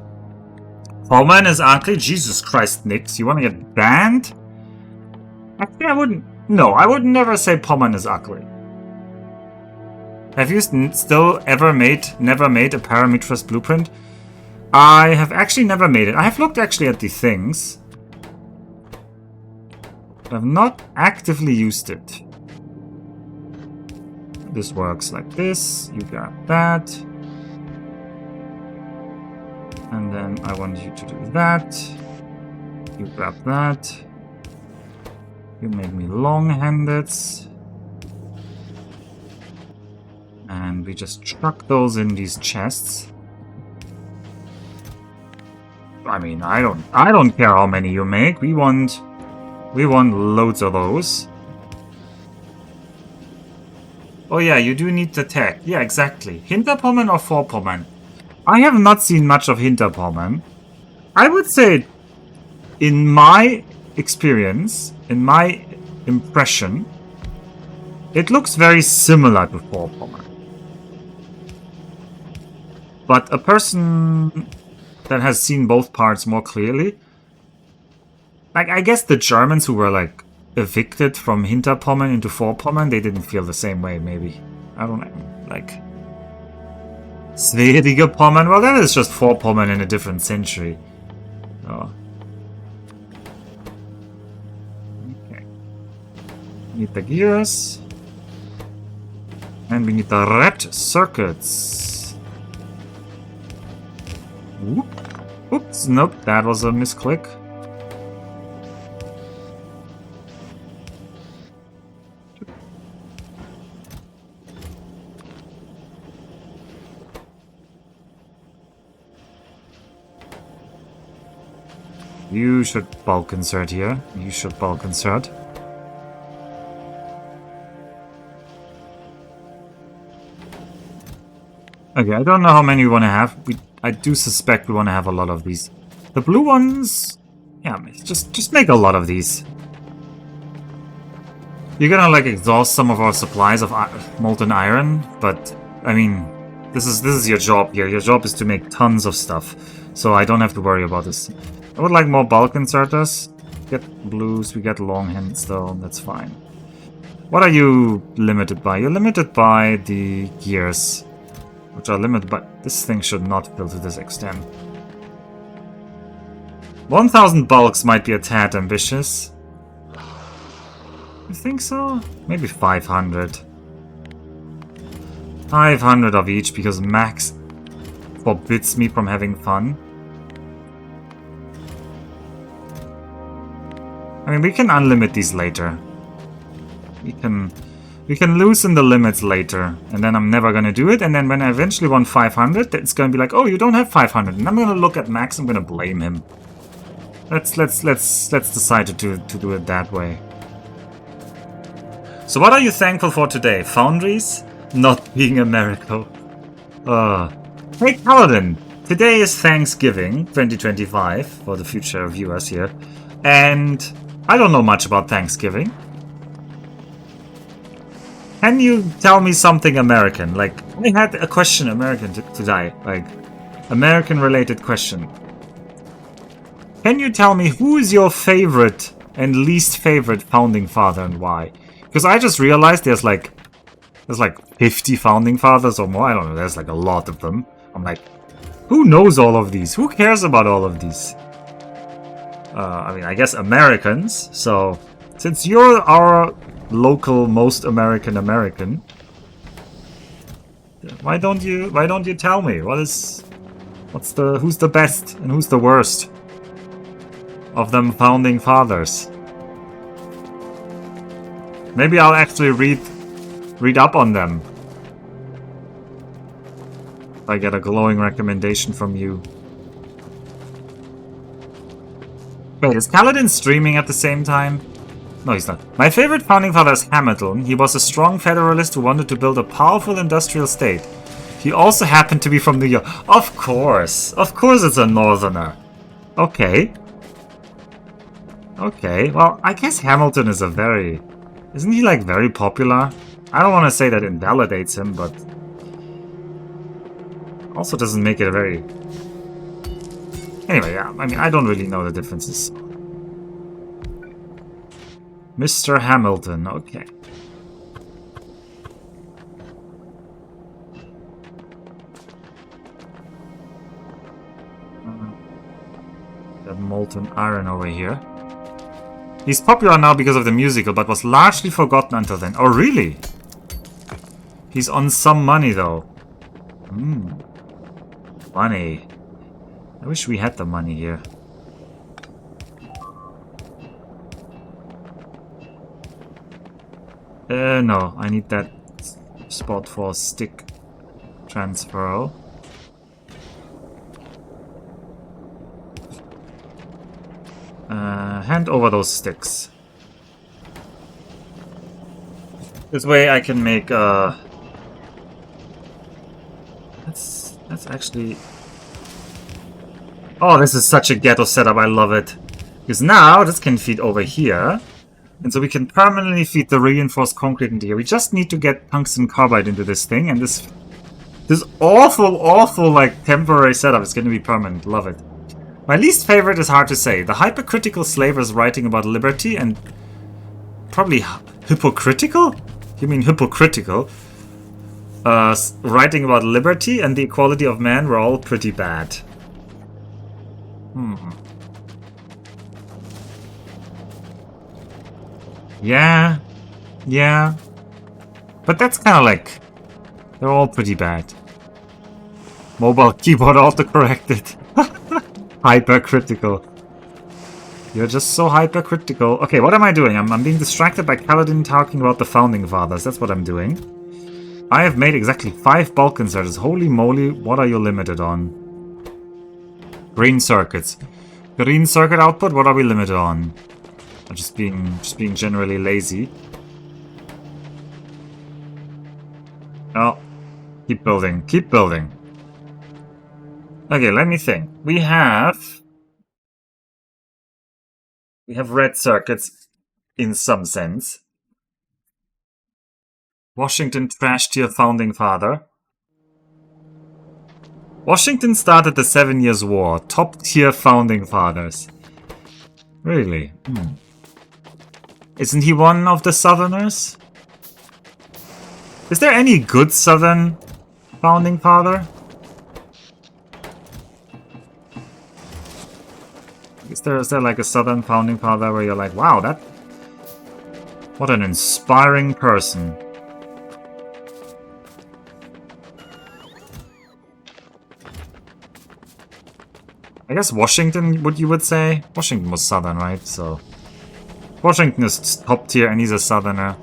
Bowman is ugly? Jesus Christ, Nix. You want to get banned? Actually, I wouldn't. No, I would never say Pommern is ugly. Have you still never made a parametrist blueprint? I have actually never made it. I have looked actually at the things. I have not actively used it. This works like this. You grab that. And then I want you to do that. You grab that. You make me long-handed. And we just chuck those in these chests. I mean, I don't care how many you make. We want loads of those. Oh yeah, you do need the tech. Yeah, exactly. Hinterpommern or Vorpommern? I have not seen much of Hinterpommern. I would say, in my experience, in my impression, it looks very similar to Vorpommern. But a person that has seen both parts more clearly, like, I guess the Germans who were like evicted from Hinterpommern into Vorpommern, they didn't feel the same way, maybe. I don't know, like Schwierige Pommern, well, that is just Vorpommern in a different century. Oh. Okay. Need the gears. And we need the red circuits. Whoop. Oops, nope, that was a misclick. You should bulk insert here. You should bulk insert. Okay, I don't know how many we want to have. I do suspect we want to have a lot of these. The blue ones... Yeah, just make a lot of these. You're gonna, like, exhaust some of our supplies of molten iron, but, I mean, this is your job here. Your job is to make tons of stuff, so I don't have to worry about this. I would like more bulk inserters. Get blues, we get long handstone, that's fine. What are you limited by? You're limited by the gears, which are limited by... This thing should not fill to this extent. 1000 bulks might be a tad ambitious. You think so? Maybe 500. 500 of each, because Max forbids me from having fun. I mean, we can unlimit these later. We can loosen the limits later, and then I'm never gonna do it. And then when I eventually want 500, it's gonna be like, oh, you don't have 500, and I'm gonna look at Max. I'm gonna blame him. Let's decide to do it that way. So what are you thankful for today? Foundries? Not being America. Hey Paladin! Today is Thanksgiving 2025 for the future viewers here, and I don't know much about Thanksgiving. Can you tell me something American? Like, I had a question American today, like, American-related question. Can you tell me who is your favorite and least favorite founding father and why? Because I just realized there's like 50 founding fathers or more. I don't know, there's like a lot of them. I'm like, who knows all of these? Who cares about all of these? I mean, I guess Americans. So, since you're our local most American, why don't you tell me who's the best and who's the worst of them founding fathers? Maybe I'll actually read up on them if I get a glowing recommendation from you. Wait, is Kaladin streaming at the same time? No, he's not. My favorite founding father is Hamilton. He was a strong federalist who wanted to build a powerful industrial state. He also happened to be from New York. Of course it's a northerner. Okay. Okay, well, I guess Hamilton is isn't he, like, very popular? I don't want to say that invalidates him, but also doesn't make it a very... Anyway, yeah, I mean, I don't really know the differences. Mr. Hamilton, okay. Got molten iron over here. He's popular now because of the musical, but was largely forgotten until then. Oh, really? He's on some money, though. Money. I wish we had the money here. No. I need that spot for stick transfer. Hand over those sticks. This way I can make That's actually... Oh, this is such a ghetto setup, I love it. Because now this can feed over here. And so we can permanently feed the reinforced concrete into here. We just need to get tungsten carbide into this thing, and this awful, like, temporary setup is going to be permanent. Love it. My least favorite is hard to say. The hypercritical slaver is writing about liberty and... Probably hypocritical? You mean hypocritical? Writing about liberty and the equality of man were all pretty bad. Yeah. But that's kind of like... They're all pretty bad. Mobile keyboard autocorrected. Hypercritical. You're just so hypercritical. Okay, what am I doing? I'm being distracted by Kaladin talking about the founding fathers. That's what I'm doing. I have made exactly 5 bulk inserters. Holy moly, what are you limited on? Green circuits. Green circuit output, what are we limited on? I'm just being generally lazy. Oh. Keep building. Keep building. Okay, let me think. We have red circuits in some sense. Washington trashed your founding father. Washington started the 7 Years' War. Top tier founding fathers. Really? Isn't he one of the Southerners? Is there any good Southern founding father? Is there like a Southern founding father where you're like, wow, what an inspiring person. I guess Washington, what you would say? Washington was Southern, right? So Washington is top tier and he's a Southerner.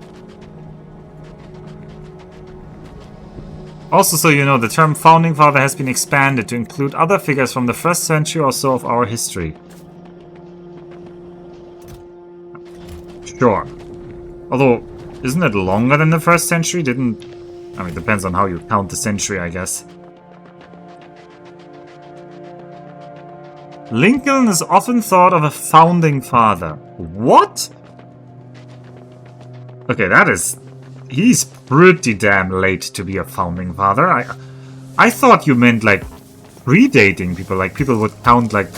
Also, so you know, the term founding father has been expanded to include other figures from the first century or so of our history. Sure. Although, isn't it longer than the first century? I mean, it depends on how you count the century, I guess. Lincoln is often thought of a founding father. What? Okay, he's pretty damn late to be a founding father. I thought you meant like predating people. Like people would count like...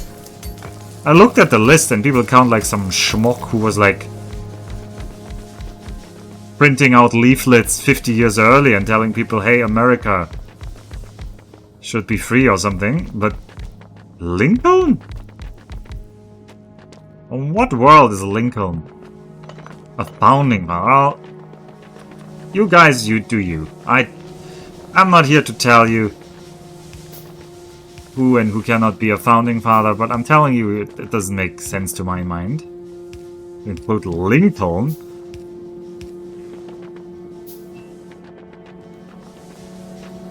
I looked at the list and people count like some schmuck who was like printing out leaflets 50 years early and telling people, hey, America should be free or something. But Lincoln? On what world is Lincoln a founding father? Well, you guys, you do you. I'm not here to tell you who and who cannot be a founding father, but I'm telling you it doesn't make sense to my mind. Include Lincoln.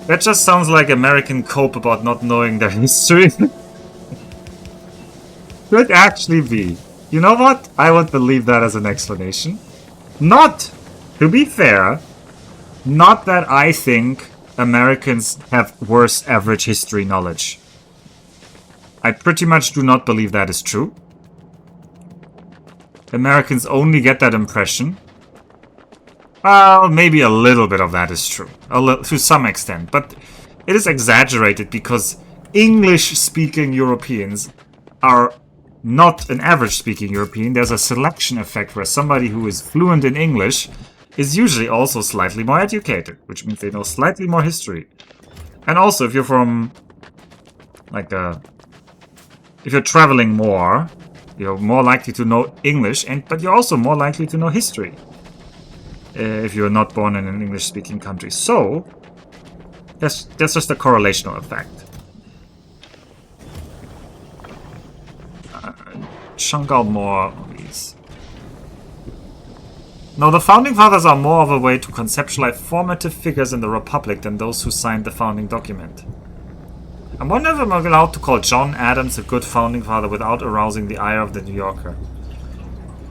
That just sounds like American cope about not knowing their history. Could actually be. You know what? I would believe that as an explanation. Not, to be fair, not that I think Americans have worse average history knowledge. I pretty much do not believe that is true. Americans only get that impression. Well, maybe a little bit of that is true. To some extent. But it is exaggerated because English-speaking Europeans are not an average-speaking European. There's a selection effect where somebody who is fluent in English is usually also slightly more educated, which means they know slightly more history. And also, if you're from, like, if you're traveling more, you're more likely to know English, but you're also more likely to know history. If you're not born in an English-speaking country. So, that's just a correlational effect. Chunk out more of these. No, the Founding Fathers are more of a way to conceptualize formative figures in the Republic than those who signed the founding document. I wonder if I'm allowed to call John Adams a good Founding Father without arousing the ire of the New Yorker.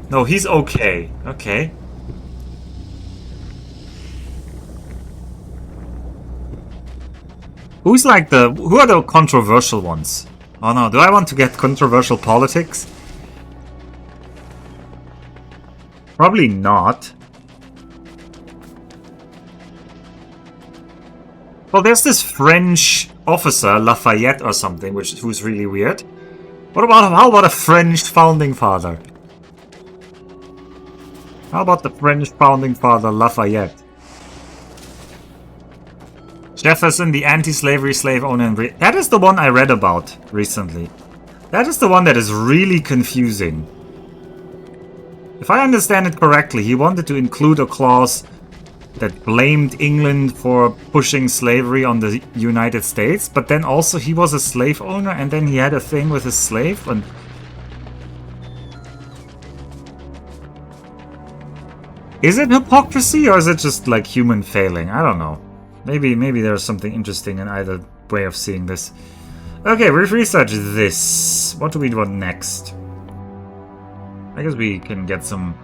No, he's okay. Okay. Who are the controversial ones? Oh no, do I want to get controversial politics? Probably not. Well, there's this French officer, Lafayette or something, who's really weird. How about a French founding father? How about the French founding father, Lafayette? Jefferson, the anti-slavery slave owner. That is the one I read about recently. That is the one that is really confusing. If I understand it correctly, he wanted to include a clause that blamed England for pushing slavery on the United States, but then also he was a slave owner and then he had a thing with his slave. And is it hypocrisy or is it just like human failing? I don't know. Maybe there's something interesting in either way of seeing this. Okay, we've researched this. What do we want next? I guess we can get some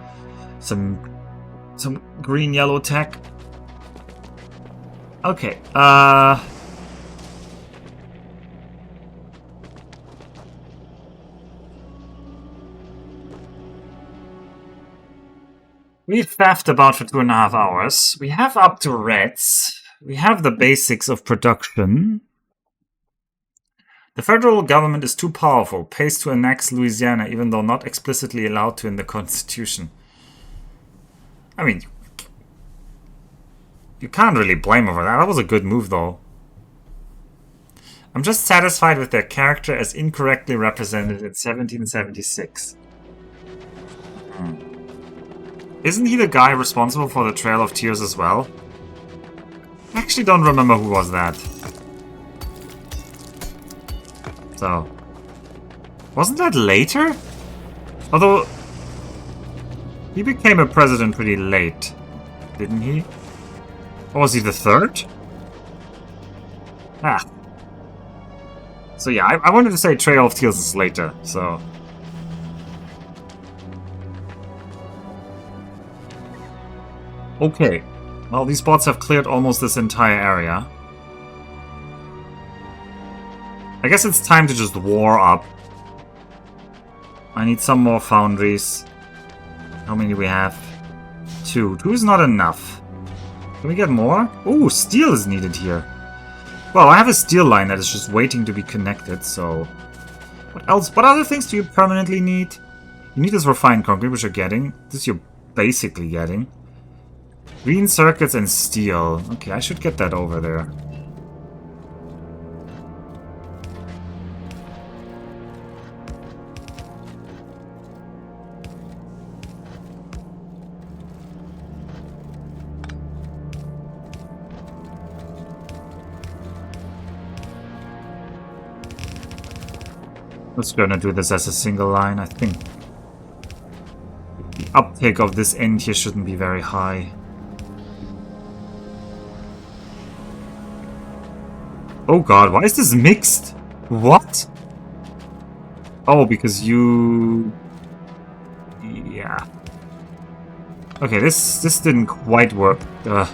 green-yellow tech. Okay, we've faffed about for 2.5 hours. We have up to reds. We have the basics of production. The federal government is too powerful, pays to annex Louisiana even though not explicitly allowed to in the Constitution. I mean, you can't really blame them for that. That was a good move though. I'm just satisfied with their character as incorrectly represented in 1776. Isn't he the guy responsible for the Trail of Tears as well? I actually don't remember who was that. So, wasn't that later? Although, he became a president pretty late, didn't he? Or was he the third? Ah. So yeah, I wanted to say Trail of Tears is later, so... Okay. Well, these bots have cleared almost this entire area. I guess it's time to just war up. I need some more foundries. How many do we have? 2. 2 is not enough. Can we get more? Ooh, steel is needed here. Well, I have a steel line that is just waiting to be connected, so... What else? What other things do you permanently need? You need this refined concrete, which you're getting. This you're basically getting. Green circuits and steel. Okay, I should get that over there. Let's gonna do this as a single line, I think. The uptake of this end here shouldn't be very high. Oh god, why is this mixed? What? Oh, because you... Yeah. Okay, this didn't quite work the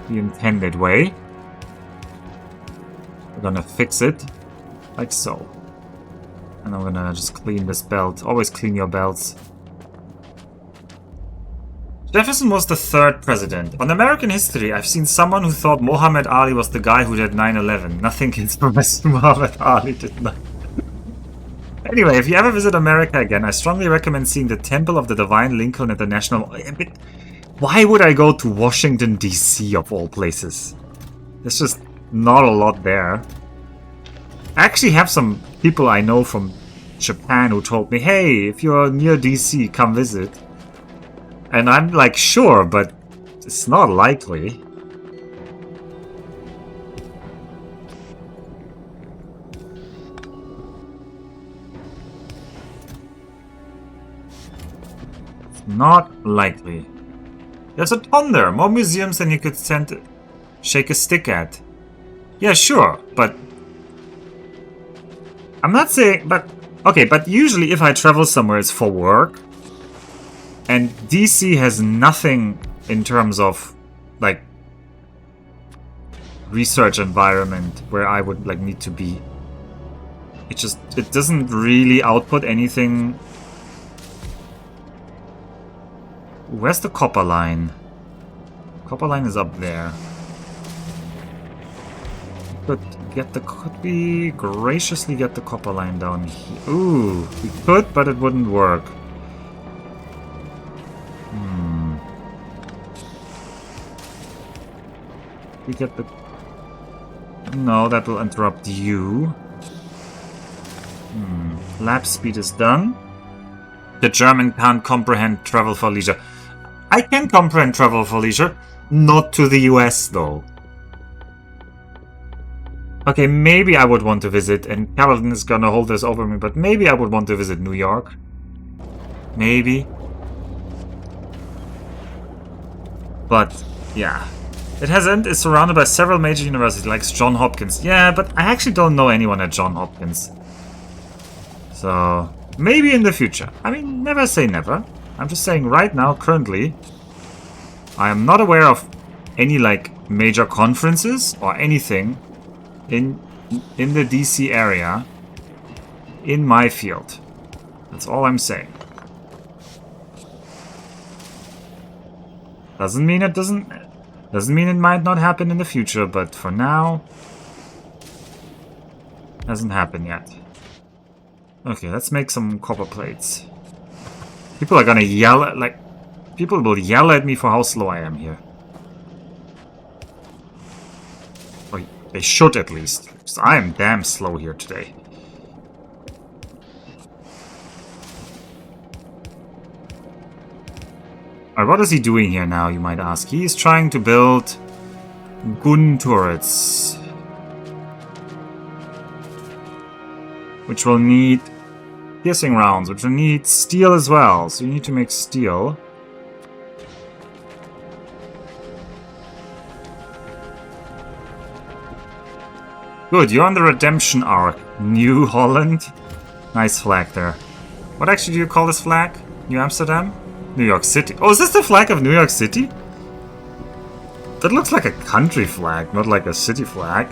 intended way. We're gonna fix it. Like so. And I'm gonna just clean this belt. Always clean your belts. Jefferson was the 3rd president. On American history, I've seen someone who thought Muhammad Ali was the guy who did 9/11. Nothing against Professor Muhammad Ali did not. Anyway, if you ever visit America again, I strongly recommend seeing the Temple of the Divine Lincoln at the National... Why would I go to Washington, D.C. of all places? There's just not a lot there. I actually have some people I know from Japan who told me, hey, if you're near D.C., come visit. And I'm like, sure, but it's not likely. It's not likely. There's a ton there. More museums than you could shake a stick at. Yeah, sure, but... I'm not saying... But okay, but usually if I travel somewhere, it's for work. And DC has nothing in terms of, like, research environment where I would, like, need to be. It doesn't really output anything. Where's the copper line? Copper line is up there. Could we graciously get the copper line down here? Ooh, we could, but it wouldn't work. We get the... No, that will interrupt you. Lap speed is done. The German can't comprehend travel for leisure. I can comprehend travel for leisure. Not to the US, though. Okay, maybe I would want to visit, and Caledon is gonna hold this over me, but maybe I would want to visit New York. Maybe. But, yeah. It's surrounded by several major universities, like Johns Hopkins. Yeah, but I actually don't know anyone at Johns Hopkins. So, maybe in the future. I mean, never say never. I'm just saying right now, currently, I am not aware of any, like, major conferences or anything in the DC area in my field. That's all I'm saying. Doesn't mean it might not happen in the future, but for now, hasn't happened yet. Okay, let's make some copper plates. People are gonna yell at, like, people will yell at me for how slow I am here. Or they should at least, because I am damn slow here today. Alright, what is he doing here now, you might ask? He is trying to build gun turrets, which will need piercing rounds, which will need steel as well. So you need to make steel. Good, you're on the redemption arc. New Holland. Nice flag there. What actually do you call this flag? New Amsterdam? New York City. Oh, is this the flag of New York City? That looks like a country flag, not like a city flag.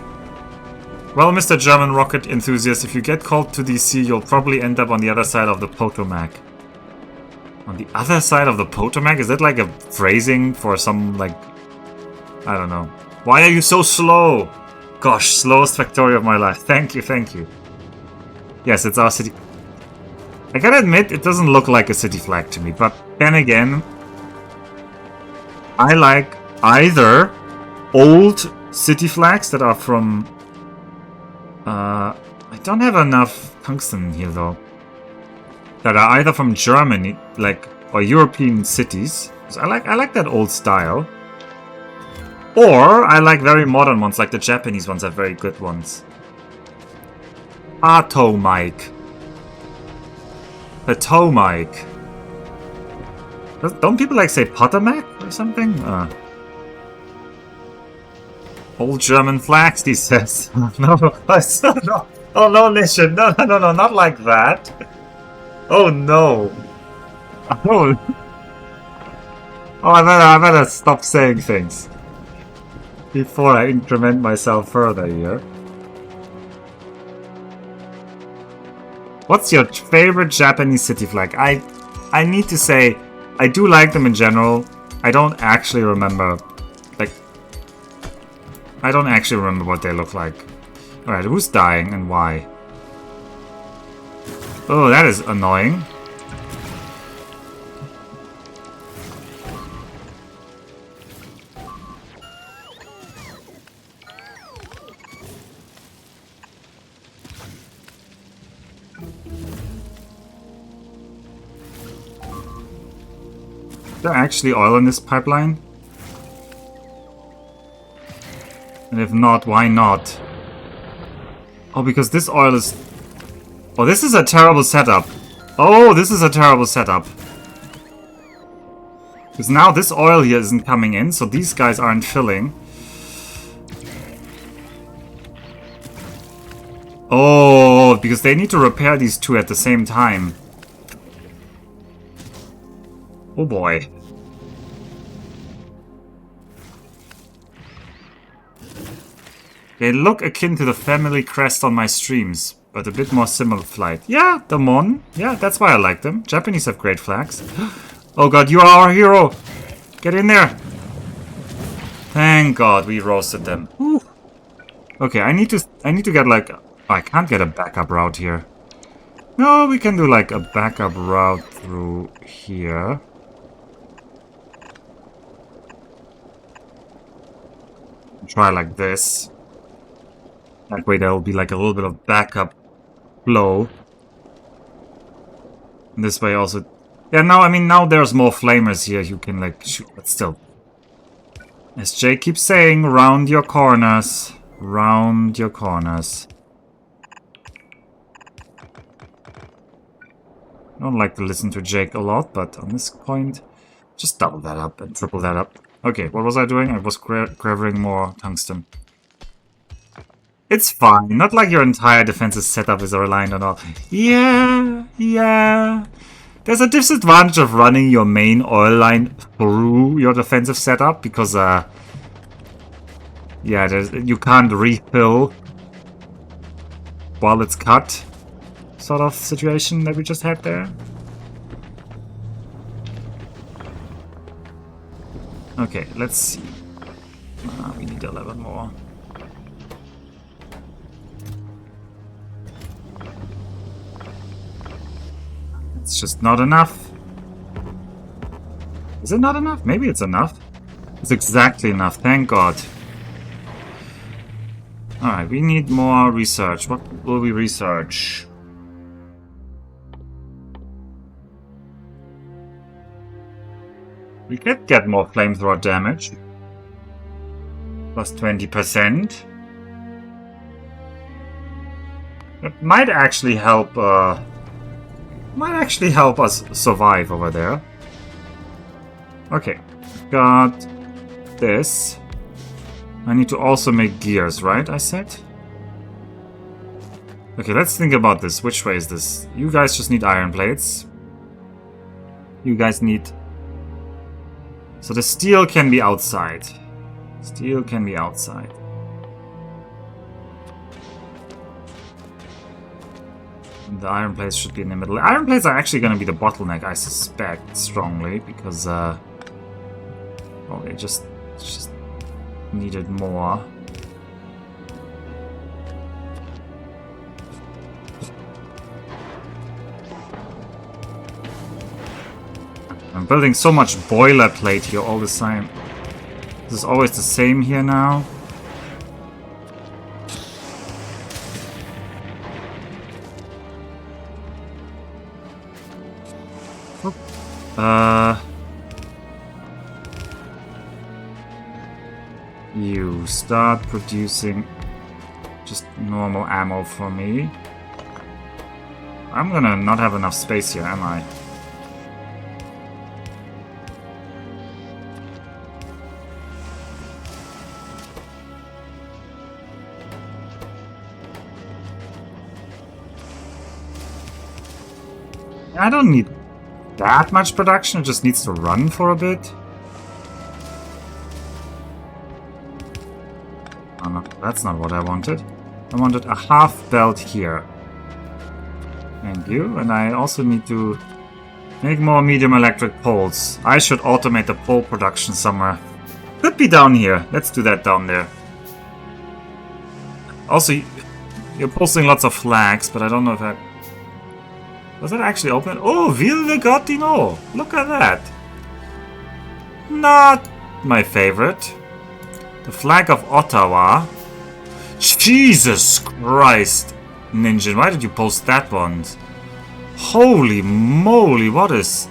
Well, Mr. German rocket enthusiast, if you get called to DC, you'll probably end up on the other side of the Potomac. On the other side of the Potomac? Is that like a phrasing for some, like... I don't know. Why are you so slow? Gosh, slowest Factorio of my life. Thank you, thank you. Yes, it's our city. I gotta admit, it doesn't look like a city flag to me, but then again, I like either old city flags that are from... I don't have enough tungsten here though. That are either from Germany, like, or European cities. So I like that old style. Or I like very modern ones, like the Japanese ones are very good ones. Potomac. Potomac. Don't people like say Potomac or something? Old German flags, he says. No, no. Oh no, listen. No, not like that. Oh no. Oh, I better stop saying things before I increment myself further here. What's your favorite Japanese city flag? I need to say, I do like them in general. I don't actually remember, like, I don't actually remember what they look like. Alright, who's dying and why? Oh, that is annoying. Is there actually oil in this pipeline? And if not, why not? Oh, because this oil is... Oh, this is a terrible setup. Oh, this is a terrible setup. Because now this oil here isn't coming in, so these guys aren't filling. Oh, because they need to repair these two at the same time. Oh boy. They look akin to the family crest on my streams, but a bit more similar flight. Yeah, the Mon. Yeah, that's why I like them. Japanese have great flags. Oh god, you are our hero! Get in there! Thank god we roasted them. Whew. Okay, I need to get like... Oh, I can't get a backup route here. No, we can do like a backup route through here. Try like this. That way there will be like a little bit of backup flow. And this way also... Yeah, now, I mean, now there's more flamers here you can like shoot, but still. As Jay keeps saying, round your corners. Round your corners. I don't like to listen to Jake a lot, but on this point, just double that up and triple that up. Okay, what was I doing? I was grabbing more tungsten. It's fine. Not like your entire defensive setup is reliant on all. Yeah. There's a disadvantage of running your main oil line through your defensive setup because Yeah, you can't refill while it's cut, sort of situation that we just had there. Okay, let's see. We need 11 more. It's just not enough. Is it not enough? Maybe it's enough. It's exactly enough, thank God. Alright, we need more research. What will we research? We could get more flamethrower damage. Plus 20%. That might actually help us survive over there. Okay, got this. I need to also make gears, right? I said? Okay, let's think about this. Which way is this? You guys just need iron plates. You guys need... So the steel can be outside. Steel can be outside. The iron plates should be in the middle. Iron plates are actually going to be the bottleneck, I suspect, strongly, because well, they just needed more. I'm building so much boilerplate here all the time. This is always the same here now. You start producing just normal ammo for me. I'm gonna not have enough space here, am I? I don't need that much production, it just needs to run for a bit. Oh no, that's not what I wanted. I wanted a half belt here. Thank you. And I also need to make more medium electric poles. I should automate the pole production somewhere. Could be down here. Let's do that down there. Also, you're posting lots of flags, but I don't know if that... Was that actually open? Oh, Ville de Gatineau! Look at that! Not my favorite. The flag of Ottawa. Jesus Christ! Ninja, why did you post that one? Holy moly, what is...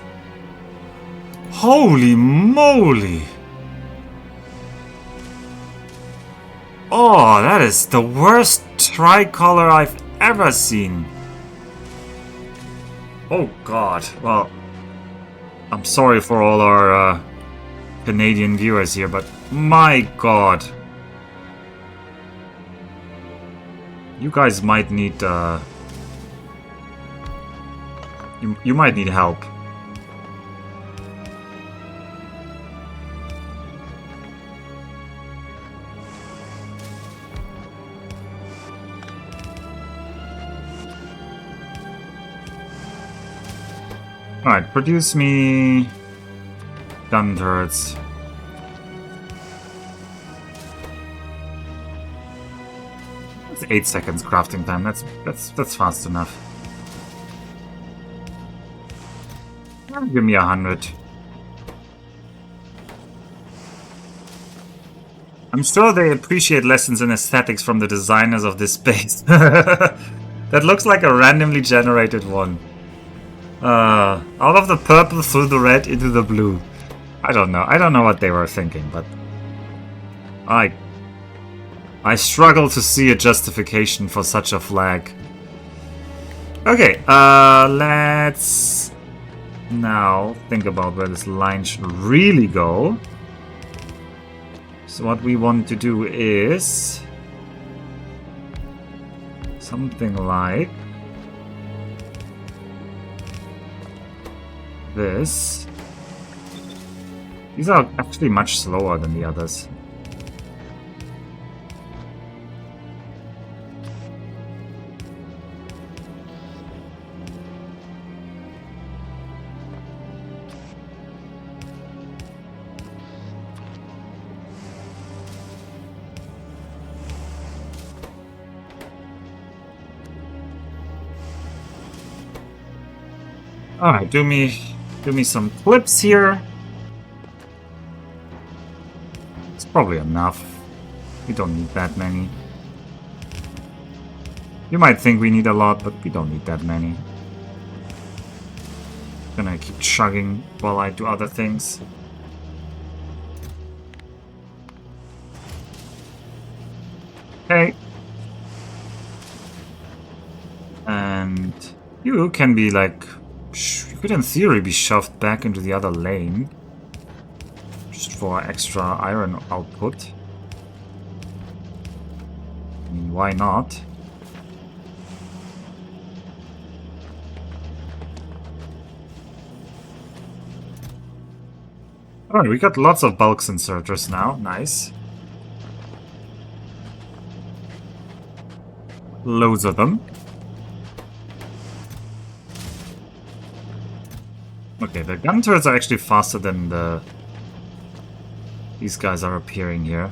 Holy moly! Oh, that is the worst tricolor I've ever seen. Oh God, well, I'm sorry for all our Canadian viewers here, but my God. You guys might need, you might need help. Alright, produce me gun turrets. That's 8 seconds crafting time. That's fast enough. Give me 100. I'm sure they appreciate lessons in aesthetics from the designers of this space. That looks like a randomly generated one. Out of the purple through the red into the blue. I don't know what they were thinking, but I struggle to see a justification for such a flag. Okay, let's now think about where this line should really go. So what we want to do is something like this. These are actually much slower than the others. Alright, do me some clips here. It's probably enough. We don't need that many. You might think we need a lot, but we don't need that many. Gonna keep chugging while I do other things. Okay. And you can be like... You could in theory be shoved back into the other lane. Just for extra iron output. I mean, why not? Alright, we got lots of bulk inserters now. Nice. Loads of them. Okay, the gun turrets are actually faster than the... These guys are appearing here.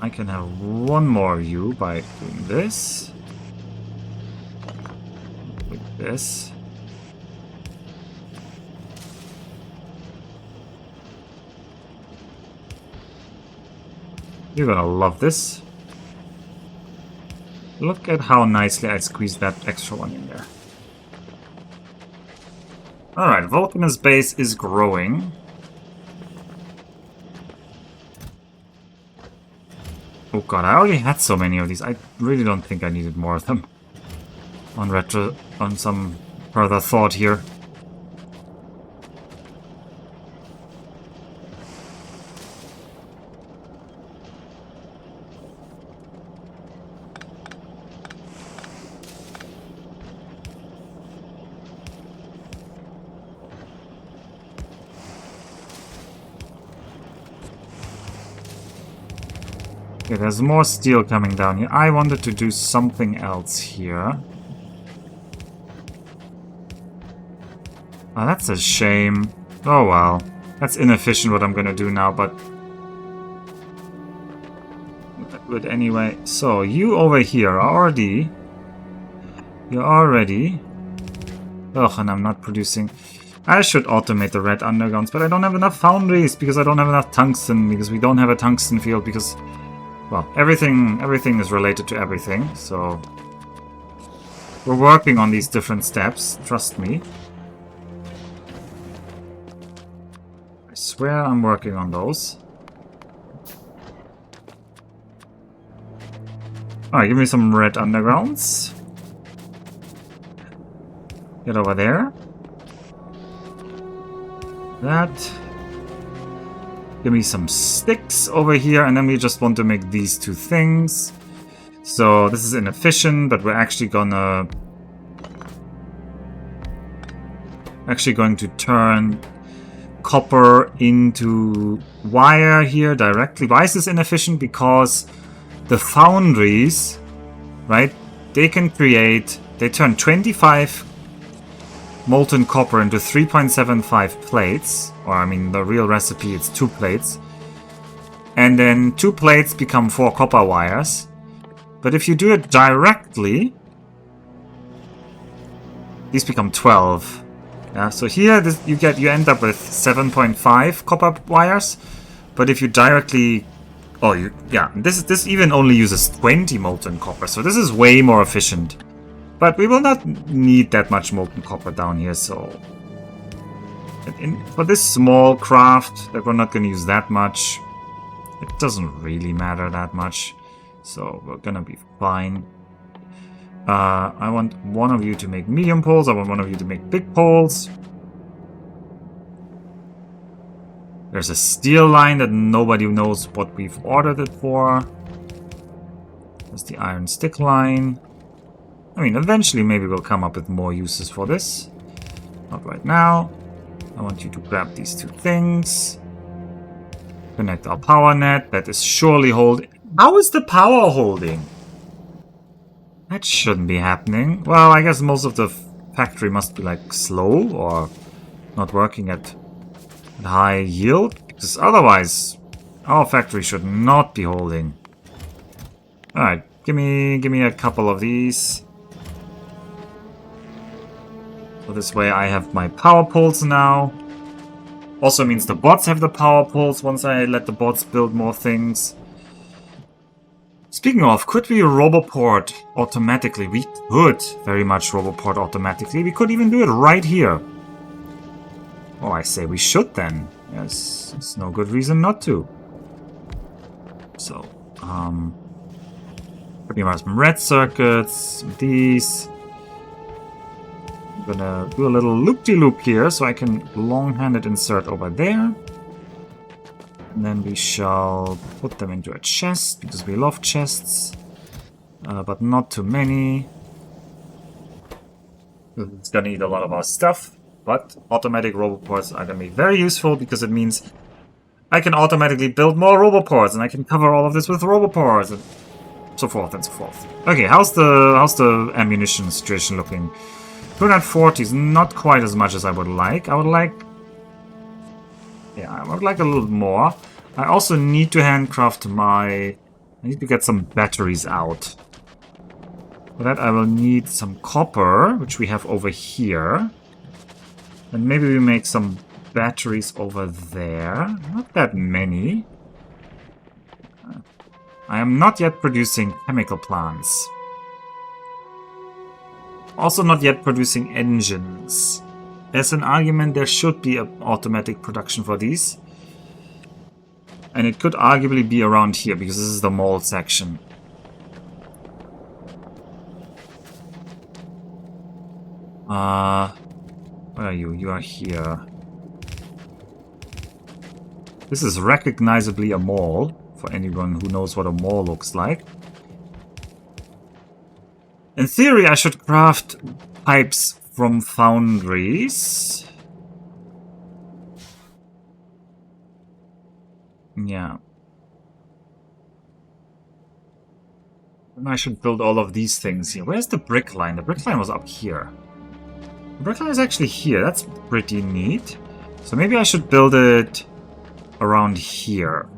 I can have one more view by doing this. With this. You're gonna love this. Look at how nicely I squeezed that extra one in there. Alright, Vulcanus base is growing. Oh god, I already had so many of these. I really don't think I needed more of them. On some further thought here. Okay, there's more steel coming down here. I wanted to do something else here. Oh, that's a shame. Oh well. That's inefficient what I'm gonna do now, but... But anyway, so you over here are already... You're already... Ugh, and I'm not producing... I should automate the red undergrounds, but I don't have enough foundries because I don't have enough tungsten, because we don't have a tungsten field, because... Well, everything is related to everything, so... We're working on these different steps, trust me. I swear I'm working on those. Alright, give me some red undergrounds. Get over there. That... Give me some sticks over here, and then we just want to make these two things. So this is inefficient, but we're actually going to turn copper into wire here directly. Why is this inefficient? Because the foundries, right, they turn 25 molten copper into 3.75 plates, or I mean the real recipe it's 2 plates, and then 2 plates become 4 copper wires. But if you do it directly, these become 12. Yeah, so here you end up with 7.5 copper wires, but if you directly, this even only uses 20 molten copper, so this is way more efficient. But we will not need that much molten copper down here, so... For this small craft, that we're not going to use that much. It doesn't really matter that much, so we're going to be fine. I want one of you to make medium poles, I want one of you to make big poles. There's a steel line that nobody knows what we've ordered it for. There's the iron stick line. I mean, eventually maybe we'll come up with more uses for this. Not right now. I want you to grab these two things. Connect our power net. That is surely holding. How is the power holding? That shouldn't be happening. Well, I guess most of the factory must be like slow or not working at high yield. Because otherwise, our factory should not be holding. Alright, give me a couple of these. So this way I have my power poles now. Also means the bots have the power poles once I let the bots build more things. Speaking of, could we Roboport automatically? We could very much Roboport automatically. We could even do it right here. Oh, I say we should then. Yes, there's no good reason not to. So, put me some red circuits, some these. I'm gonna do a little loop-de-loop here so I can long-handed insert over there. And then we shall put them into a chest because we love chests, but not too many. It's gonna eat a lot of our stuff. But automatic Roboports are going to be very useful because it means I can automatically build more Roboports and I can cover all of this with Roboports and so forth and so forth. Okay, how's the ammunition situation looking? 240 is not quite as much as I would like. I would like a little more. I also need to handcraft I need to get some batteries out. For that I will need some copper, which we have over here. And maybe we make some batteries over there. Not that many. I am not yet producing chemical plants. Also not yet producing engines. As an argument, there should be an automatic production for these. And it could arguably be around here, because this is the mold section. Where are you? You are here. This is recognizably a mall, for anyone who knows what a mall looks like. In theory, I should craft pipes from foundries. Yeah. And I should build all of these things here. Where's the brick line? The brick line was up here. The brick line is actually here. That's pretty neat. So maybe I should build it around here.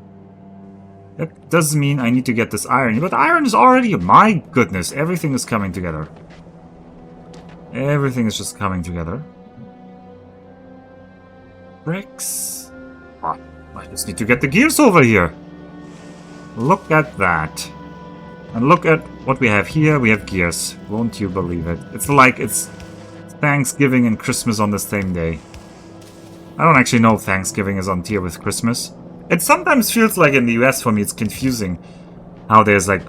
That does mean I need to get this iron. But iron is already... My goodness, everything is coming together. Everything is just coming together. Bricks. Ah, I just need to get the gears over here. Look at that. And look at what we have here. We have gears. Won't you believe it? It's like it's Thanksgiving and Christmas on the same day. I don't actually know if Thanksgiving is on tier with Christmas. It sometimes feels like in the US for me it's confusing how there's like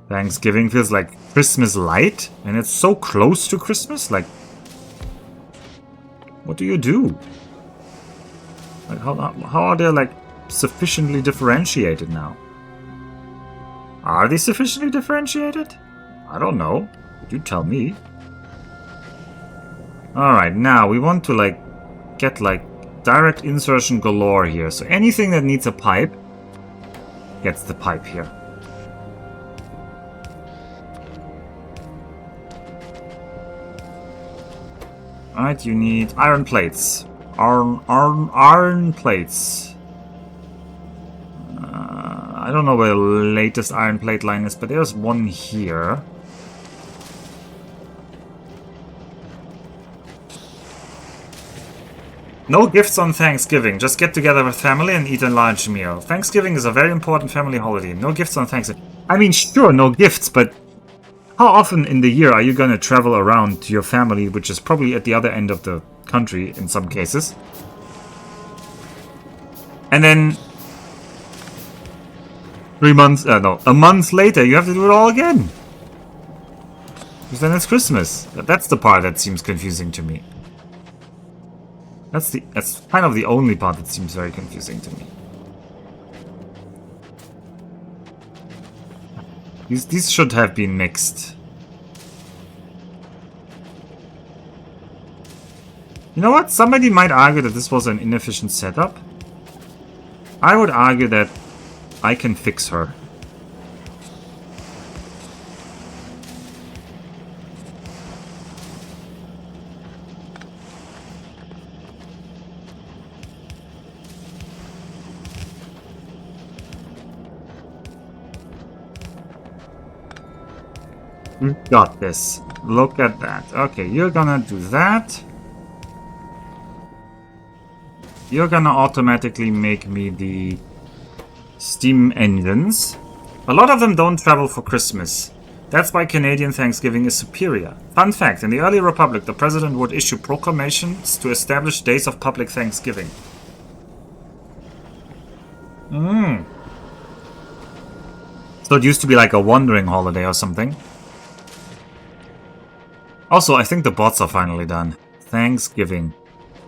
Thanksgiving feels like Christmas light and it's so close to Christmas. Like, what do you do? Like how are they like sufficiently differentiated now? Are they sufficiently differentiated? I don't know. You tell me. Alright, now we want to like get like direct insertion galore here. So anything that needs a pipe gets the pipe here. Alright, you need iron plates. Iron plates. I don't know where the latest iron plate line is, but there's one here. No gifts on Thanksgiving. Just get together with family and eat a large meal. Thanksgiving is a very important family holiday. No gifts on Thanksgiving. I mean, sure, no gifts, but how often in the year are you going to travel around to your family, which is probably at the other end of the country in some cases? And then a month later, you have to do it all again. Because then it's Christmas. That's the part that seems confusing to me. That's kind of the only part that seems very confusing to me. These should have been mixed. You know what? Somebody might argue that this was an inefficient setup. I would argue that I can fix her. Got this. Look at that. Okay, you're gonna do that. You're gonna automatically make me the steam engines. A lot of them don't travel for Christmas. That's why Canadian Thanksgiving is superior. Fun fact, in the early republic, the president would issue proclamations to establish days of public Thanksgiving. So it used to be like a wandering holiday or something. Also, I think the bots are finally done. Thanksgiving.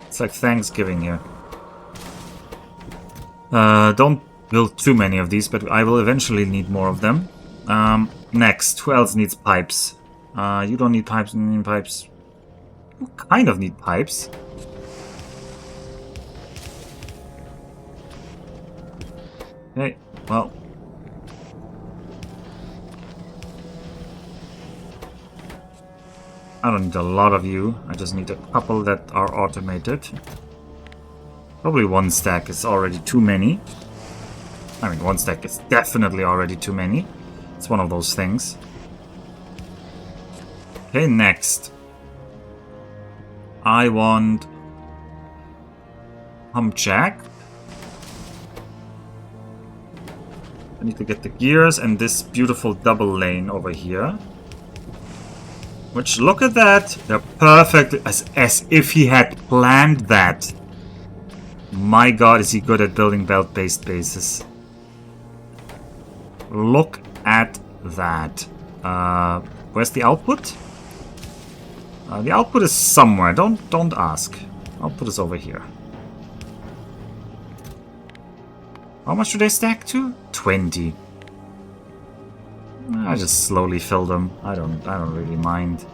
It's like Thanksgiving here. Don't build too many of these, but I will eventually need more of them. Next, who else needs pipes? You don't need pipes, you need pipes. You kind of need pipes. Okay, well. I don't need a lot of you, I just need a couple that are automated. Probably one stack is already too many. I mean, one stack is definitely already too many. It's one of those things. Okay, next. I want pump jack. I need to get the gears and this beautiful double lane over here. Which, look at that. They're perfect, as if he had planned that. My god, is he good at building belt-based bases. Look at that. Where's the output? The output is somewhere. Don't ask. Output is over here. How much do they stack to? 20. I just slowly fill them. I don't really mind.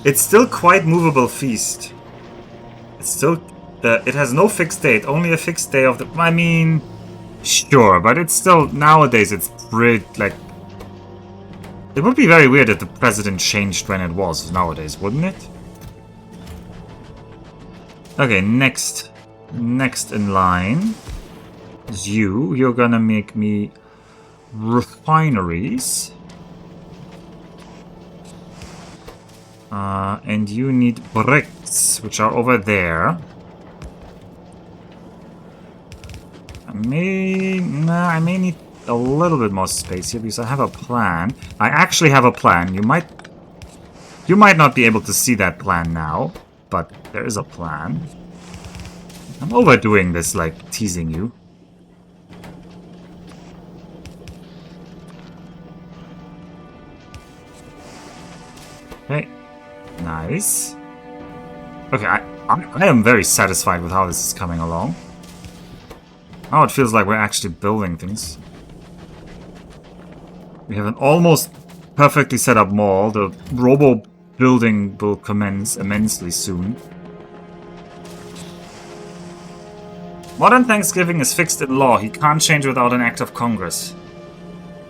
It's still quite movable feast. It's still it has no fixed date, only a fixed day of the. I mean, sure, but it's still nowadays. It's pretty like. It would be very weird if the president changed when it was nowadays, wouldn't it? Okay, next in line is you. You're gonna make me refineries. And you need bricks, which are over there. I may need a little bit more space here because I have a plan. I actually have a plan. You might not be able to see that plan now, but there is a plan. I'm overdoing this, like teasing you. Okay. Nice. Okay, I am very satisfied with how this is coming along. Now it feels like we're actually building things. We have an almost perfectly set up mall. The robo building will commence immensely soon. Modern Thanksgiving is fixed in law. He can't change without an act of Congress.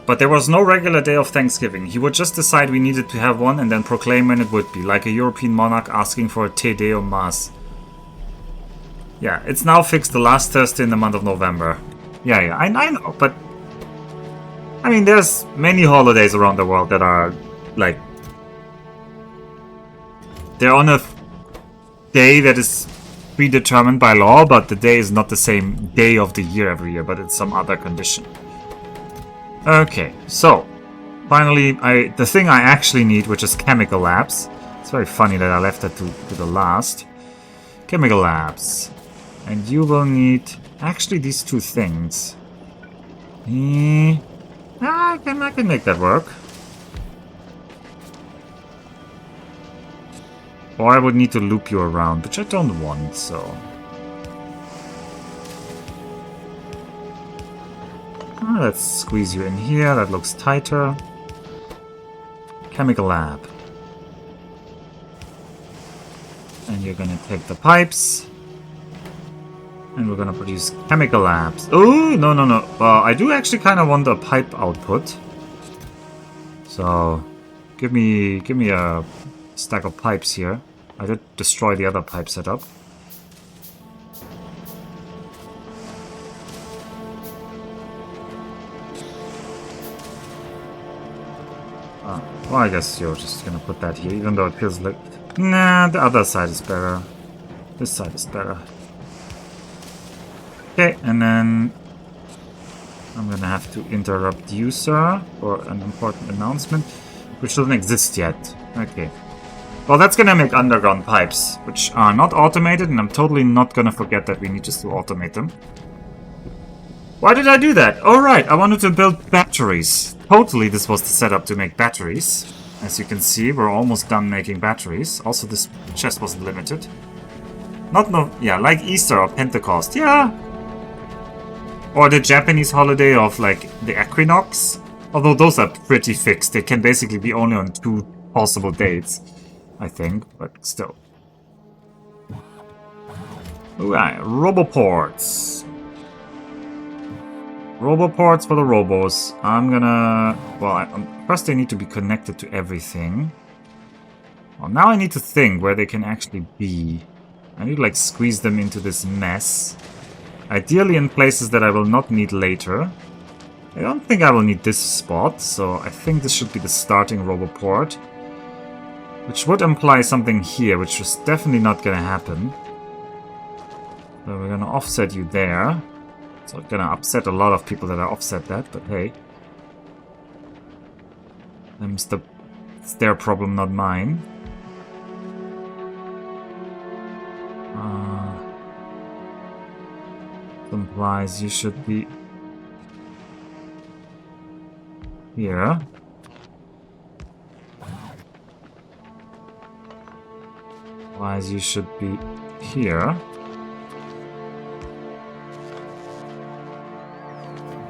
But there was no regular day of Thanksgiving. He would just decide we needed to have one and then proclaim when it would be, like a European monarch asking for a Te Deum Mass. Yeah, it's now fixed the last Thursday in the month of November. Yeah, I know, but... I mean, there's many holidays around the world that are, like... They're on a day that is predetermined by law, but the day is not the same day of the year every year, but it's some other condition. Okay, so finally, the thing I actually need, which is chemical labs. It's very funny that I left that to the last. Chemical labs, and you will need actually these two things. I can make that work. Or I would need to loop you around, which I don't want. So. Let's squeeze you in here, that looks tighter. Chemical lab. And you're gonna take the pipes. And we're gonna produce chemical labs. Oh, no. Well, I do actually kind of want a pipe output. So, give me a stack of pipes here. I did destroy the other pipe setup. Well, I guess you're just gonna put that here, even though it feels like... Nah, the other side is better. This side is better. Okay, and then... I'm gonna have to interrupt you, sir, for an important announcement, which doesn't exist yet. Okay. Well, that's gonna make underground pipes, which are not automated, and I'm totally not gonna forget that we need just to automate them. Why did I do that? Oh, right, I wanted to build batteries. Totally, this was the setup to make batteries. As you can see, we're almost done making batteries. Also, this chest wasn't limited. Yeah, like Easter or Pentecost, yeah. Or the Japanese holiday of, like, the equinox. Although those are pretty fixed. They can basically be only on 2 possible dates, I think, but still. Alright, Roboports. Roboports for the robos. I'm gonna... Well, first they need to be connected to everything. Well, now I need to think where they can actually be. I need to, like, squeeze them into this mess. Ideally in places that I will not need later. I don't think I will need this spot, so I think this should be the starting Roboport. Which would imply something here, which is definitely not gonna happen. So we're gonna offset you there. So it's gonna upset a lot of people that I offset that, but hey. It's their problem, not mine. Implies you should be here. Implies you should be here.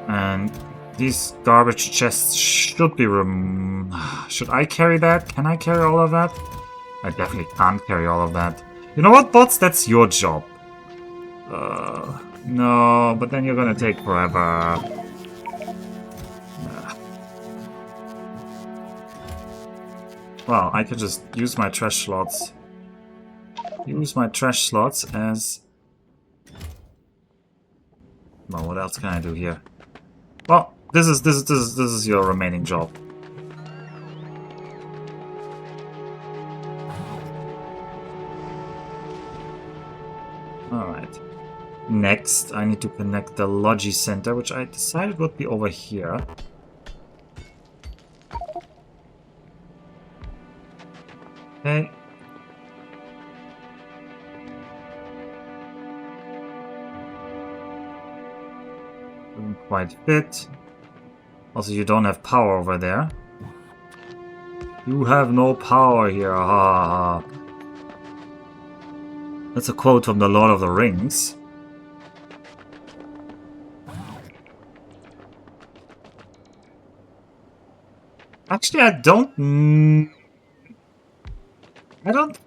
And these garbage chests should be should I carry that? Can I carry all of that? I definitely can't carry all of that. You know what, bots? That's your job. No, but then you're gonna take forever. Well, I could just use my trash slots. Use my trash slots as... Well, what else can I do here? Well, this is your remaining job. Alright. Next, I need to connect the Logi Center, which I decided would be over here. Okay. Doesn't quite fit. Also, you don't have power over there. You have no power here. Ha ha ha. That's a quote from the Lord of the Rings. Actually, I don't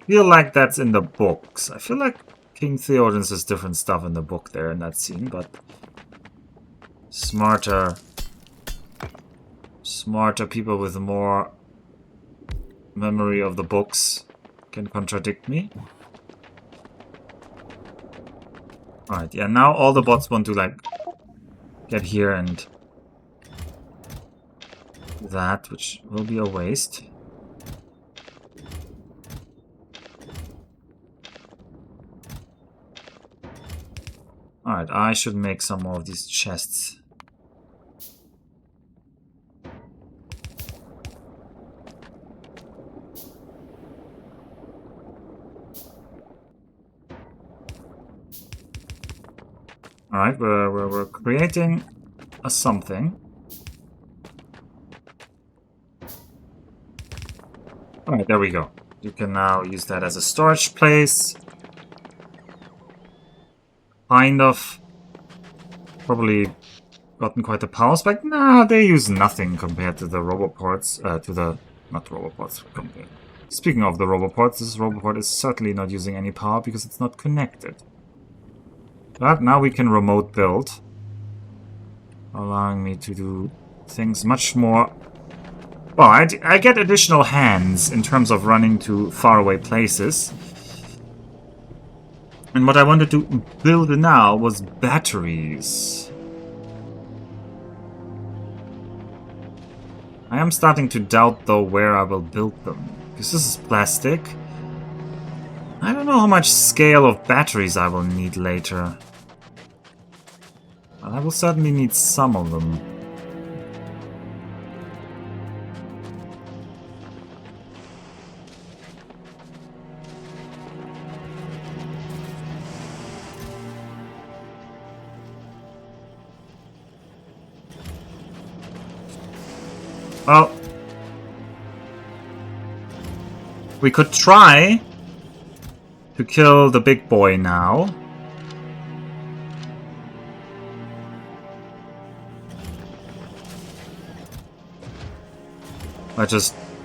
feel like that's in the books. I feel like King Theoden says different stuff in the book there in that scene, but smarter people with more memory of the books can contradict me. Alright, yeah, now all the bots want to, like, get here and that, which will be a waste. Alright, I should make some more of these chests. Alright, we're creating a something. Alright, there we go. You can now use that as a storage place. Kind of. Probably gotten quite a power spike. Nah, they use nothing compared to the Roboports. Not Roboports. Speaking of the Roboports, this Roboport is certainly not using any power because it's not connected. But now we can remote build, allowing me to do things much more... Well, I get additional hands in terms of running to faraway places. And what I wanted to build now was batteries. I am starting to doubt, though, where I will build them. Because this is plastic. I don't know how much scale of batteries I will need later. But I will certainly need some of them. Well, we could try to kill the big boy now.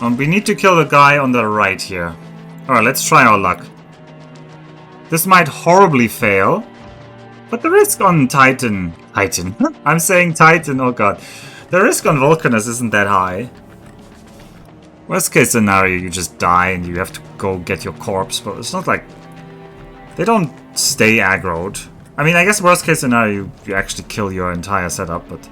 We need to kill the guy on the right here. Alright, let's try our luck. This might horribly fail, but the risk on Titan... I'm saying Titan, oh god. The risk on Vulcanus isn't that high. Worst case scenario, you just die and you have to go get your corpse, but it's not like... They don't stay aggroed. I mean, I guess worst case scenario, you actually kill your entire setup, but...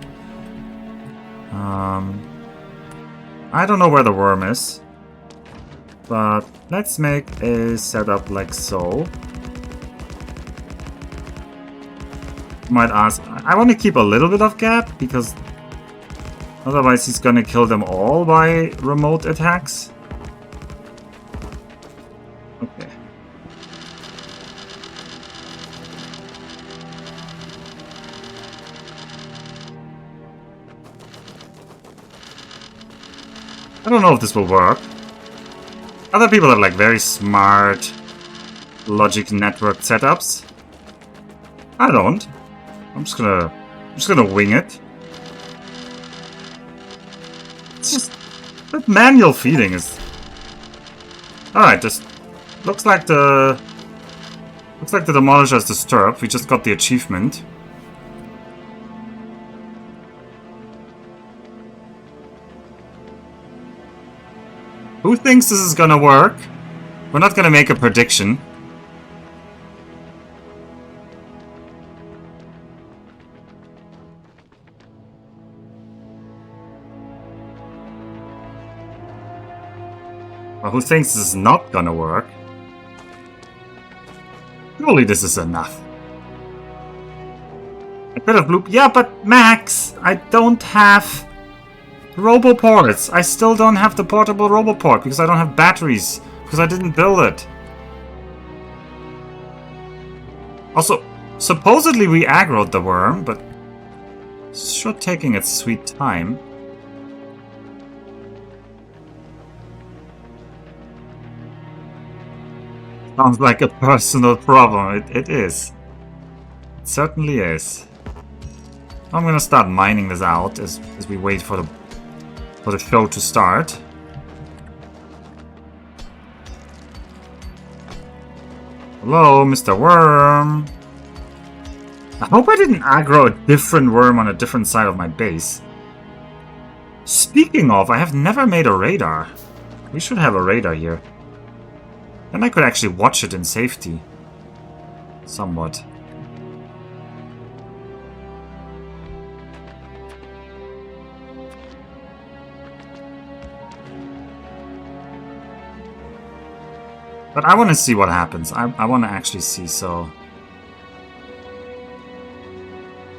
I don't know where the worm is. But let's make a setup like so. Might ask... I want to keep a little bit of gap, because... Otherwise he's gonna kill them all by remote attacks. Okay. I don't know if this will work. Other people have like very smart logic network setups. I don't. I'm just gonna wing it. It's just that manual feeding is... Alright, just looks like the Demolisher is disturbed. We just got the achievement. Who thinks this is gonna work? We're not gonna make a prediction. Well, who thinks this is not gonna work? Surely this is enough. A bit of loop. Yeah, but Max, I don't have Roboports. I still don't have the portable Roboport because I don't have batteries. Because I didn't build it. Also, supposedly we aggroed the worm, but it's sure taking its sweet time. Sounds like a personal problem. It is. It certainly is. I'm gonna start mining this out as we wait for the show to start. Hello, Mr. Worm. I hope I didn't aggro a different worm on a different side of my base. Speaking of, I have never made a radar. We should have a radar here. Then I could actually watch it in safety. Somewhat. But I want to see what happens. I want to actually see, so...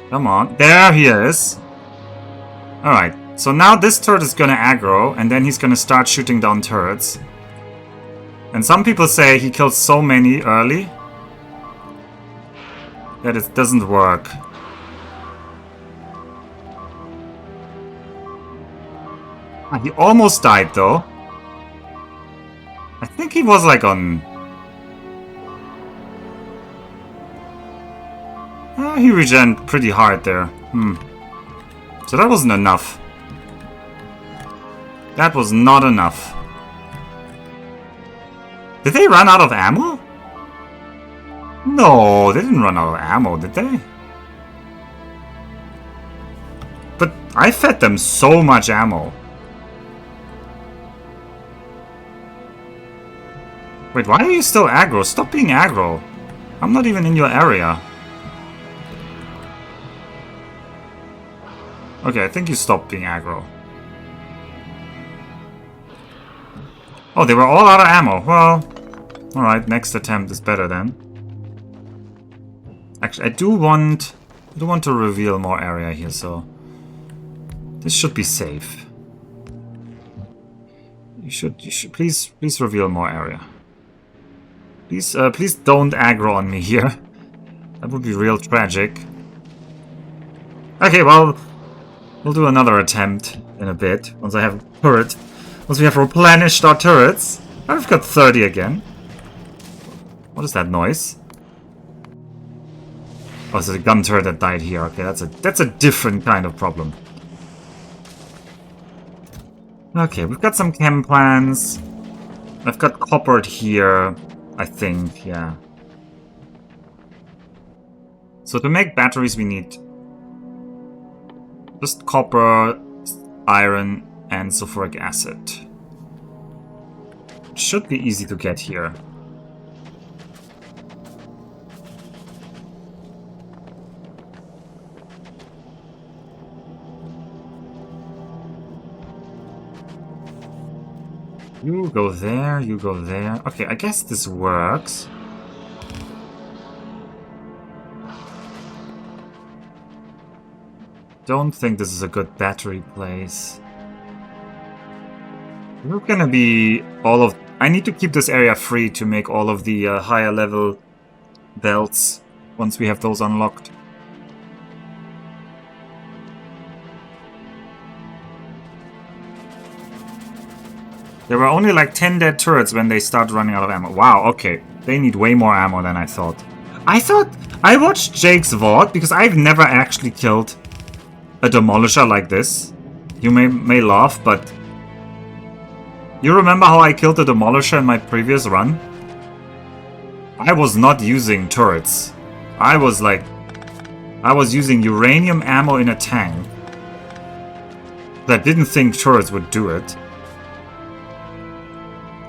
Come on. There he is. Alright. So now this turret is going to aggro, and then he's going to start shooting down turrets. And some people say he killed so many early that it doesn't work. He almost died though. I think he was like on... he regened pretty hard there. So that wasn't enough. That was not enough. Did they run out of ammo? No, they didn't run out of ammo, did they? But I fed them so much ammo. Wait, why are you still aggro? Stop being aggro. I'm not even in your area. Okay, I think you stopped being aggro. Oh, they were all out of ammo. Well, alright, next attempt is better then. Actually, I do want to reveal more area here, so this should be safe. You should please reveal more area. Please don't aggro on me here. That would be real tragic. Okay, well, we'll do another attempt in a bit once I have a turret. Once we have replenished our turrets. I've got 30 again. What is that noise? Oh, it's a gun turret that died here. Okay, that's a different kind of problem. Okay, we've got some chem plans. I've got copper here, I think, yeah. So to make batteries we need just copper, iron, and sulfuric acid. It should be easy to get here. You go there, you go there. Okay, I guess this works. Don't think this is a good battery place. We're gonna be all of... I need to keep this area free to make all of the higher level belts once we have those unlocked. There were only like 10 dead turrets when they start running out of ammo. Wow, okay. They need way more ammo than I thought. I watched Jake's VOD because I've never actually killed a Demolisher like this. You may laugh, but... You remember how I killed the Demolisher in my previous run? I was not using turrets. I was using uranium ammo in a tank. That didn't think turrets would do it.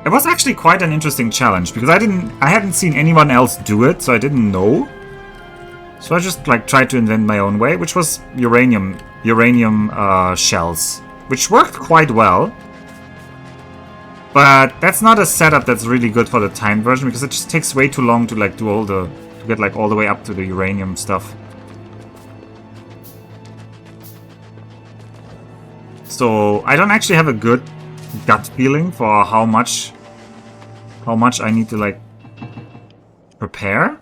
It was actually quite an interesting challenge because I hadn't seen anyone else do it, so I didn't know. So I just tried to invent my own way, which was uranium shells, which worked quite well. But that's not a setup that's really good for the timed version because it just takes way too long to do all the get all the way up to the uranium stuff. So I don't actually have a good gut feeling for how much I need to prepare,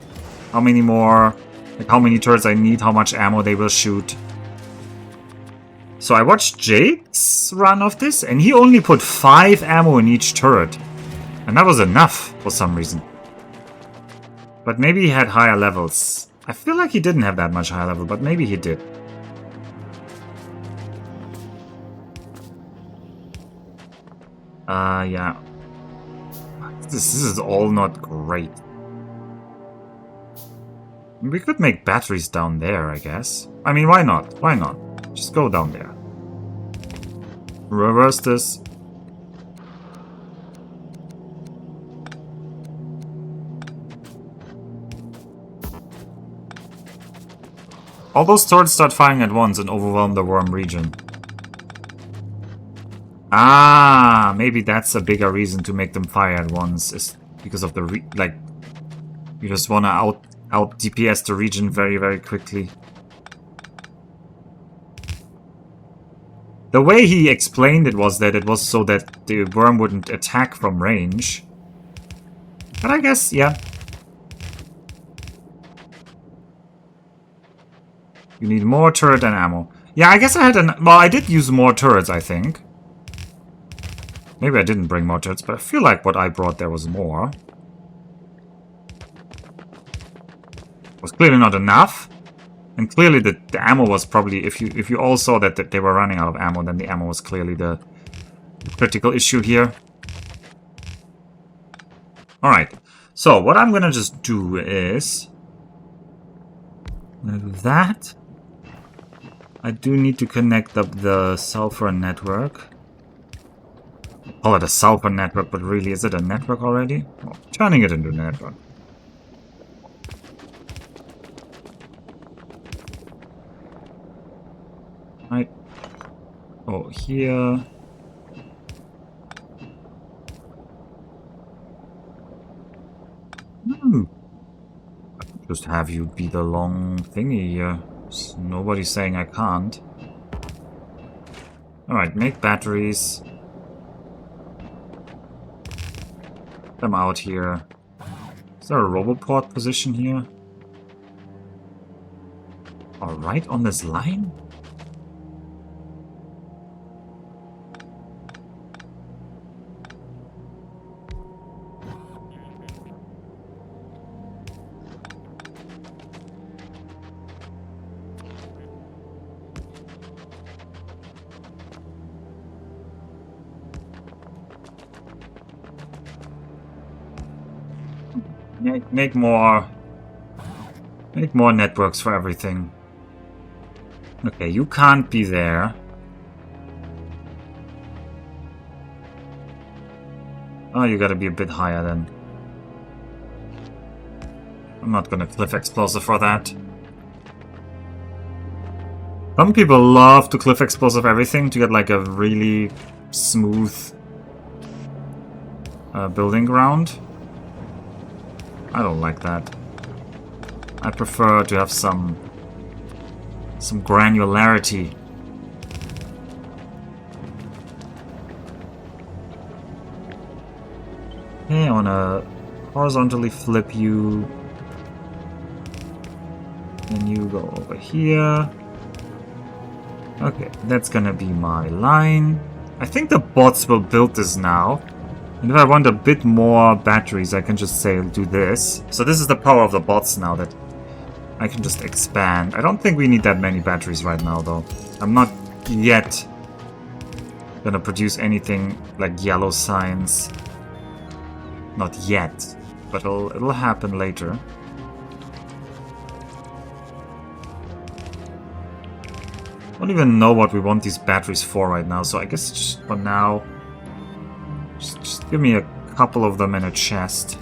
how many turrets I need, how much ammo they will shoot. So I watched Jake's run of this, and he only put 5 ammo in each turret. And that was enough for some reason. But maybe he had higher levels. I feel like he didn't have that much higher level, but maybe he did. Yeah. This is all not great. We could make batteries down there, I guess. I mean, why not? Why not? Just go down there. Reverse this. All those turrets start firing at once and overwhelm the worm region. Ah, maybe that's a bigger reason to make them fire at once, is because of the you just wanna out DPS the region very, very quickly. The way he explained it was that it was so that the worm wouldn't attack from range. But I guess, yeah. You need more turret and ammo. Yeah, I guess I had well, I did use more turrets, I think. Maybe I didn't bring more turrets, but I feel like what I brought there was more. It was clearly not enough. And clearly the ammo was probably, if you all saw that they were running out of ammo, then the ammo was clearly the critical issue here. Alright, so what I'm gonna just do is... I'm gonna do that. I do need to connect up the sulfur network. Call it a sulfur network, but really, is it a network already? Well, turning it into a network. Right. Oh, here. Hmm. Just have you be the long thingy here. Nobody's saying I can't. Alright, make batteries. Them out here. Is there a Roboport position here? Alright, on this line? Make more networks for everything. Okay, you can't be there. Oh, you gotta be a bit higher then. I'm not gonna cliff explosive for that. Some people love to cliff explosive everything to get like a really smooth building ground. I don't like that. I prefer to have some granularity. Okay, I wanna horizontally flip you. And you go over here. Okay, that's gonna be my line. I think the bots will build this now. And if I want a bit more batteries, I can just say do this. So this is the power of the bots now, that I can just expand. I don't think we need that many batteries right now, though. I'm not yet gonna produce anything like yellow signs. Not yet, but it'll happen later. I don't even know what we want these batteries for right now, so I guess just for now, just give me a couple of them in a chest.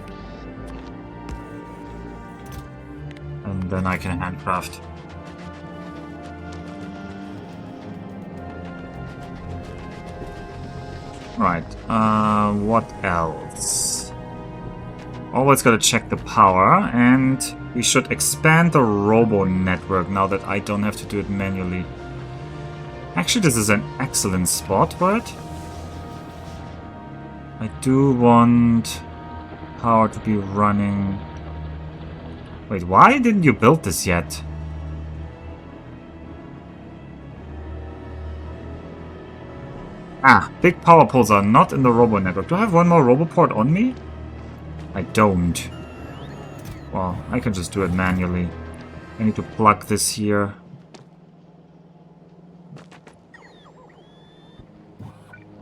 And then I can handcraft. Right, what else? Always gotta check the power, and we should expand the robo network now that I don't have to do it manually. Actually, this is an excellent spot for it. I do want power to be running. Wait, why didn't you build this yet? Ah, big power poles are not in the robo network. Do I have one more Roboport on me? I don't. Well, I can just do it manually. I need to plug this here.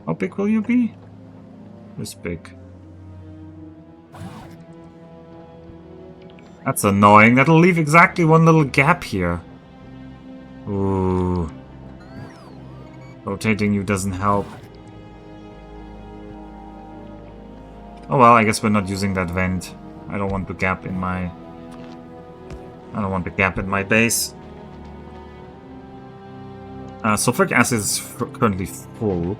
How big will you be? This big. That's annoying. That'll leave exactly one little gap here. Ooh. Rotating you doesn't help. Oh well, I guess we're not using that vent. I don't want the gap in my... I don't want the gap in my base. Sulfuric acid is currently full.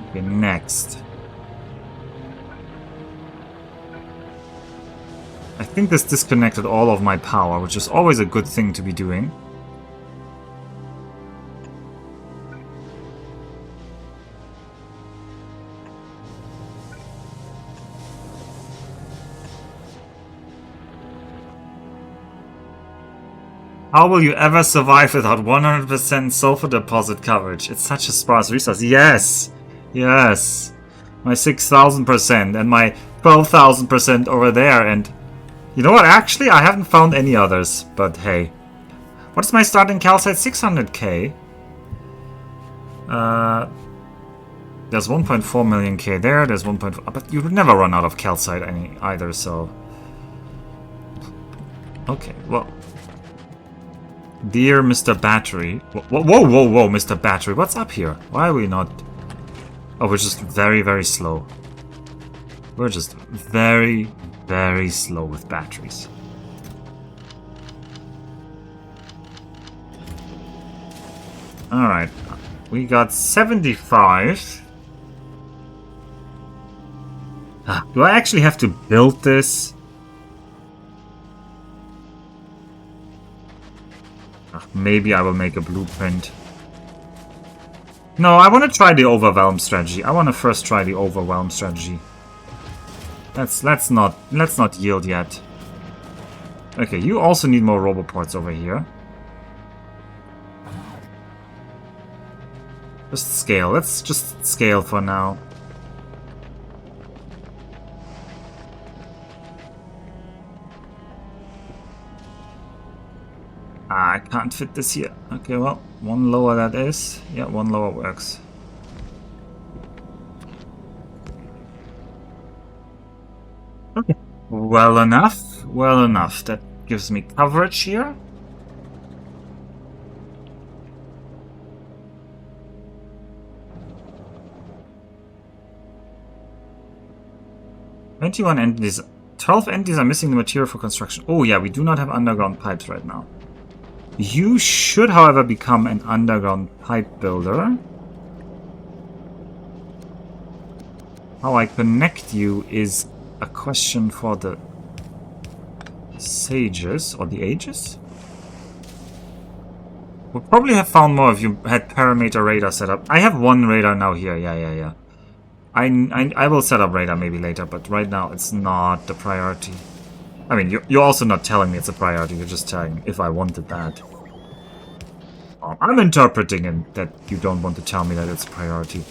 Okay, next. I think this disconnected all of my power, which is always a good thing to be doing. How will you ever survive without 100% sulfur deposit coverage? It's such a sparse resource. Yes! Yes! My 6,000% and my 12,000% over there, and... You know what, actually, I haven't found any others, but hey. What's my starting calcite? 600k? There's 1.4 million K there, there's 1.4... But you would never run out of calcite either, so... Okay, well... Dear Mr. Battery... Whoa, whoa, whoa, whoa, Mr. Battery, what's up here? Why are we not... Oh, we're just very, very slow. We're just very, very slow with batteries. Alright, we got 75. Do I actually have to build this? Maybe I will make a blueprint. No, I want to try the overwhelm strategy. I want to first try the overwhelm strategy. Let's not yield yet. Okay, you also need more Roboports over here. Just scale. Let's just scale for now. I can't fit this here. Okay, well, one lower that is. Yeah, one lower works. Okay. Well enough. Well enough. That gives me coverage here. "21 entities. 12 entities are missing the material for construction." Oh yeah, we do not have underground pipes right now. You should, however, become an underground pipe builder. How I connect you is a question for the sages, or the ages? We'll probably have found more if you had parameter radar set up. I have one radar now here, yeah. I will set up radar maybe later, but right now it's not the priority. I mean, you're also not telling me it's a priority, you're just telling if I wanted that. I'm interpreting it that you don't want to tell me that it's a priority.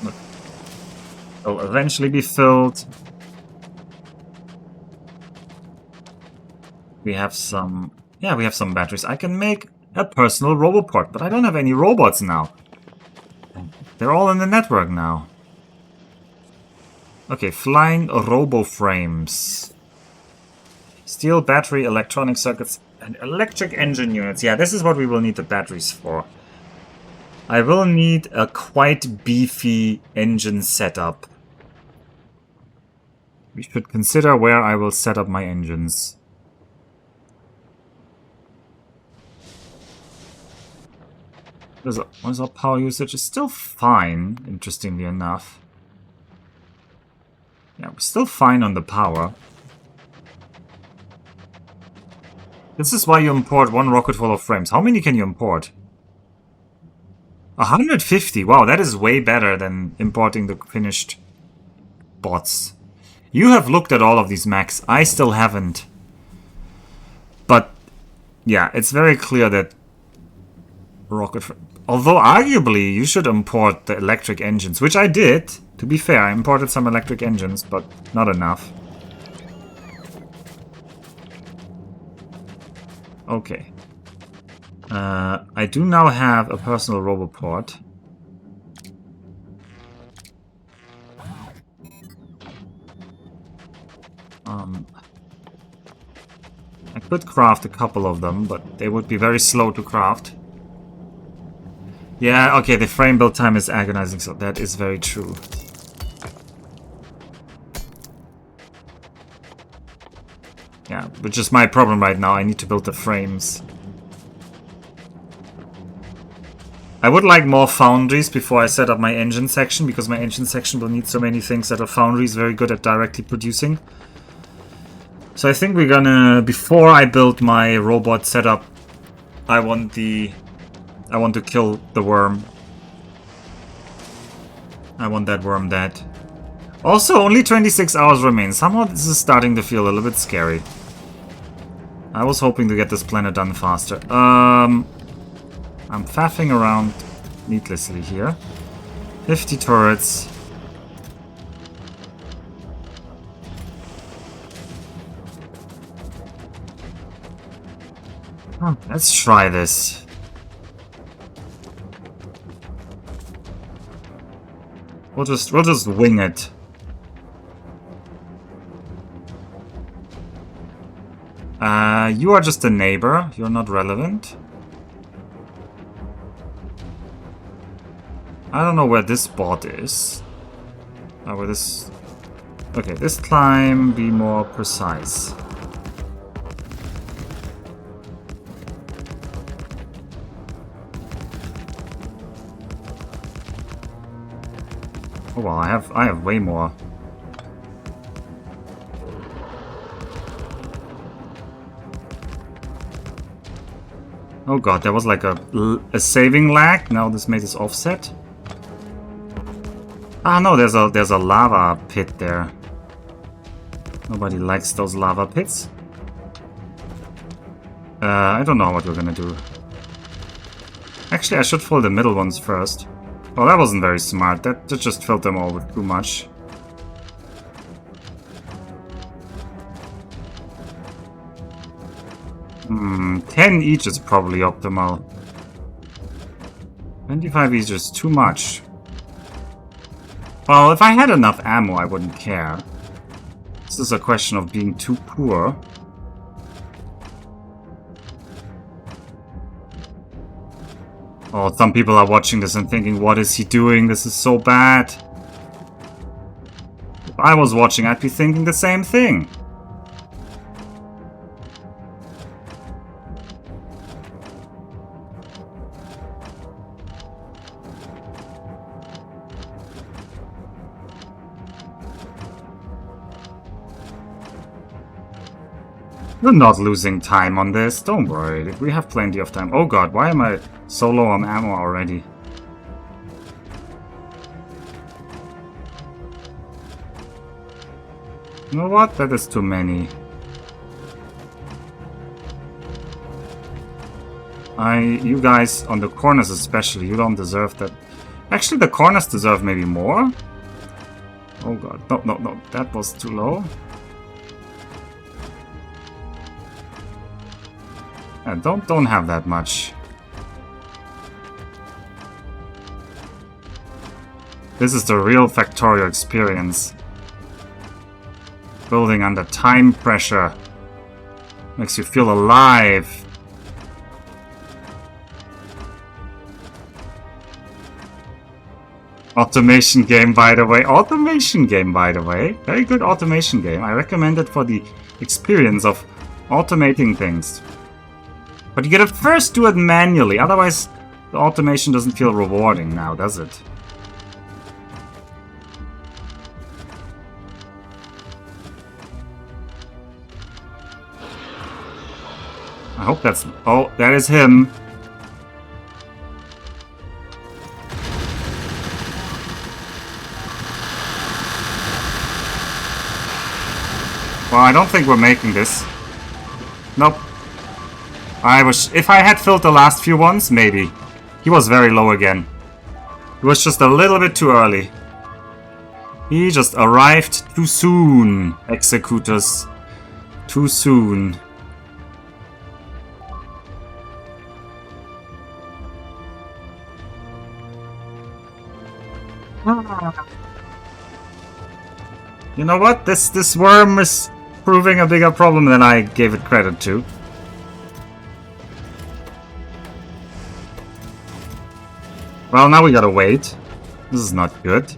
Look. It'll eventually be filled. We have some... Yeah, we have some batteries. I can make a personal Roboport, but I don't have any robots now. They're all in the network now. Okay, flying robo frames. Steel, battery, electronic circuits, and electric engine units. Yeah, this is what we will need the batteries for. I will need a quite beefy engine setup. We should consider where I will set up my engines. What is our power usage? It's still fine, interestingly enough. Yeah, we're still fine on the power. This is why you import one rocket full of frames. How many can you import? 150. Wow, that is way better than importing the finished bots. You have looked at all of these mechs. I still haven't. But, yeah, it's very clear that although arguably you should import the electric engines, which I did. To be fair, I imported some electric engines, but not enough. Okay. I do now have a personal Roboport. I could craft a couple of them, but they would be very slow to craft. Yeah, okay, the frame build time is agonizing, so that is very true. Yeah, which is my problem right now. I need to build the frames. I would like more foundries before I set up my engine section, because my engine section will need so many things that a foundry is very good at directly producing. So I think we're gonna, before I build my robot setup, I want to kill the worm. I want that worm dead. Also, only 26 hours remain. Somehow this is starting to feel a little bit scary. I was hoping to get this planet done faster. I'm faffing around needlessly here. 50 turrets. Let's try this. We'll just wing it. You are just a neighbor. You're not relevant. I don't know where this bot is. Where this... Okay, this time be more precise. Oh well, I have way more. Oh god, there was like a saving lag. Now this made this offset. Ah no, there's a lava pit there. Nobody likes those lava pits. I don't know what we're gonna do. Actually, I should fill the middle ones first. Well, that wasn't very smart. That just filled them all with too much. Hmm, 10 each is probably optimal. 25 each is too much. Well, if I had enough ammo, I wouldn't care. This is a question of being too poor. Oh, some people are watching this and thinking, what is he doing? This is so bad. If I was watching, I'd be thinking the same thing. We're not losing time on this, don't worry. We have plenty of time. Oh god, why am I so low on ammo already? You know what? That is too many. You guys, on the corners especially, you don't deserve that. Actually, the corners deserve maybe more? Oh god, no, that was too low. Yeah, don't have that much. This is the real Factorio experience. Building under time pressure. Makes you feel alive. Automation game, by the way. Automation game, by the way. Very good automation game. I recommend it for the experience of automating things. But you gotta first do it manually, otherwise the automation doesn't feel rewarding now, does it? I hope that's... Oh, that is him. Well, I don't think we're making this. Nope. If I had filled the last few ones, maybe. He was very low again. It was just a little bit too early. He just arrived too soon, executors. Too soon. You know what? This worm is proving a bigger problem than I gave it credit to. Well, now we gotta wait. This is not good.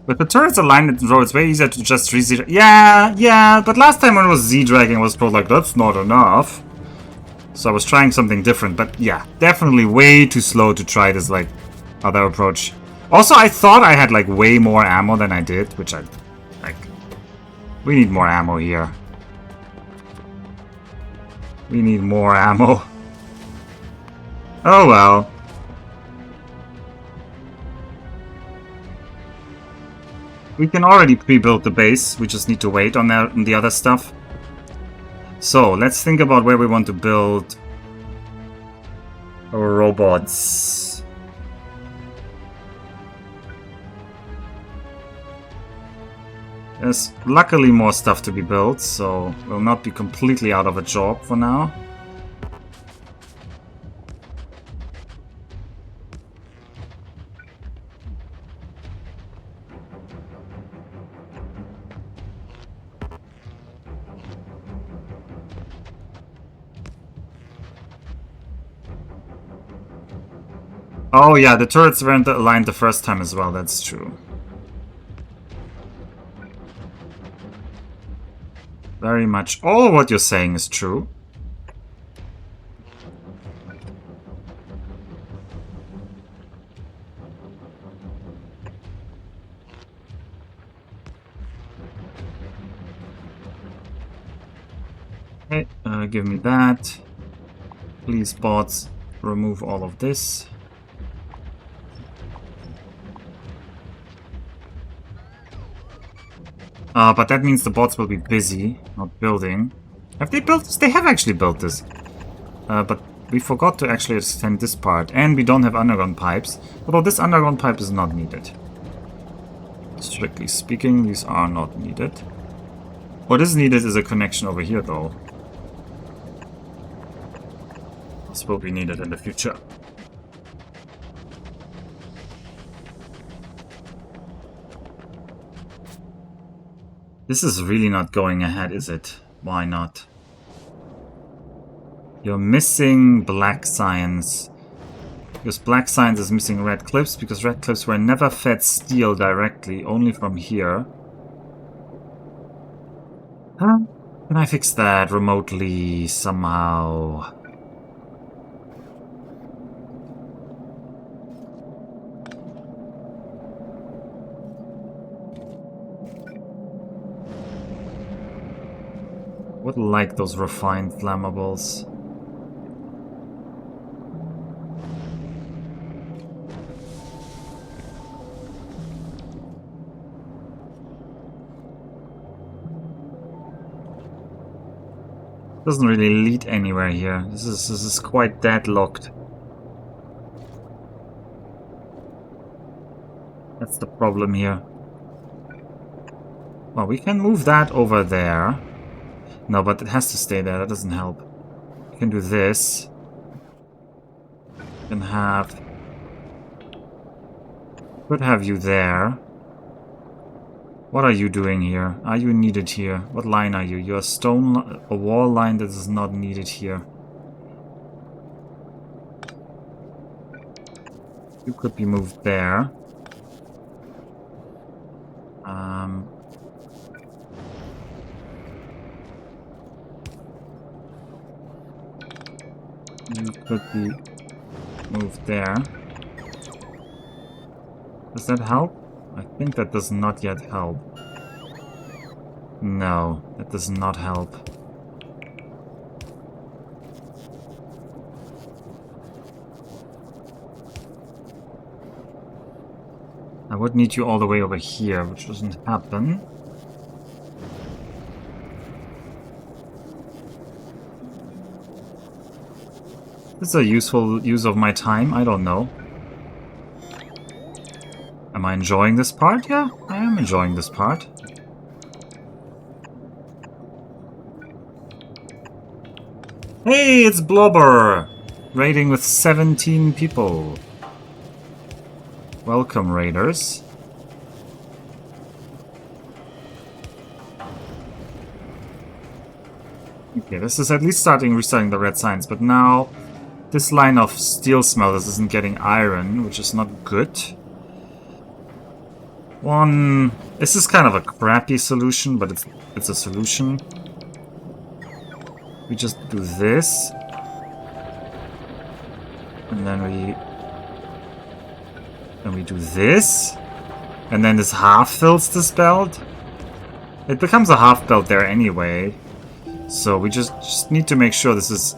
With the turrets aligned in the row, it's way easier to just re-Z... Yeah, but last time when it was Z-dragging, I was told, like, that's not enough. So I was trying something different, but yeah, definitely way too slow to try this, like, other approach. Also, I thought I had, like, way more ammo than I did, which I... like... We need more ammo here. We need more ammo. Oh well. We can already pre-build the base, we just need to wait on the other stuff. So, let's think about where we want to build our robots. There's luckily more stuff to be built, so we'll not be completely out of a job for now. Oh yeah, the turrets weren't aligned the first time as well, that's true. Very much all what you're saying is true. Okay, give me that. Please, bots, remove all of this. But that means the bots will be busy, not building. Have they built this? They have actually built this. But we forgot to actually extend this part. And we don't have underground pipes. Although this underground pipe is not needed. Strictly speaking, these are not needed. What is needed is a connection over here, though. This will be needed in the future. This is really not going ahead, is it? Why not? You're missing black science. Because black science is missing red clips, because red clips were never fed steel directly, only from here. Huh? Can I fix that remotely somehow? Would like those refined flammables. Doesn't really lead anywhere here. This is quite deadlocked. That's the problem here. Well, we can move that over there. No, but it has to stay there. That doesn't help. We can do this. We can have... Could have you there. What are you doing here? Are you needed here? What line are you? You're a wall line that is not needed here. You could be moved there. You could be moved there. Does that help? I think that does not yet help. No, that does not help. I would need you all the way over here, which doesn't happen. This is a useful use of my time, I don't know. Am I enjoying this part? Yeah, I am enjoying this part. Hey, it's Blobber! Raiding with 17 people. Welcome, raiders. Okay, this is at least restarting the red signs, but now this line of steel smelters isn't getting iron, which is not good. This is kind of a crappy solution, but it's a solution. We just do this. And then we do this. And then this half fills this belt. It becomes a half belt there anyway. So we just need to make sure this is...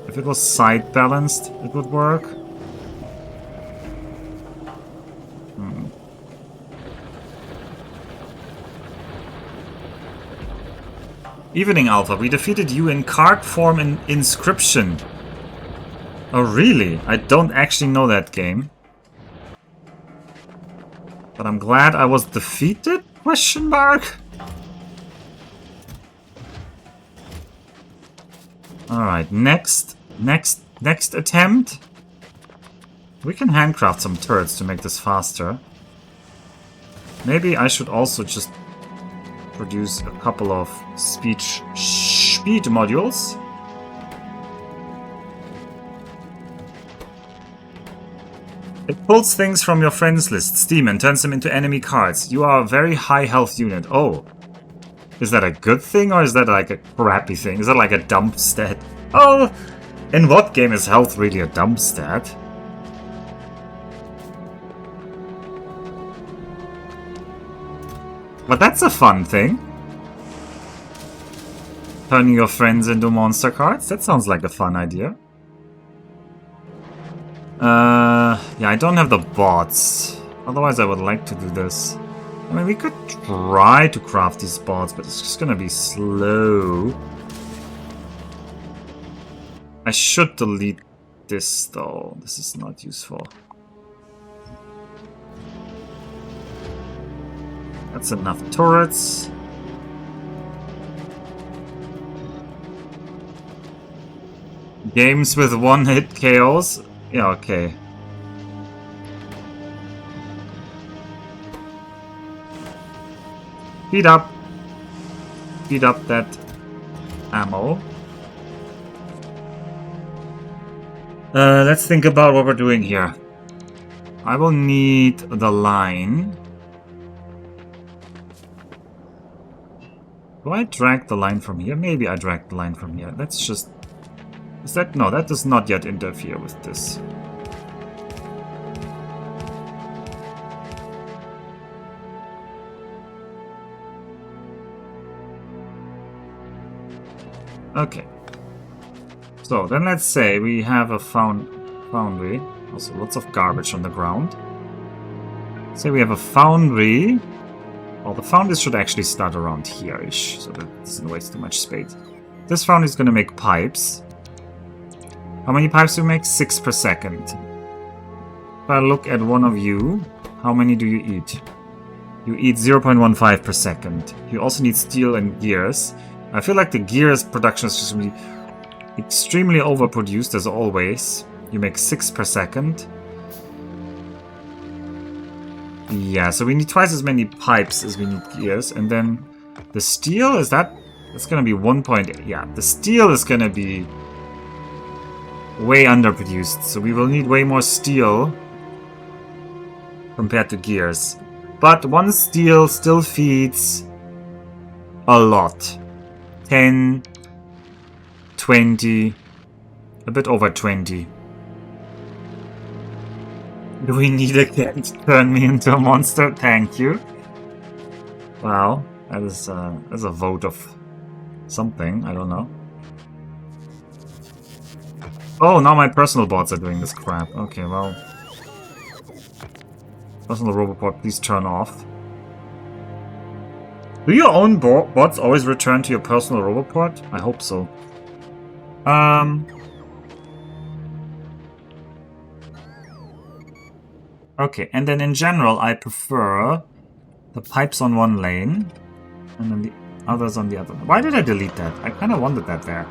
If it was side balanced, it would work. Evening Alpha, we defeated you in card form in Inscription. Oh really? I don't actually know that game. But I'm glad I was defeated? Question mark? Alright, next attempt. We can handcraft some turrets to make this faster. Maybe I should also just produce a couple of speed modules. It pulls things from your friends list, Steam, and turns them into enemy cards. You are a very high health unit. Oh. Is that a good thing or is that like a crappy thing? Is that like a dump stat? Oh! In what game is health really a dump stat? But that's a fun thing. Turning your friends into monster cards? That sounds like a fun idea. Yeah, I don't have the bots. Otherwise, I would like to do this. I mean, we could try to craft these bots, but it's just gonna be slow. I should delete this, though. This is not useful. That's enough turrets. Games with one-hit KOs? Yeah, okay. Speed up. Speed up that ammo. Let's think about what we're doing here. I will need the line. Do I drag the line from here? Maybe I drag the line from here. Let's just... Is that... No, that does not yet interfere with this. Okay. So, then let's say we have a foundry. Also, lots of garbage on the ground. Say we have a foundry. Well, the foundry should actually start around here-ish, so that it doesn't waste too much space. This foundry is going to make pipes. How many pipes do you make? 6 per second. If I look at one of you, how many do you eat? You eat 0.15 per second. You also need steel and gears. I feel like the gears production is just going to be extremely overproduced as always. You make 6 per second. Yeah, so we need twice as many pipes as we need gears. And then the steel, is that... It's going to be 1.8. Yeah, the steel is going to be way underproduced. So we will need way more steel compared to gears. But one steel still feeds a lot. 10, 20, a bit over 20. Do we need a cat to turn me into a monster? Thank you. Wow, that is a vote of something, I don't know. Oh, now my personal bots are doing this crap. Okay, well. Personal Roboport, please turn off. Do your own bots always return to your personal Roboport? I hope so. Okay, and then in general, I prefer the pipes on one lane, and then the others on the other. Why did I delete that? I kind of wanted that there.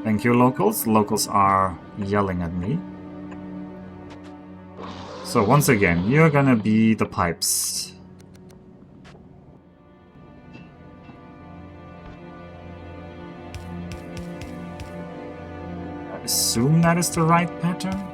Thank you, locals. Locals are yelling at me. So once again, you're gonna be the pipes. I assume that is the right pattern.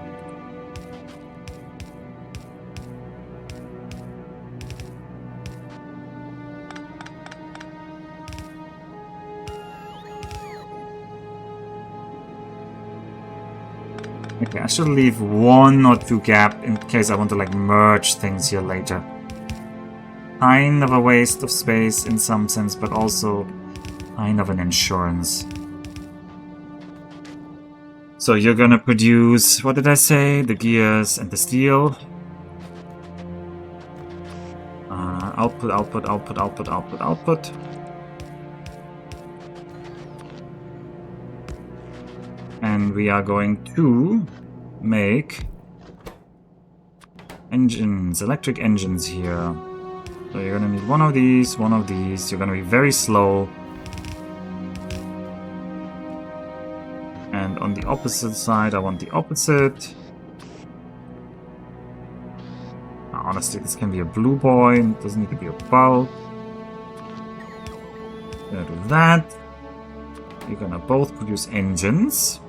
Okay, I should leave 1 or 2 gap in case I want to like merge things here later. Kind of a waste of space in some sense, but also kind of an insurance. So you're gonna produce, what did I say? The gears and the steel. Output, output, output, output, output, output. And we are going to make engines, electric engines here. So you're gonna need one of these, one of these. You're gonna be very slow. And on the opposite side, I want the opposite. Honestly, this can be a blue boy. It doesn't need to be a bulb. Gonna do that. You're gonna both produce engines.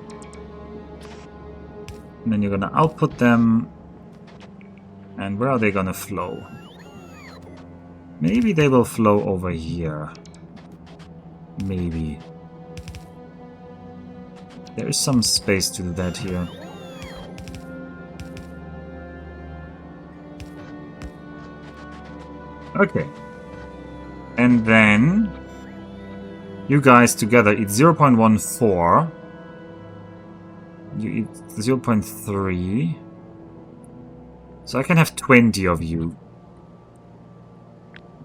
And then you're gonna output them. And where are they gonna flow? Maybe they will flow over here. Maybe. There is some space to do that here. Okay. And then you guys together eat 0.14. You eat 0.3. So I can have 20 of you.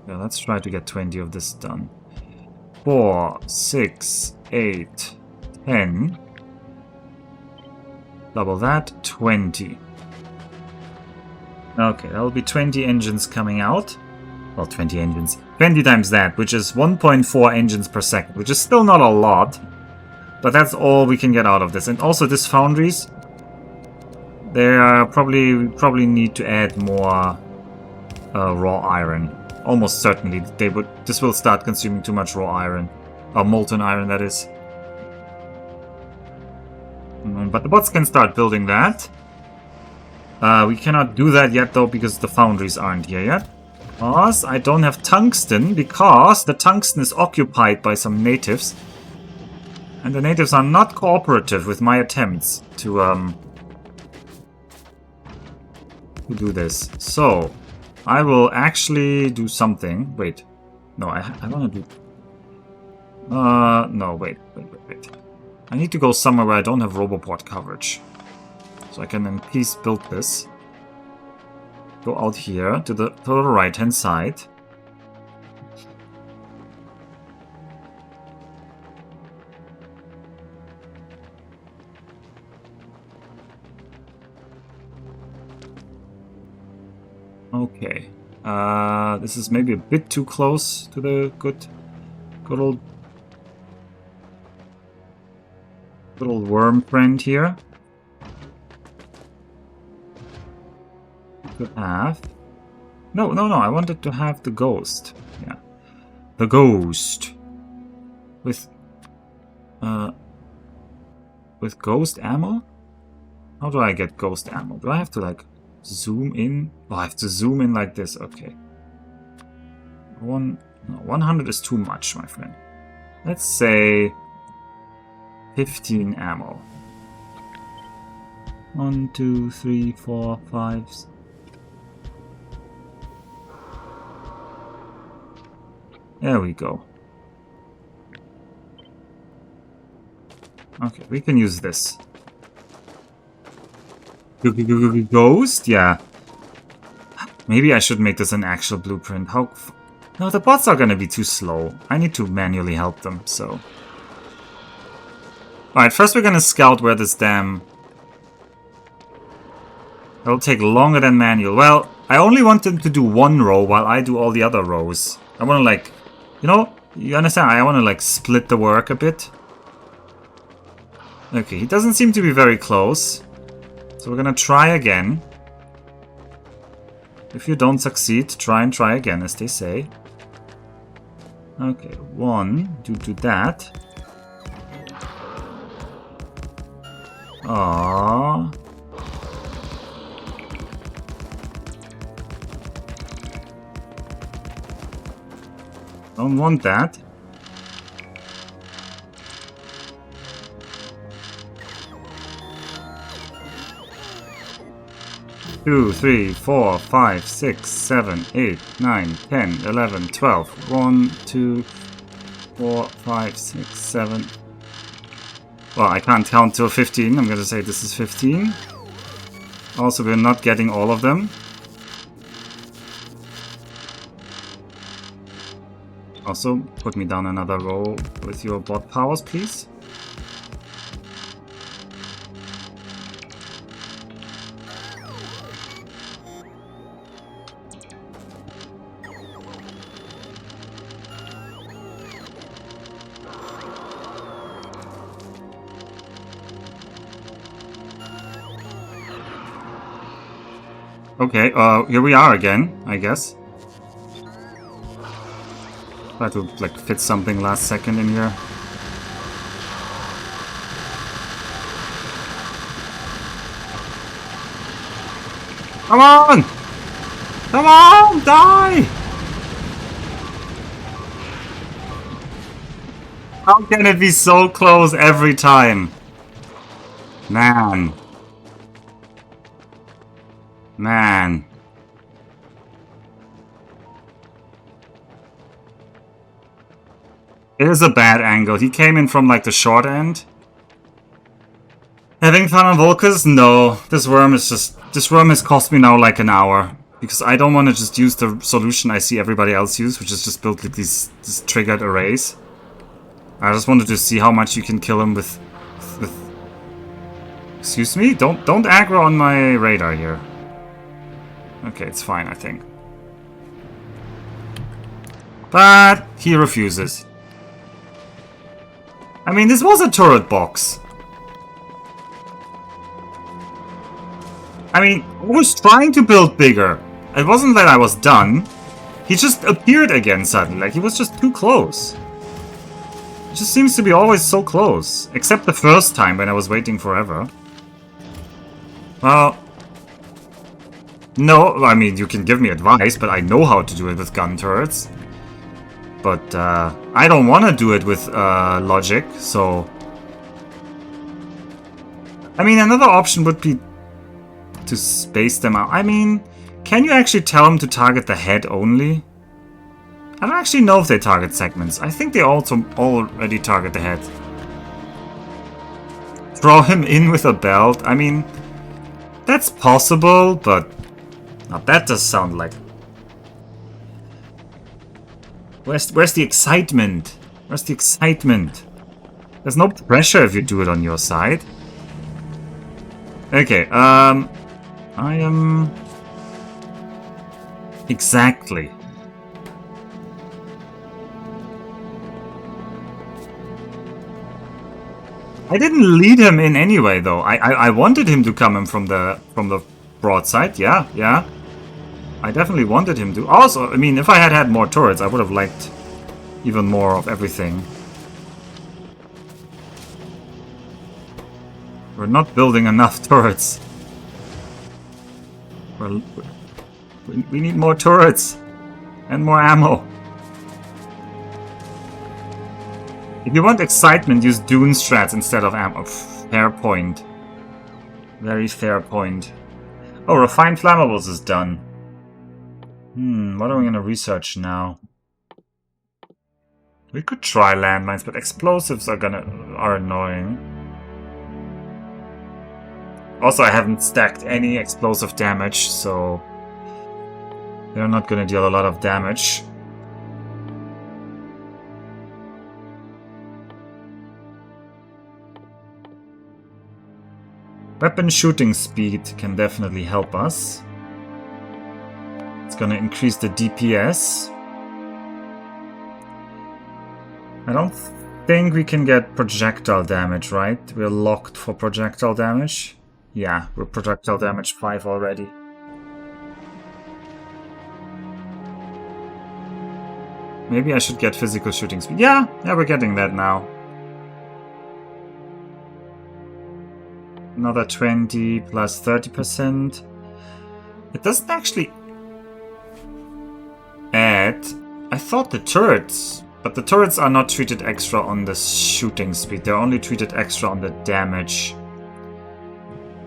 Yeah, let's try to get 20 of this done. 4, 6, 8, 10. Double that, 20. Okay, that will be 20 engines coming out. Well, 20 engines. 20 times that, which is 1.4 engines per second, which is still not a lot. But that's all we can get out of this. And also this foundries, they are probably need to add more raw iron. Almost certainly they would. This will start consuming too much raw iron, or molten iron, that is. But the bots can start building that. We cannot do that yet though because the foundries aren't here yet. Because I don't have tungsten, because the tungsten is occupied by some natives. And the natives are not cooperative with my attempts to do this. So, I will actually do something. Wait. No, I want to do... no, wait. I need to go somewhere where I don't have Roboport coverage. So I can in peace build this. Go out here to the right-hand side. Okay. This is maybe a bit too close to the good old worm friend here. To have. No, I wanted to have the ghost. Yeah. The ghost. With ghost ammo? How do I get ghost ammo? Do I have to like zoom in? Oh, I have to zoom in like this. Okay. 100 is too much, my friend. Let's say 15 ammo. 1, 2, 3, 4, 5. There we go. Okay, we can use this. Ghost? Yeah. Maybe I should make this an actual blueprint. How... No, the bots are gonna be too slow. I need to manually help them, so... Alright, first we're gonna scout where this damn... It'll take longer than manual. Well, I only want them to do one row while I do all the other rows. I wanna like... You know, you understand? I wanna like split the work a bit. Okay, he doesn't seem to be very close. So we're gonna try again. If you don't succeed, try and try again, as they say. Okay, 1, due to that. Aww. Don't want that. Two, 3, 4, 5, 6, 7, 8, 9, 10, 11, 12. 1, 2, 4, 5, 6, 7. Well, I can't count till 15. I'm gonna say this is 15. Also, we're not getting all of them. Also, put me down another row with your bot powers, please. Okay, here we are again, I guess. Try to like fit something last second in here. Come on! Come on! Die! How can it be so close every time? Man. Man. It is a bad angle. He came in from like the short end. Having fun on Vulcanus? No. This worm has cost me now like an hour. Because I don't want to just use the solution I see everybody else use, which is just build like these triggered arrays. I just wanted to see how much you can kill him with... Excuse me? Don't aggro on my radar here. Okay, it's fine, I think. But he refuses. I mean, this was a turret box. I mean, I was trying to build bigger. It wasn't that I was done. He just appeared again suddenly. Like, he was just too close. It just seems to be always so close. Except the first time when I was waiting forever. Well... No, I mean, you can give me advice, but I know how to do it with gun turrets. But, I don't want to do it with, logic, so... I mean, another option would be to space them out. I mean, can you actually tell them to target the head only? I don't actually know if they target segments. I think they also already target the head. Throw him in with a belt. I mean, that's possible, but... Now that does sound like... Where's the excitement? Where's the excitement? There's no pressure if you do it on your side. Okay, I am... Exactly. I didn't lead him in anyway, though. I wanted him to come in from the broadside. Yeah. I definitely wanted him to. Also, I mean, if I had had more turrets, I would have liked even more of everything. We're not building enough turrets. We need more turrets and more ammo. If you want excitement, use Dune strats instead of ammo. Fair point. Very fair point. Oh, refined flammables is done. What are we gonna research now? We could try landmines, but explosives are annoying. Also, I haven't stacked any explosive damage, so they're not gonna deal a lot of damage. Weapon shooting speed can definitely help us. It's gonna increase the DPS. I don't think we can get projectile damage, right? We're locked for projectile damage. Yeah, we're projectile damage 5 already. Maybe I should get physical shooting speed. Yeah, we're getting that now. Another 20 plus 30%. It doesn't actually add... I thought the turrets... But the turrets are not treated extra on the shooting speed. They're only treated extra on the damage.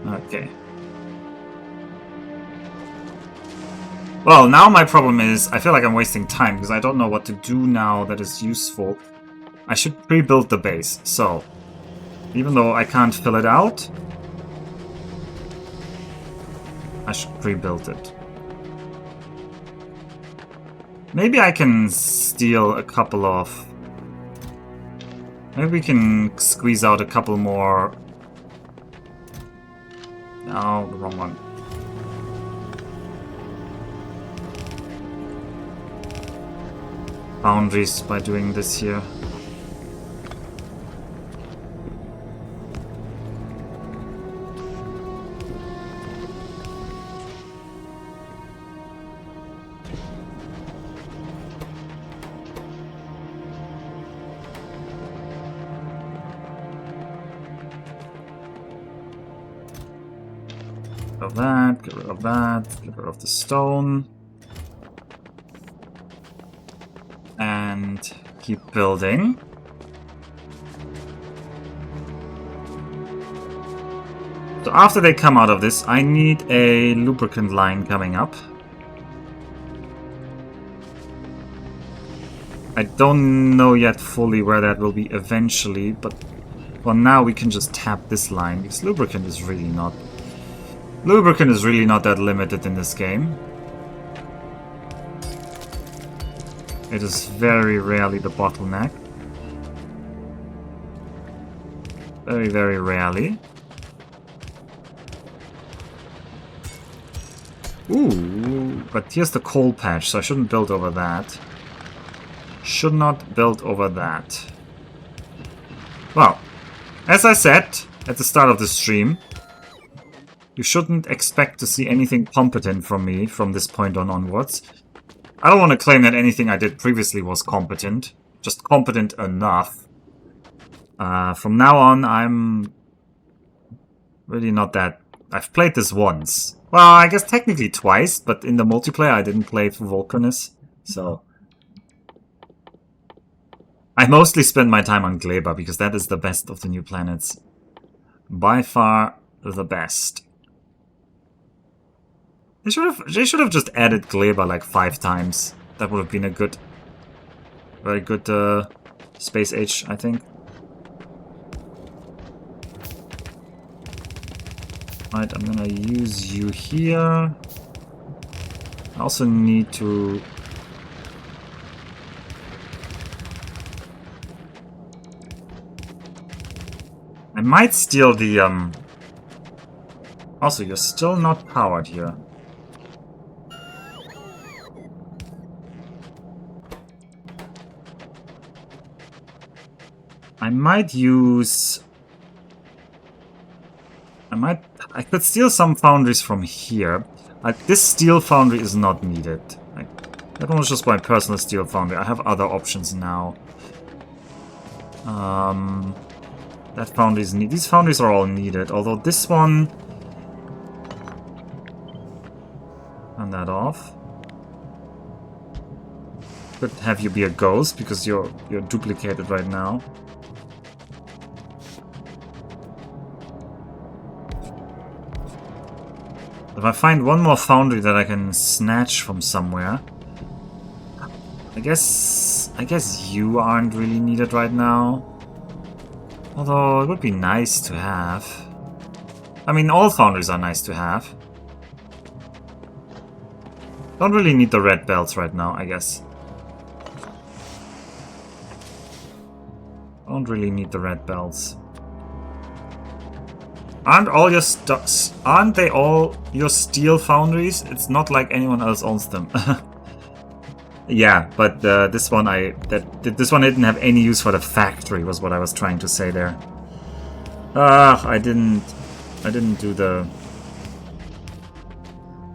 Okay. Well, now my problem is... I feel like I'm wasting time because I don't know what to do now that is useful. I should pre-build the base. So, even though I can't fill it out... I should pre-build it. Maybe I can steal a couple of... Maybe we can squeeze out a couple more... No, the wrong one. Foundries by doing this here. Get rid of that, get rid of the stone. And keep building. So after they come out of this, I need a lubricant line coming up. I don't know yet fully where that will be eventually, but for now we can just tap this line, because lubricant is really not that limited in this game. It is very rarely the bottleneck. Very, very rarely. Ooh, but here's the coal patch, so I shouldn't build over that. Should not build over that. Well, as I said at the start of the stream, you shouldn't expect to see anything competent from me from this point on onwards. I don't want to claim that anything I did previously was competent, just competent enough. From now on, I'm really not that... I've played this once. Well, I guess technically twice, but in the multiplayer I didn't play for Vulcanus, so... I mostly spend my time on Gleba, because that is the best of the new planets. By far the best. They should have just added Gleba like 5 times. That would have been a good... very good space age, I think. Right, I'm gonna use you here. I also need to... I might steal the, Also, you're still not powered here. I might use... I could steal some foundries from here. This steel foundry is not needed. That one was just my personal steel foundry. I have other options now. That foundry is needed. These foundries are all needed, although this one... Turn that off. Could have you be a ghost, because you're duplicated right now. If I find one more foundry that I can snatch from somewhere... I guess you aren't really needed right now. Although, it would be nice to have. I mean, all foundries are nice to have. Don't really need the red belts right now, I guess. Don't really need the red belts. Aren't they all your steel foundries? It's not like anyone else owns them. Yeah, but this one this one didn't have any use for the factory, was what I was trying to say there. I didn't do the...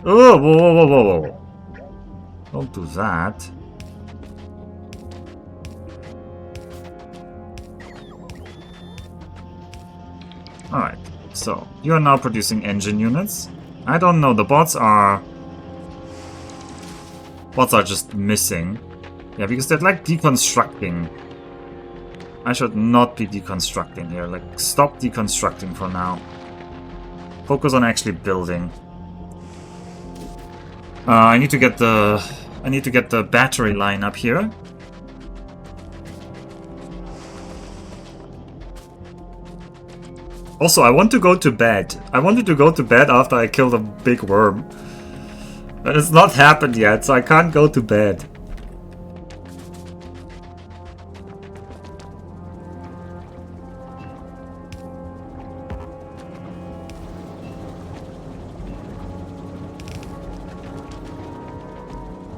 Oh, whoa. Don't do that. Alright, so you are now producing engine units. I don't know, the bots are just missing. Yeah, because they're like deconstructing. I should not be deconstructing here. Like, stop deconstructing for now. Focus on actually building. I need to get the battery line up here. Also, I want to go to bed. I wanted to go to bed after I killed a big worm. But it's not happened yet, so I can't go to bed.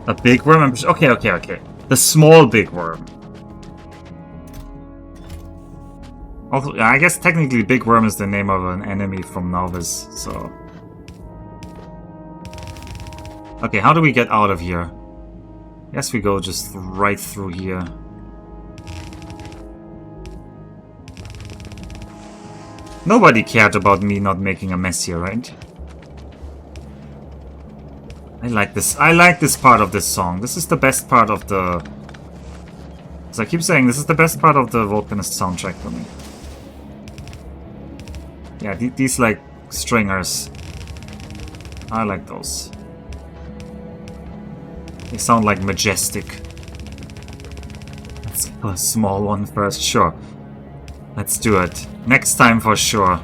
A big worm? Okay. The small big worm. Also, I guess technically Big Worm is the name of an enemy from Novice, so... Okay, how do we get out of here? Guess we go just right through here. Nobody cared about me not making a mess here, right? I like this part of this song. This is the best part of the... As I keep saying, this is the best part of the Vulcanus soundtrack for me. Yeah, these like stringers. I like those. They sound like majestic. Let's kill a small one first, sure. Let's do it. Next time for sure.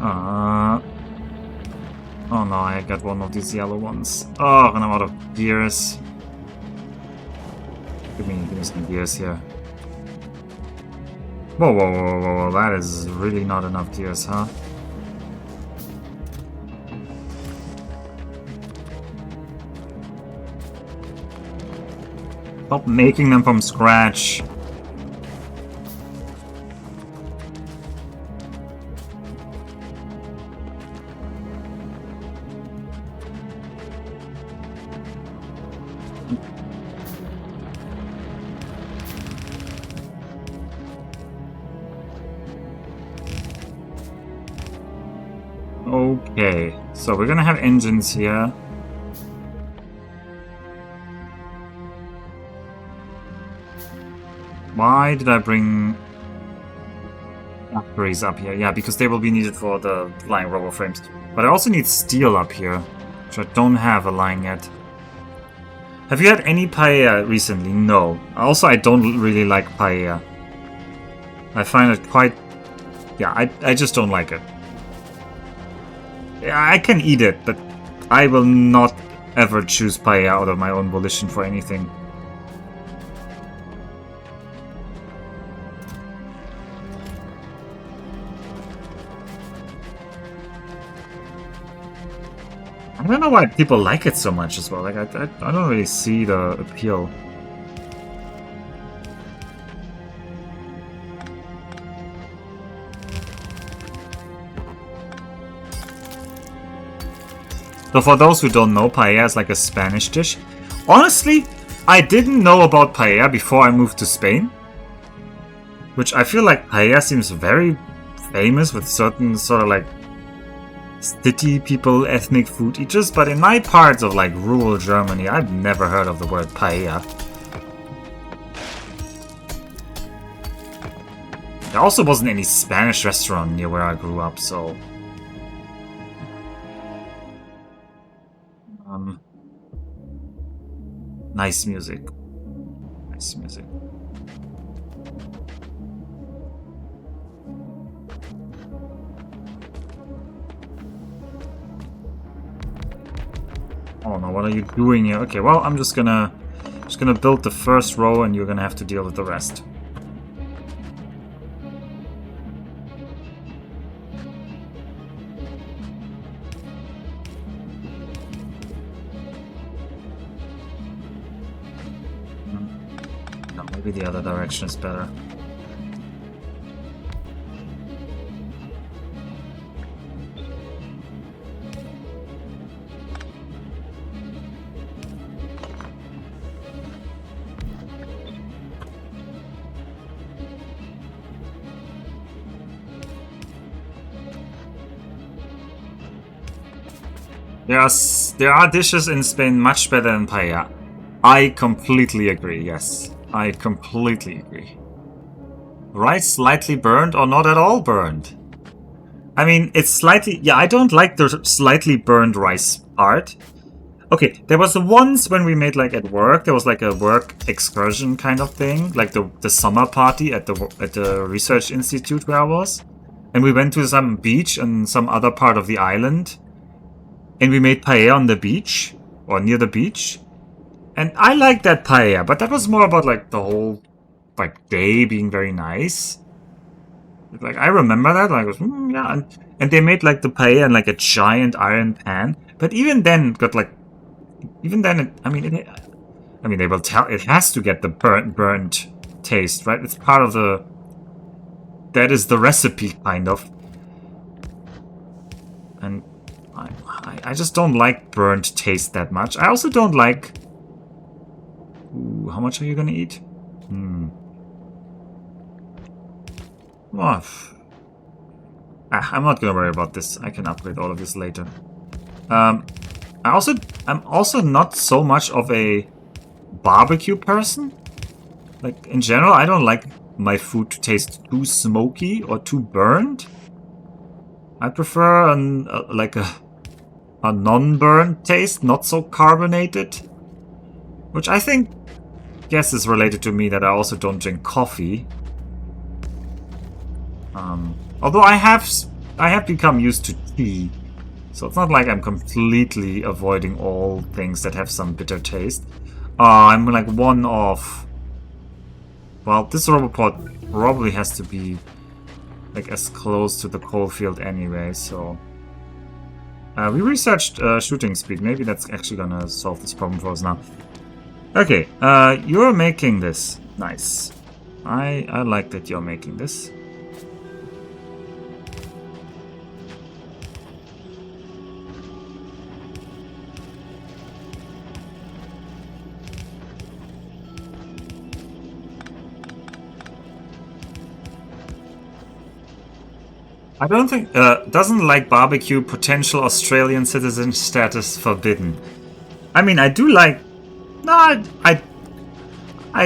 Oh no, I got one of these yellow ones. Oh, and I'm out of gears. Give me some gears here. Whoa, that is really not enough gears, huh? Stop making them from scratch. Okay, so we're gonna have engines here. Why did I bring factories up here? Yeah, because they will be needed for the flying robo frames. But I also need steel up here, which I don't have a line yet. Have you had any paella recently? No. Also, I don't really like paella. I find it quite... Yeah, I just don't like it. I can eat it, but I will not ever choose paella out of my own volition for anything. I don't know why people like it so much as well. Like I don't really see the appeal. So for those who don't know, paella is like a Spanish dish. Honestly, I didn't know about paella before I moved to Spain. Which I feel like paella seems very famous with certain sort of like city people, ethnic food eaters, but in my parts of like rural Germany, I've never heard of the word paella. There also wasn't any Spanish restaurant near where I grew up, so... Nice music. Nice music. Oh no, what are you doing here? Okay, well, I'm just gonna build the first row and you're gonna have to deal with the rest. No, maybe the other direction is better. There are dishes in Spain much better than paella. I completely agree, yes. I completely agree. Rice slightly burned or not at all burned? I mean, it's slightly... Yeah, I don't like the slightly burned rice part. Okay, there was once when we made, like, at work, there was, like, a work excursion kind of thing. Like, the summer party at the research institute where I was. And we went to some beach in some other part of the island. And we made paella on the beach, or near the beach. And I liked that paella, but that was more about like the whole like day being very nice. Like I remember that, like yeah, and they made like the paella in like a giant iron pan. But even then, got like, even then, I mean, they will tell it has to get the burnt taste, right? It's part of the. That is the recipe, kind of. And I just don't like burnt taste that much. I also don't like... Ooh, how much are you gonna eat? Oh. I'm not gonna worry about this. I can upgrade all of this later. I'm also not so much of a barbecue person. Like, in general, I don't like my food to taste too smoky or too burnt. I prefer like a non-burnt taste, not so carbonated. Which I think, guess is related to me that I also don't drink coffee. Although I have become used to tea, so it's not like I'm completely avoiding all things that have some bitter taste. I'm like one off. Well, this Roboport probably has to be like as close to the coal field anyway, so... we researched shooting speed. Maybe that's actually gonna solve this problem for us now. Okay, you're making this. Nice. I like that you're making this. I don't think... doesn't like barbecue, potential Australian citizen status forbidden. I mean, I do like... No, I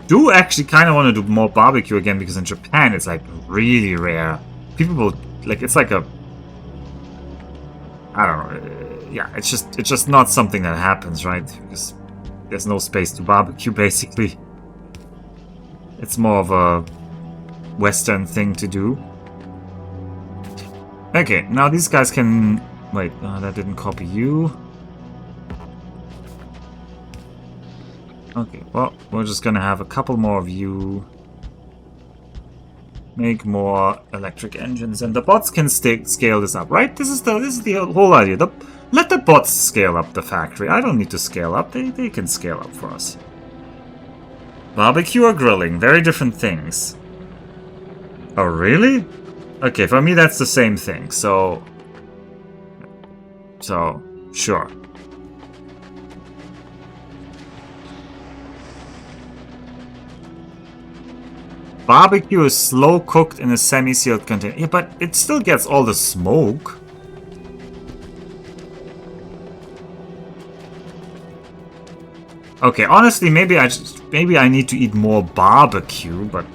do actually kind of want to do more barbecue again, because in Japan it's like really rare. People will... Like, it's like a... I don't know. Yeah, it's just not something that happens, right? Because there's no space to barbecue, basically. It's more of a Western thing to do. Okay, now these guys can... Wait, that didn't copy you. Okay, well, we're just gonna have a couple more of you. Make more electric engines, and the bots can scale this up, right? This is the whole idea. Let the bots scale up the factory. I don't need to scale up. They can scale up for us. Barbecue or grilling, very different things. Oh, really? Okay, for me that's the same thing, so sure. Barbecue is slow cooked in a semi-sealed container. Yeah, but it still gets all the smoke. Okay, honestly, maybe I need to eat more barbecue, but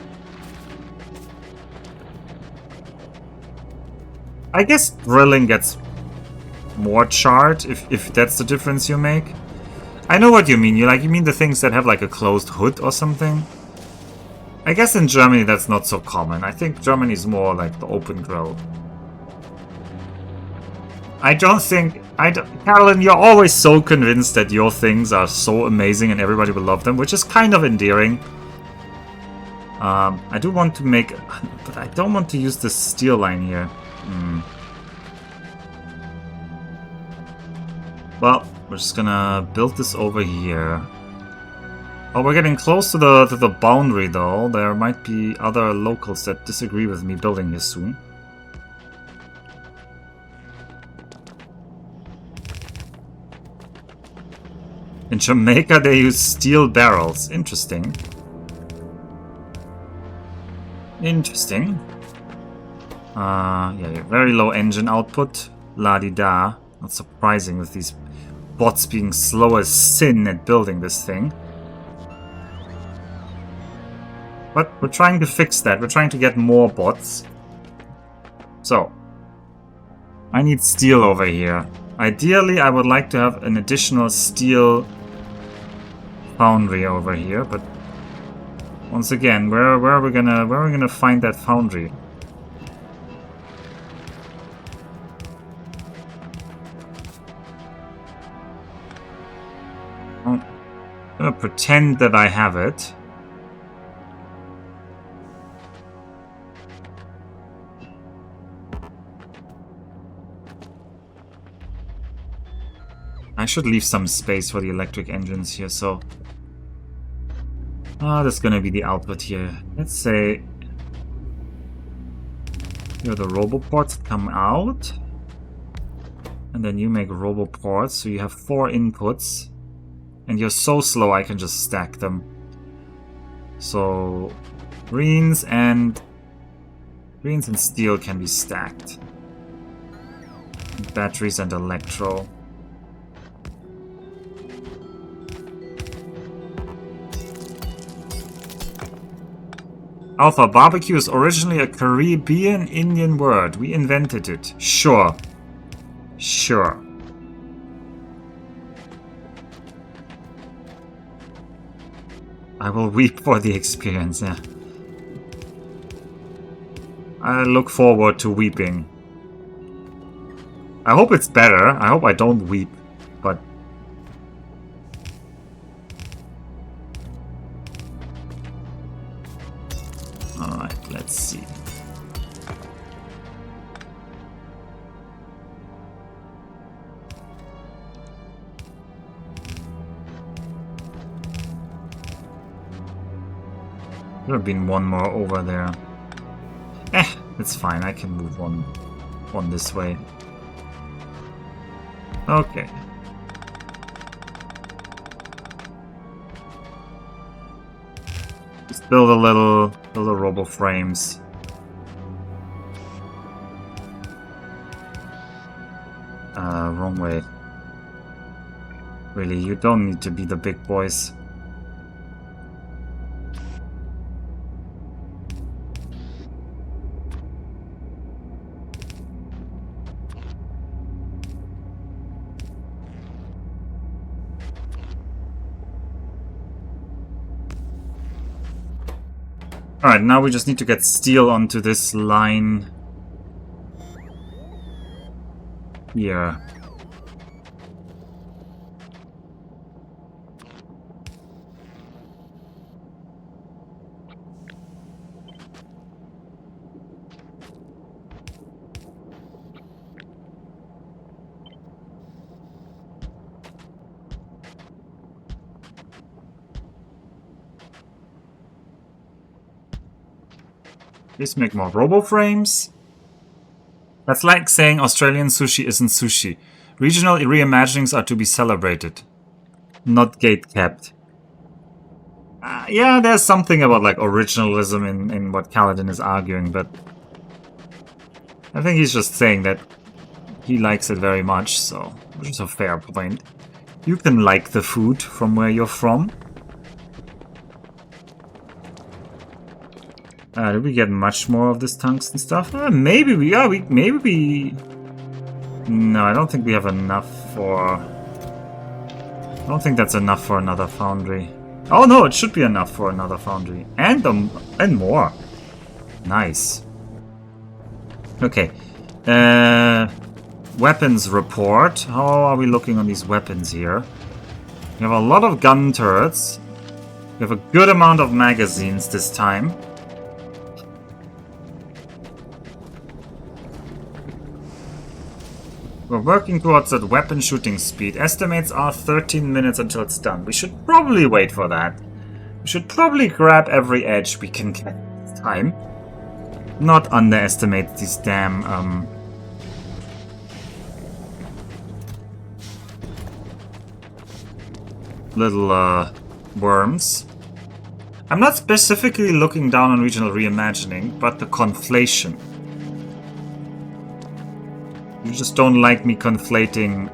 I guess grilling gets more charred if that's the difference you make. I know what you mean. You mean the things that have like a closed hood or something? I guess in Germany that's not so common. I think Germany is more like the open grill. I don't think... Carolyn, you're always so convinced that your things are so amazing and everybody will love them, which is kind of endearing. I do want to make... But I don't want to use this steel line here. Well, we're just gonna build this over here. Oh, we're getting close to the boundary, though. There might be other locals that disagree with me building this soon. In Jamaica, they use steel barrels. Interesting. Interesting. Yeah, very low engine output. La-di-da. Not surprising with these bots being slow as sin at building this thing. But we're trying to fix that. We're trying to get more bots. So, I need steel over here. Ideally, I would like to have an additional steel foundry over here, but once again, where are we gonna find that foundry? I'm gonna pretend that I have it. I should leave some space for the electric engines here, so... that's gonna be the output here. Let's say... Here are the Roboports that come out. And then you make Roboports, so you have 4 inputs. And you're so slow I can just stack them. So... Greens and steel can be stacked. Batteries and electro. Alpha, barbecue is originally a Caribbean Indian word. We invented it. Sure. Sure. I will weep for the experience, yeah. I look forward to weeping. I hope it's better. I hope I don't weep, but... Alright, let's see. There have been one more over there. It's fine. I can move one this way. Okay. Just build a little robo frames. Wrong way. Really, you don't need to be the big boys. Alright, now we just need to get steel onto this line here. Please make more robo frames. That's like saying Australian sushi isn't sushi. Regional reimaginings are to be celebrated, not gate-kept. Yeah, there's something about like originalism in what Kaladin is arguing, but I think he's just saying that he likes it very much, so which is a fair point. You can like the food from where you're from. Did we get much more of this tungsten stuff? Maybe we are. Maybe we. No, I don't think we have enough for. I don't think that's enough for another foundry. Oh no, it should be enough for another foundry and more. Nice. Okay. Weapons report. How are we looking on these weapons here? We have a lot of gun turrets. We have a good amount of magazines this time. We're working towards that weapon shooting speed. Estimates are 13 minutes until it's done. We should probably wait for that. We should probably grab every edge we can get this time. Not underestimate these damn, little, worms. I'm not specifically looking down on regional reimagining, but the conflation. You just don't like me conflating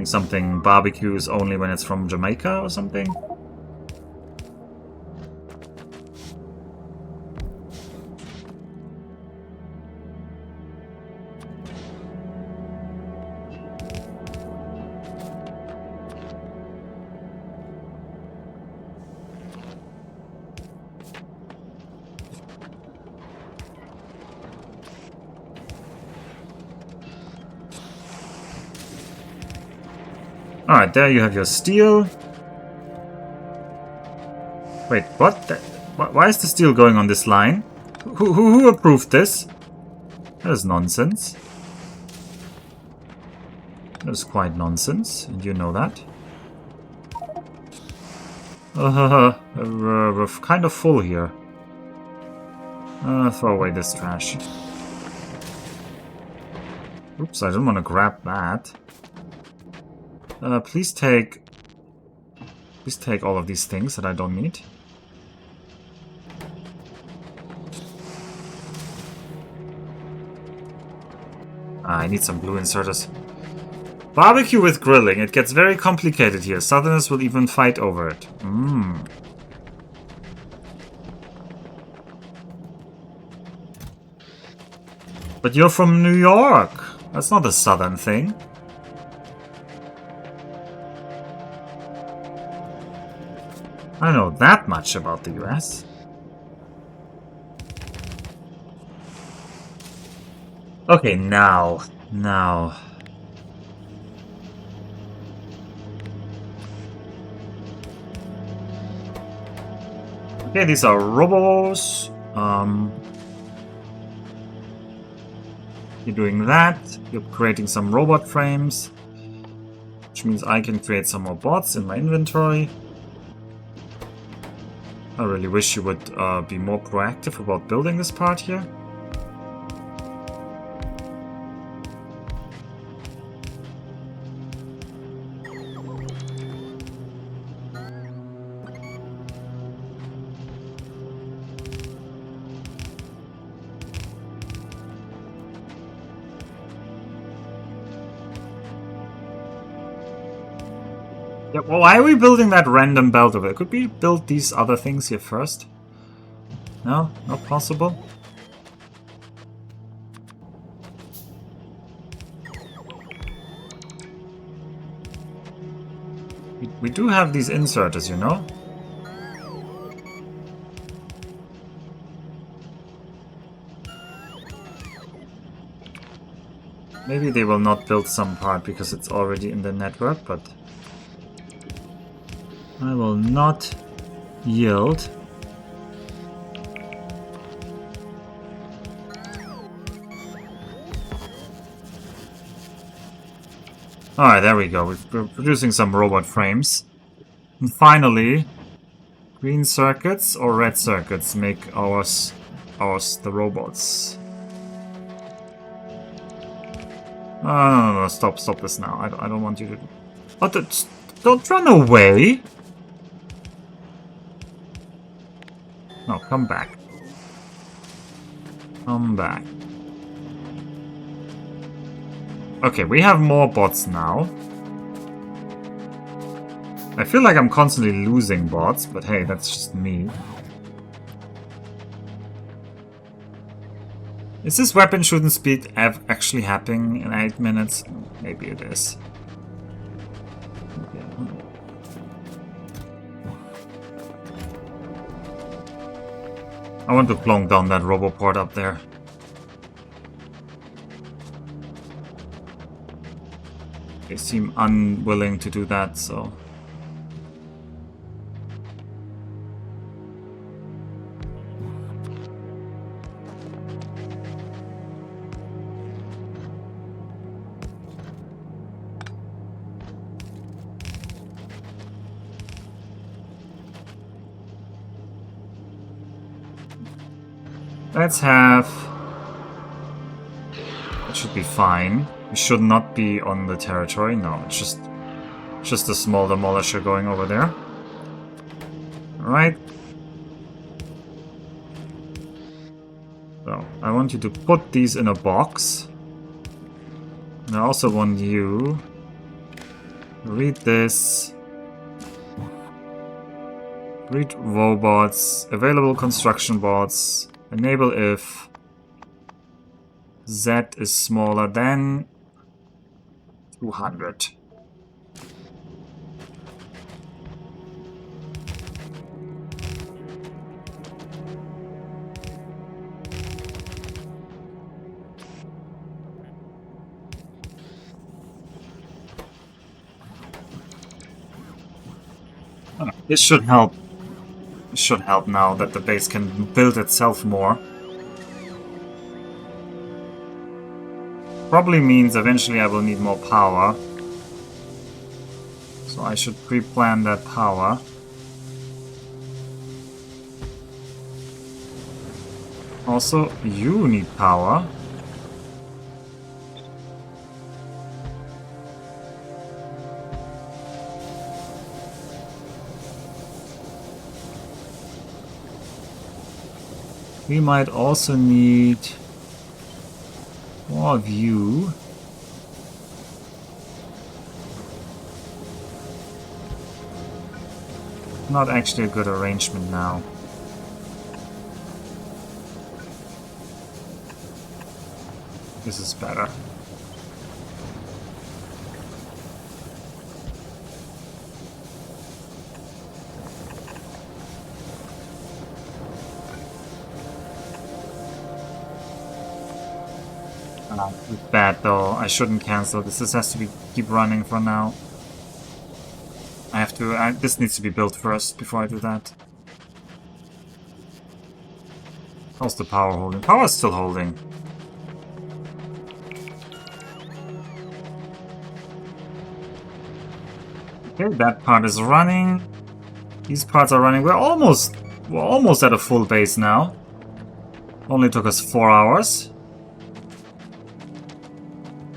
something barbecues only when it's from Jamaica or something? Alright, there you have your steel. Wait, what? Why is the steel going on this line? Who approved this? That is nonsense. That is quite nonsense, and you know that. We're kind of full here. Throw away this trash. Oops, I didn't want to grab that. Please take all of these things that I don't need. I need some blue inserters. Barbecue with grilling. It gets very complicated here. Southerners will even fight over it. But you're from New York. That's not a southern thing. I know that much about the US. Okay, now. Okay, these are robos. You're doing that. You're creating some robot frames. Which means I can create some more bots in my inventory. I really wish you would be more proactive about building this part here. Yeah, well, why are we building that random belt over there? Could we build these other things here first? No? Not possible? We do have these inserters, you know? Maybe they will not build some part because it's already in the network, but I will not yield. Alright, there we go. We're producing some robot frames. And finally, green circuits or red circuits make ours the robots. No, stop this now. I don't want you to... Oh, don't run away! No, come back. Come back. Okay, we have more bots now. I feel like I'm constantly losing bots, but hey, that's just me. Is this weapon shooting speed actually happening in 8 minutes? Maybe it is. I want to plonk down that Roboport up there. They seem unwilling to do that, so... Let's have... That should be fine. We should not be on the territory. No, it's just a small Demolisher going over there. Alright. So, I want you to put these in a box. And I also want you to read this. Read robots. Available construction bots. Enable if Z is smaller than 200. This should help. This should help now that the base can build itself more. Probably means eventually I will need more power. So I should pre-plan that power. Also, you need power. We might also need more of you. Not actually a good arrangement now. This is better. It's bad though. I shouldn't cancel this. This has to be keep running for now. I have to. This needs to be built first before I do that. How's the power holding? Power is still holding. Okay, that part is running. These parts are running. We're almost at a full base now. Only took us 4 hours.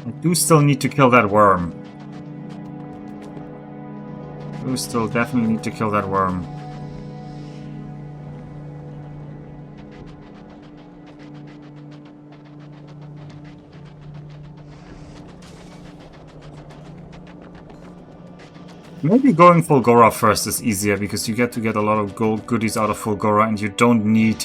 I do still need to kill that worm. Do still definitely need to kill that worm. Maybe going Fulgora first is easier because you get to get a lot of gold goodies out of Fulgora and you don't need...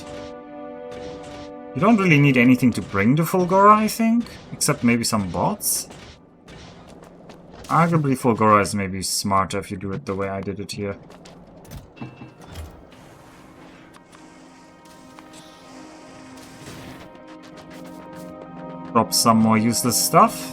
You don't really need anything to bring to Fulgora, I think. Except maybe some bots. Arguably Fulgora is maybe smarter if you do it the way I did it here. Drop some more useless stuff.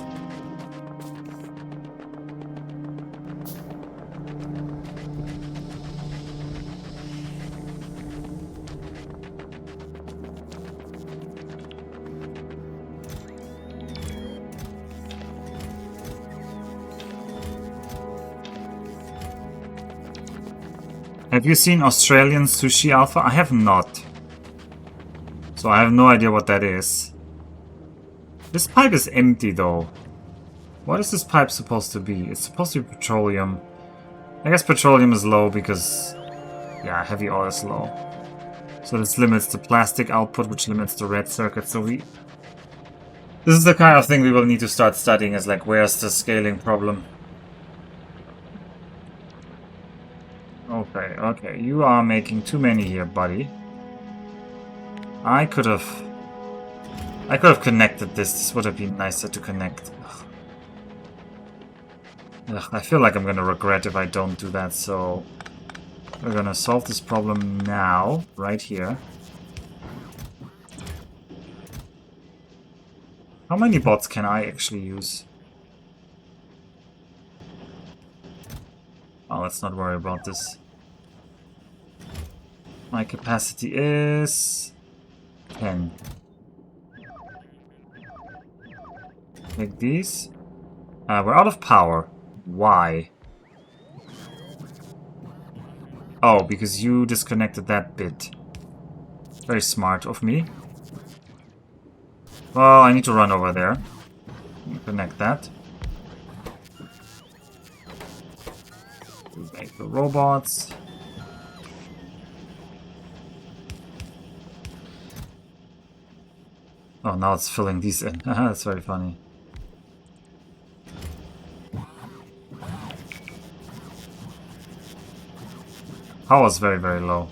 Have you seen Australian Sushi Alpha? I have not. So I have no idea what that is. This pipe is empty though. What is this pipe supposed to be? It's supposed to be petroleum. I guess petroleum is low because... yeah, heavy oil is low. So this limits the plastic output, which limits the red circuit. So we... This is the kind of thing we will need to start studying, is like, where's the scaling problem? Okay, okay, you are making too many here, buddy. I could have connected this. This would have been nicer to connect. Ugh, I feel like I'm gonna regret if I don't do that, so... We're gonna solve this problem now, right here. How many bots can I actually use? Oh, let's not worry about this. My capacity is... 10. Take these. We're out of power. Why? Oh, because you disconnected that bit. Very smart of me. Well, I need to run over there. Connect that. Make the robots. Oh, now it's filling these in. That's very funny. Power's very, very low.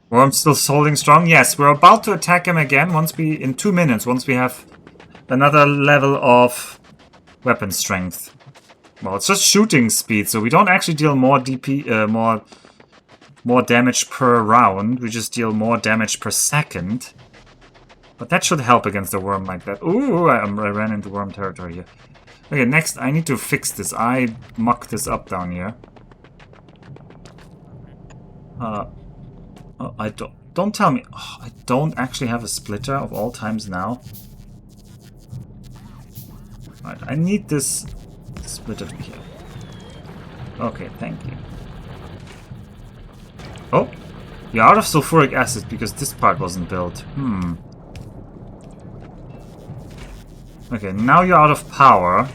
Worm's still holding strong. Yes, we're about to attack him again in 2 minutes, once we have another level of weapon strength. Well, it's just shooting speed, so we don't actually deal more DP, more damage per round. We just deal more damage per second. But that should help against a worm like that. Ooh, I ran into worm territory here. Okay, next I need to fix this. I mucked this up down here. Oh, don't tell me. Oh, I don't actually have a splitter of all times now. Right, I need this splitter to be here. Okay, thank you. Oh, you're out of sulfuric acid because this part wasn't built. Okay, now you're out of power,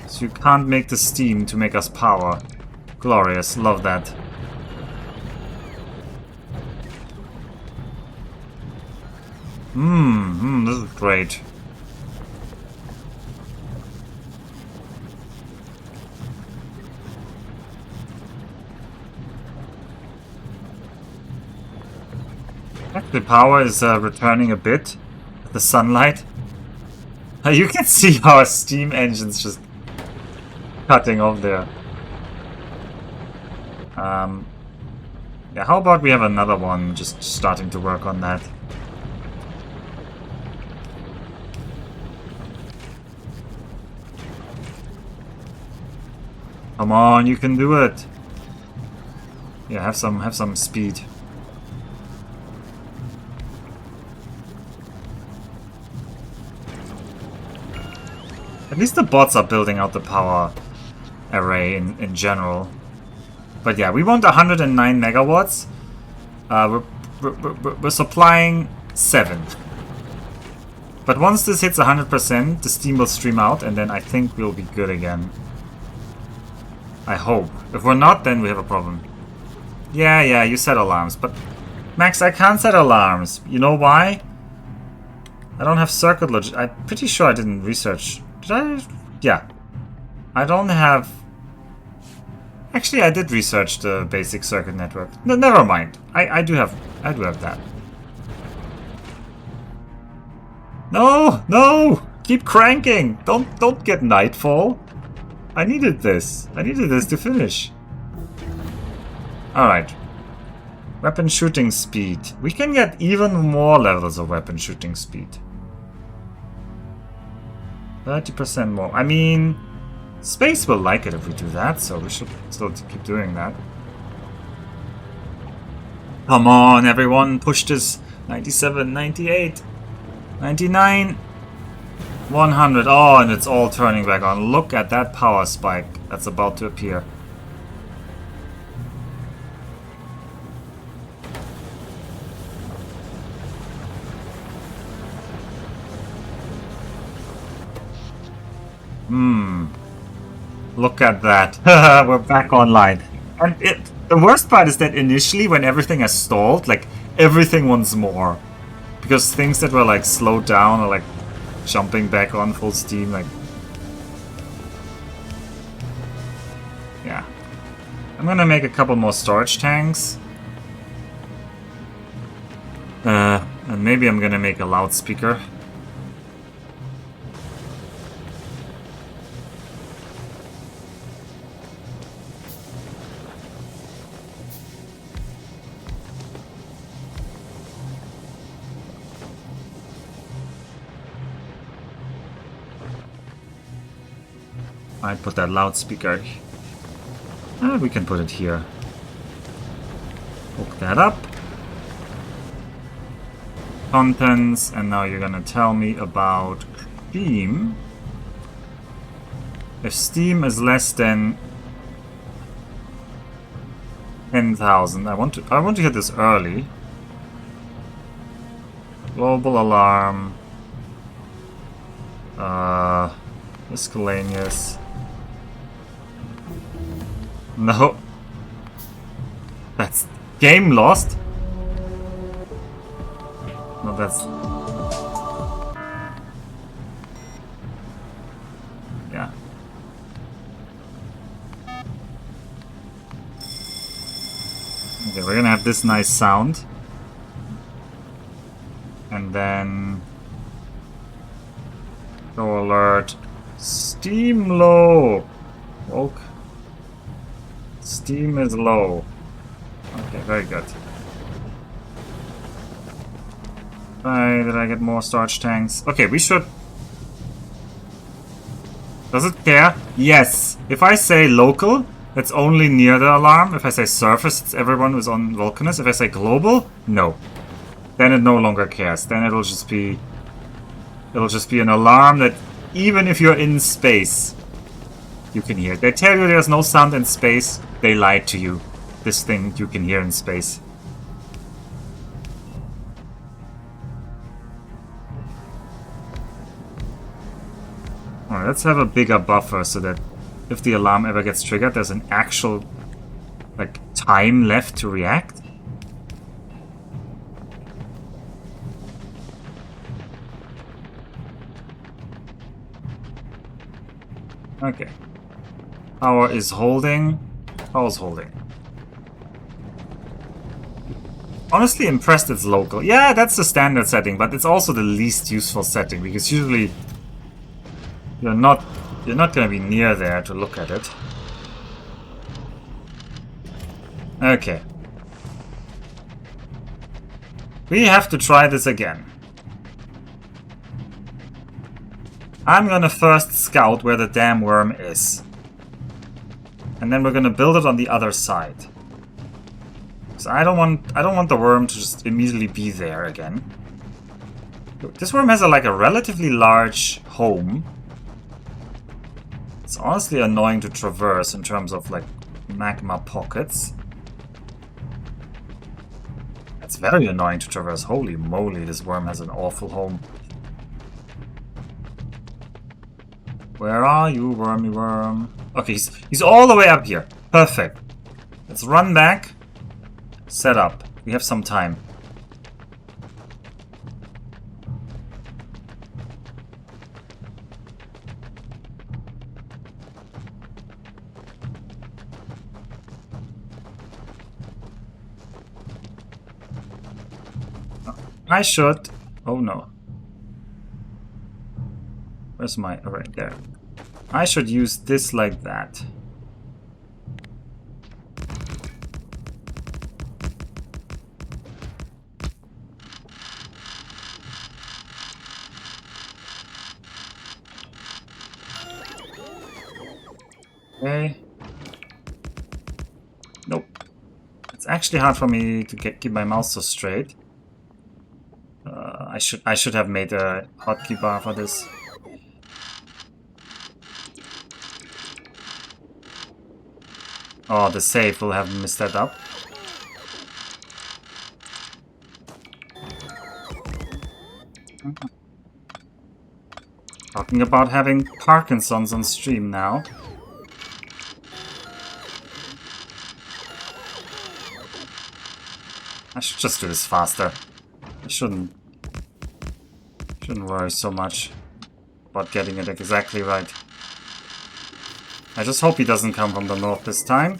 so you can't make the steam to make us power. Glorious, love that. This is great. The power is returning a bit. The sunlight. You can see our steam engines just cutting off there. Yeah, how about we have another one just starting to work on that? Come on, you can do it. Yeah, have some speed. At least the bots are building out the power array in general. But yeah, we want 109 megawatts. We're supplying 7. But once this hits 100%, the steam will stream out, and then I think we'll be good again. I hope. If we're not, then we have a problem. Yeah, you set alarms, but Max, I can't set alarms. You know why? I don't have circuit logic. I'm pretty sure I didn't research. Did I? Yeah. I don't have... Actually, I did research the basic circuit network. No, never mind. I do have that. No! Keep cranking! Don't get nightfall. I needed this. I needed this to finish. Alright. Weapon shooting speed. We can get even more levels of weapon shooting speed. 30% more. I mean, space will like it if we do that, so we should still keep doing that. Come on, everyone. Push this. 97, 98, 99, 100. Oh, and it's all turning back on. Look at that power spike that's about to appear. Look at that. We're back online. And the worst part is that initially, when everything has stalled, like, everything wants more. Because things that were, like, slowed down are, like, jumping back on full steam, like... Yeah. I'm gonna make a couple more storage tanks. And maybe I'm gonna make a loudspeaker. I'd put that loudspeaker. We can put it here. Hook that up. Contents, and now you're gonna tell me about steam. If steam is less than 10,000, I want to hit this early. Global alarm. Miscellaneous. No. That's game lost. No, that's... Yeah. Okay, we're gonna have this nice sound. And then... Go alert. Steam low. Woke. Steam is low. Okay, very good. Did I get more storage tanks? Okay, we should... Does it care? Yes. If I say local, it's only near the alarm. If I say surface, it's everyone who's on Vulcanus. If I say global, no. Then it no longer cares. Then it'll just be... It'll just be an alarm that even if you're in space, you can hear. They tell you there's no sound in space. They lied to you. This thing you can hear in space. Alright, let's have a bigger buffer so that if the alarm ever gets triggered, there's an actual, like, time left to react. Okay. Power is holding. Power's holding. Honestly impressed it's local. Yeah, that's the standard setting, but it's also the least useful setting because usually you're not gonna be near there to look at it. Okay. We have to try this again. I'm gonna first scout where the damn worm is. And then we're gonna build it on the other side. So I don't want the worm to just immediately be there again. This worm has like a relatively large home. It's honestly annoying to traverse in terms of like magma pockets. It's very annoying to traverse. Holy moly, this worm has an awful home. Where are you, wormy worm? Okay, he's all the way up here. Perfect. Let's run back. Set up. We have some time. I should... Oh no. Where's my... Oh, right there. I should use this like that. Okay. Nope. It's actually hard for me to keep my mouse so straight. I should have made a hotkey bar for this. Oh, the save will have messed that up. Talking about having Parkinson's on stream now. I should just do this faster. I shouldn't worry so much about getting it exactly right. I just hope he doesn't come from the north this time.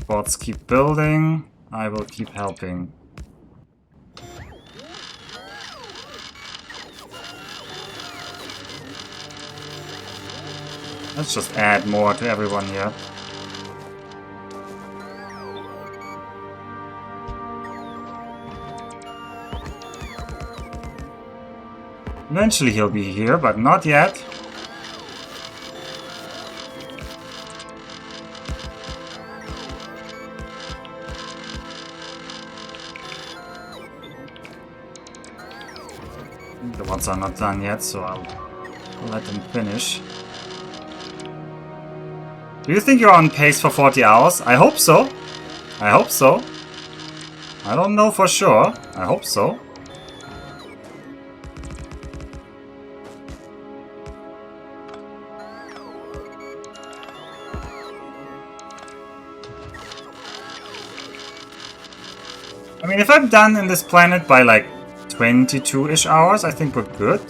Bots keep building. I will keep helping. Let's just add more to everyone here. Eventually he'll be here, but not yet. The ones are not done yet, so I'll let them finish. Do you think you're on pace for 40 hours? I hope so. I hope so. I don't know for sure. I hope so. I mean, if I'm done in this planet by like 22-ish hours, I think we're good.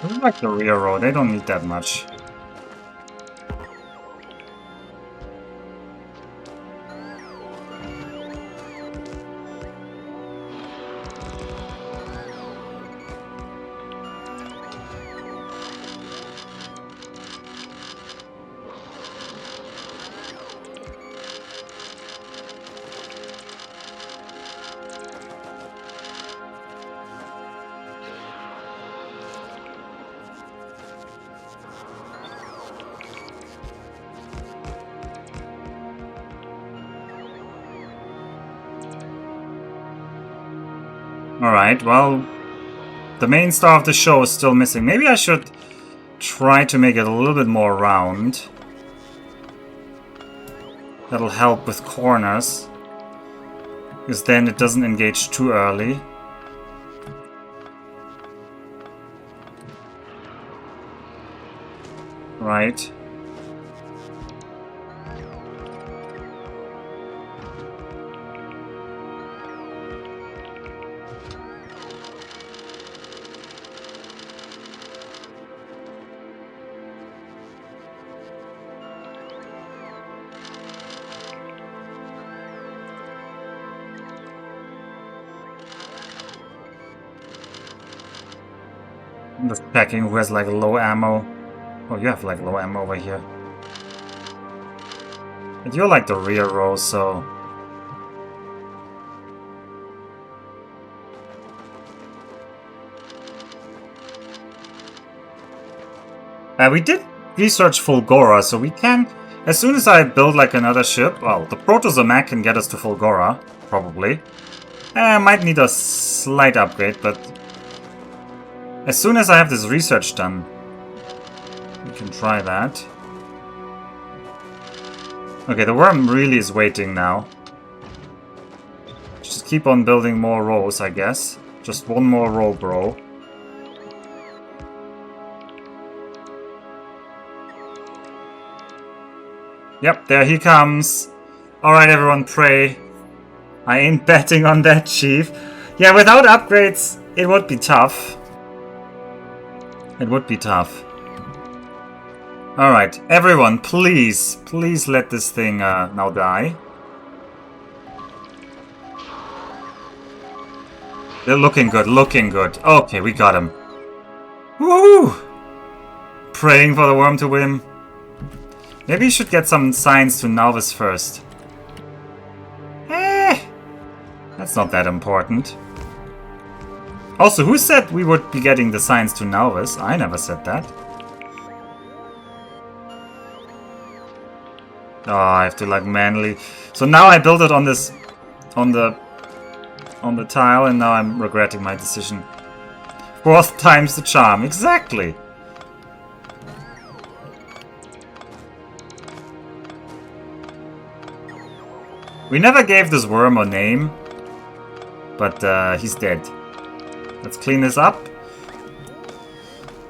I like the rear road, they don't need that much. Alright, well, the main star of the show is still missing. Maybe I should try to make it a little bit more round. That'll help with corners. Because then it doesn't engage too early. Right. I'm just checking who has like low ammo. Oh, you have like low ammo over here. But you're like the rear row, so... we did research Fulgora, so we can... As soon as I build like another ship... Well, the Protozomac can get us to Fulgora, probably. Might need a slight upgrade, but... As soon as I have this research done, we can try that. Okay, the worm really is waiting now. Just keep on building more rows, I guess. Just one more row, bro. Yep, there he comes. Alright, everyone, pray. I ain't betting on that, Chief. Yeah, without upgrades, it would be tough. It would be tough. Alright, everyone, please, please let this thing now die. They're looking good, looking good. Okay, we got him. Woo! Praying for the worm to win. Maybe you should get some signs to Nauvis first. That's not that important. Also, who said we would be getting the signs to Nauvis? I never said that. Oh, I have to like manually... So now I built it on this... On the tile, and now I'm regretting my decision. 4th time's the charm, exactly! We never gave this worm a name, but he's dead. Let's clean this up.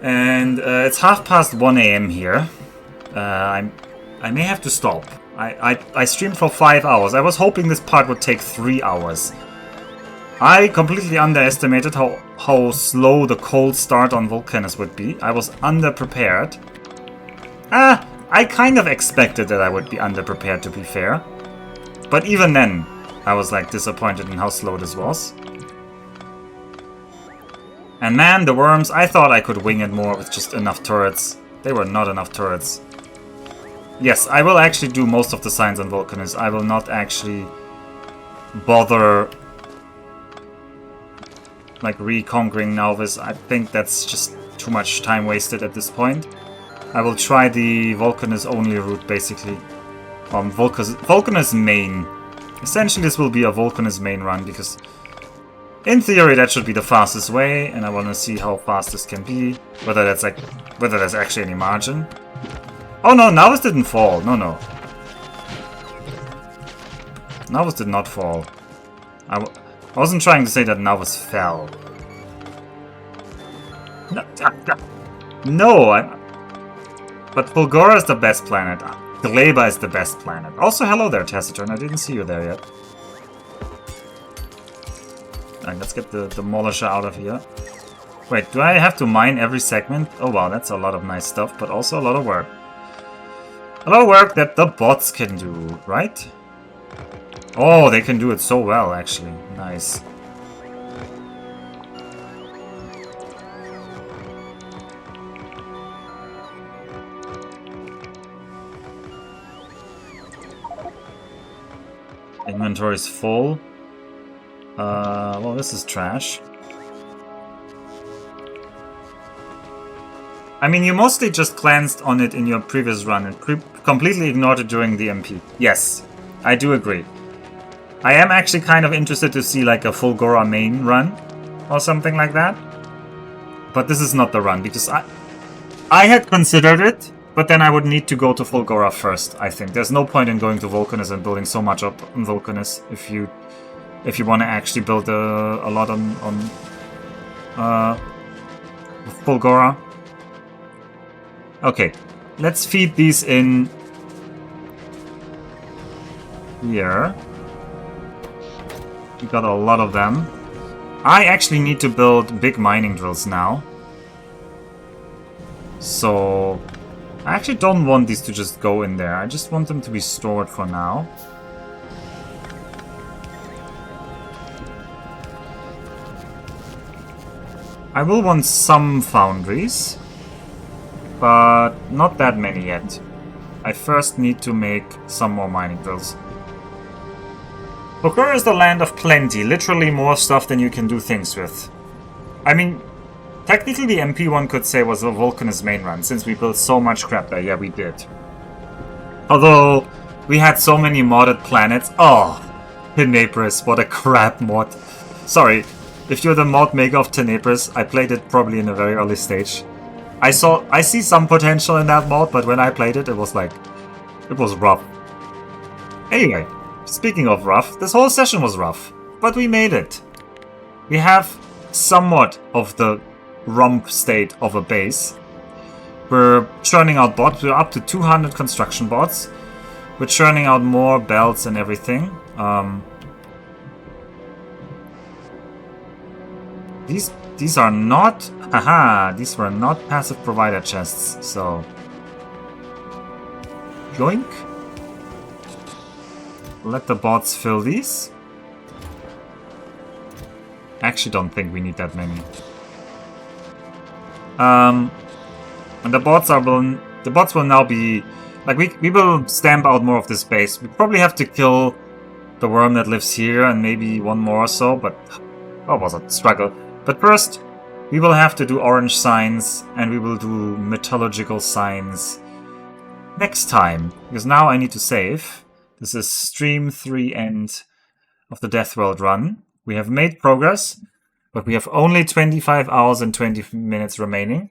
And it's 1:30 AM here. I may have to stop. I streamed for 5 hours. I was hoping this part would take 3 hours. I completely underestimated how slow the cold start on Vulcanus would be. I was underprepared. I kind of expected that I would be underprepared, to be fair. But even then, I was like disappointed in how slow this was. And man, the worms, I thought I could wing it more with just enough turrets. They were not enough turrets. Yes, I will actually do most of the signs on Vulcanus. I will not actually bother like reconquering Nauvis. I think that's just too much time wasted at this point. I will try the Vulcanus only route basically. Vulcanus main. Essentially this will be a Vulcanus main run because in theory that should be the fastest way, and I want to see how fast this can be. Whether there's actually any margin. Oh no, Nauvis didn't fall. No. Nauvis did not fall. I wasn't trying to say that Nauvis fell. No, but Fulgora is the best planet. Gleba is the best planet. Also, hello there, Taciturn. I didn't see you there yet. Alright, let's get the Demolisher out of here. Wait, do I have to mine every segment? Oh wow, that's a lot of nice stuff, but also a lot of work. A lot of work that the bots can do, right? Oh, they can do it so well, actually. Nice. Inventory's full. Well, this is trash. I mean, you mostly just cleansed on it in your previous run and completely ignored it during the MP. Yes, I do agree. I am actually kind of interested to see like a Fulgora main run or something like that. But this is not the run because I had considered it, but then I would need to go to Fulgora first, I think. There's no point in going to Vulcanus and building so much up on Vulcanus if you want to actually build a lot on Fulgora. Okay, let's feed these in here. We got a lot of them. I actually need to build big mining drills now. So I actually don't want these to just go in there. I just want them to be stored for now. I will want some foundries, but not that many yet. I first need to make some more mining drills. Fulgora is the land of plenty, literally more stuff than you can do things with. I mean, technically the MP1 could say was a Vulcanus main run, since we built so much crap there. Yeah, we did. Although, we had so many modded planets. Oh, Tenebris, what a crap mod. Sorry, if you're the mod maker of Tenebris, I played it probably in a very early stage. I see some potential in that mod, but when I played it, it was like, it was rough. Anyway, speaking of rough, this whole session was rough, but we made it. We have somewhat of the rump state of a base. We're churning out bots, we're up to 200 construction bots. We're churning out more belts and everything. These are not... Haha, these were not passive provider chests, so... Yoink. Let the bots fill these. Actually don't think we need that many. And the bots will now be... Like, we will stamp out more of this base. We probably have to kill the worm that lives here and maybe one more or so, but... Oh, was a struggle. But first, we will have to do orange signs, and we will do metallurgical signs next time. Because now I need to save. This is stream 3 end of the Death World run. We have made progress, but we have only 25 hours and 20 minutes remaining.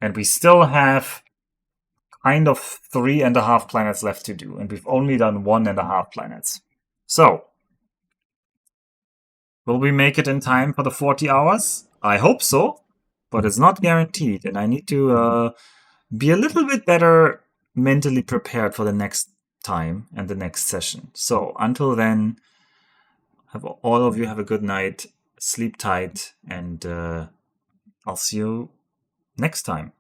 And we still have kind of 3.5 planets left to do. And we've only done 1.5 planets. So, will we make it in time for the 40 hours? I hope so, but it's not guaranteed. And I need to be a little bit better mentally prepared for the next time and the next session. So, until then, all of you have a good night, sleep tight, and I'll see you next time.